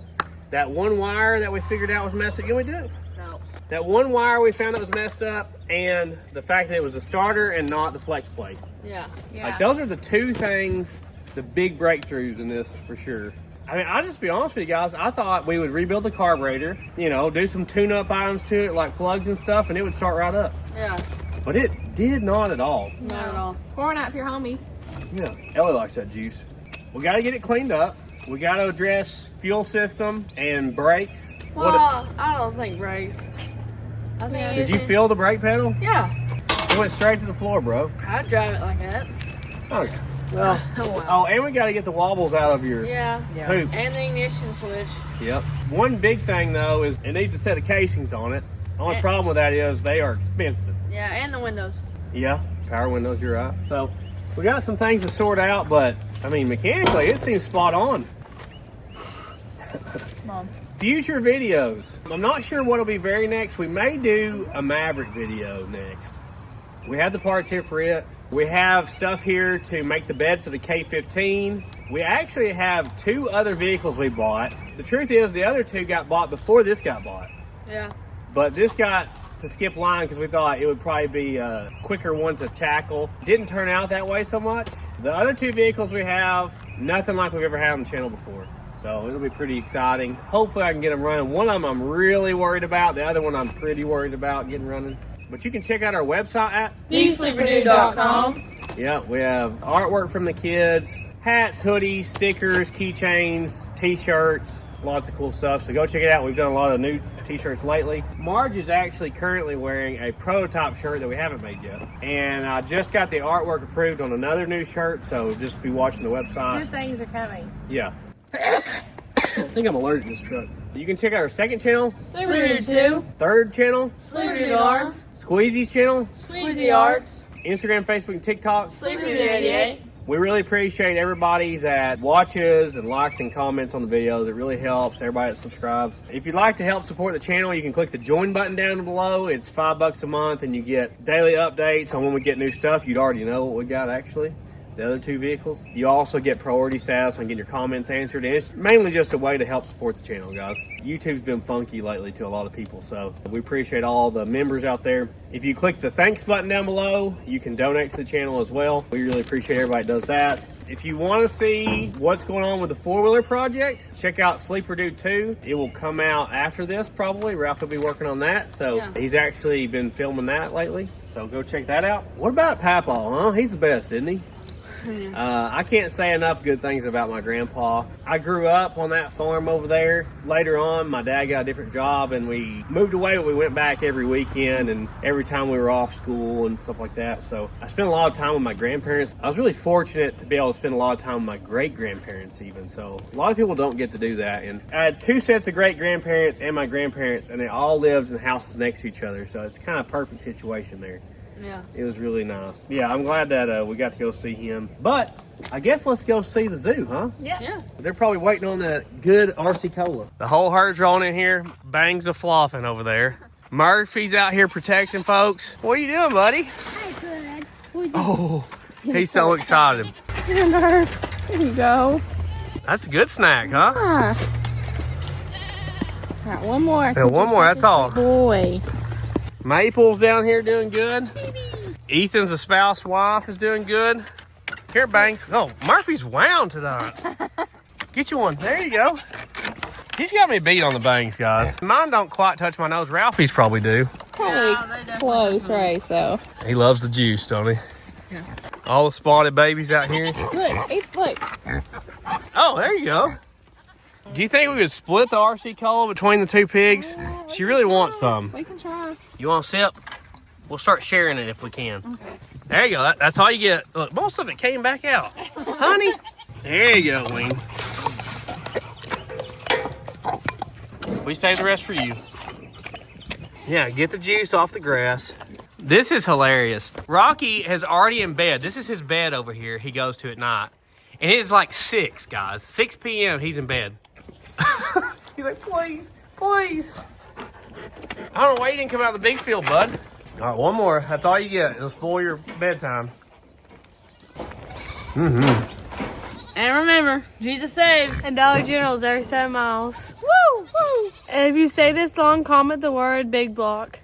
that one wire that we figured out was messed up. You know what we did? No. That one wire we found that was messed up, and the fact that it was the starter and not the flex plate. Yeah. Yeah. Like, those are the two things, the big breakthroughs in this for sure. I mean, I'll just be honest with you guys. I thought we would rebuild the carburetor, you know, do some tune-up items to it, like plugs and stuff, and it would start right up. Yeah. But it did not at all. Not at all. Pouring out for your homies. Yeah, Ellie likes that juice. We got to get it cleaned up. We got to address fuel system and brakes. Well, I don't think brakes. I think Did you feel the brake pedal? Yeah. It went straight to the floor, bro. I'd drive it like that. Okay. Well, Wow. oh, and we got to get the wobbles out of your Yeah. hoops. And the ignition switch. Yep. One big thing though is it needs a set of casings on it. The only problem with that is they are expensive. Yeah, and the windows. Yeah, power windows, you're right. So we got some things to sort out, but I mean mechanically it seems spot on. Mom. Future videos. I'm not sure what'll be very next. We may do a Maverick video next. We have the parts here for it. We have stuff here to make the bed for the K15. We actually have 2 other vehicles we bought. The truth is the other 2 got bought before this got bought. Yeah. But this got to skip line because we thought it would probably be a quicker one to tackle. Didn't turn out that way so much. The other 2 vehicles we have, nothing like we've ever had on the channel before. So it'll be pretty exciting. Hopefully I can get them running. One of them I'm really worried about. The other one I'm pretty worried about getting running. But you can check out our website at TheSleeperDude.com. Yeah, we have artwork from the kids, hats, hoodies, stickers, keychains, t-shirts, lots of cool stuff. So go check it out. We've done a lot of new t-shirts lately. Marge is actually currently wearing a prototype shirt that we haven't made yet. And I just got the artwork approved on another new shirt, so just be watching the website. Good things are coming. Yeah. I think I'm allergic to this truck. You can check out our second channel, Sleeper 2. third channel, Sleeper Arm. Squeezy's channel, Squeezy Arts. Instagram, Facebook, and TikTok. Sleeper 88. We really appreciate everybody that watches and likes and comments on the videos. It really helps everybody that subscribes. If you'd like to help support the channel, you can click the join button down below. It's $5 a month and you get daily updates on when we get new stuff. You'd already know what we got actually. The other 2 vehicles. You also get priority status on getting your comments answered. And it's mainly just a way to help support the channel, guys. YouTube's been funky lately to a lot of people, so we appreciate all the members out there. If you click the thanks button down below, you can donate to the channel as well. We really appreciate everybody that does that. If you want to see what's going on with the 4-wheeler project, check out Sleeper Dude 2. It will come out after this probably. Ralph will be working on that, so he's actually been filming that lately. So go check that out. What about Papaw, huh? He's the best, isn't he? I can't say enough good things about my grandpa. I grew up on that farm over there. Later on, my dad got a different job and we moved away, but we went back every weekend and every time we were off school and stuff like that. So I spent a lot of time with my grandparents. I was really fortunate to be able to spend a lot of time with my great-grandparents even. So a lot of people don't get to do that. And I had 2 sets of great-grandparents and my grandparents, and they all lived in houses next to each other. So it's kind of a perfect situation there. Yeah. It was really nice. Yeah, I'm glad that we got to go see him. But I guess let's go see the zoo, huh? Yeah. They're probably waiting on that good RC Cola. The whole herd's rolling in here. Bangs a flopping over there. Murphy's out here protecting folks. What are you doing, buddy? Hi, good. Oh, he's so excited. Here, Murph. Here you go. That's a good snack, huh? All right, one more. Yeah, one more, that's all. Boy. Maple's down here doing good. Ethan's espoused wife is doing good. Here, Banks. Oh, Murphy's wound tonight. Get you one. There you go. He's got me beat on the bangs, guys. Mine don't quite touch my nose. Ralphie's probably do. It's probably close race, though. He loves the juice, don't he? Yeah. All the spotted babies out here. Look. Oh, there you go. Do you think we could split the RC Cola between the 2 pigs? She really wants some. We can try. You want a sip? We'll start sharing it if we can. Okay. There you go. That's all you get. Look, most of it came back out. Honey. There you go, Wing. We save the rest for you. Yeah, get the juice off the grass. This is hilarious. Rocky is already in bed. This is his bed over here he goes to at night. And it is like 6, guys. 6 p.m. he's in bed. He's like, please, please. I don't know why you didn't come out of the big field, bud. All right, one more. That's all you get. It'll spoil your bedtime. And remember, Jesus saves. And Dollar General's every 7 miles. Woo! Woo! And if you say this long, comment the word big block.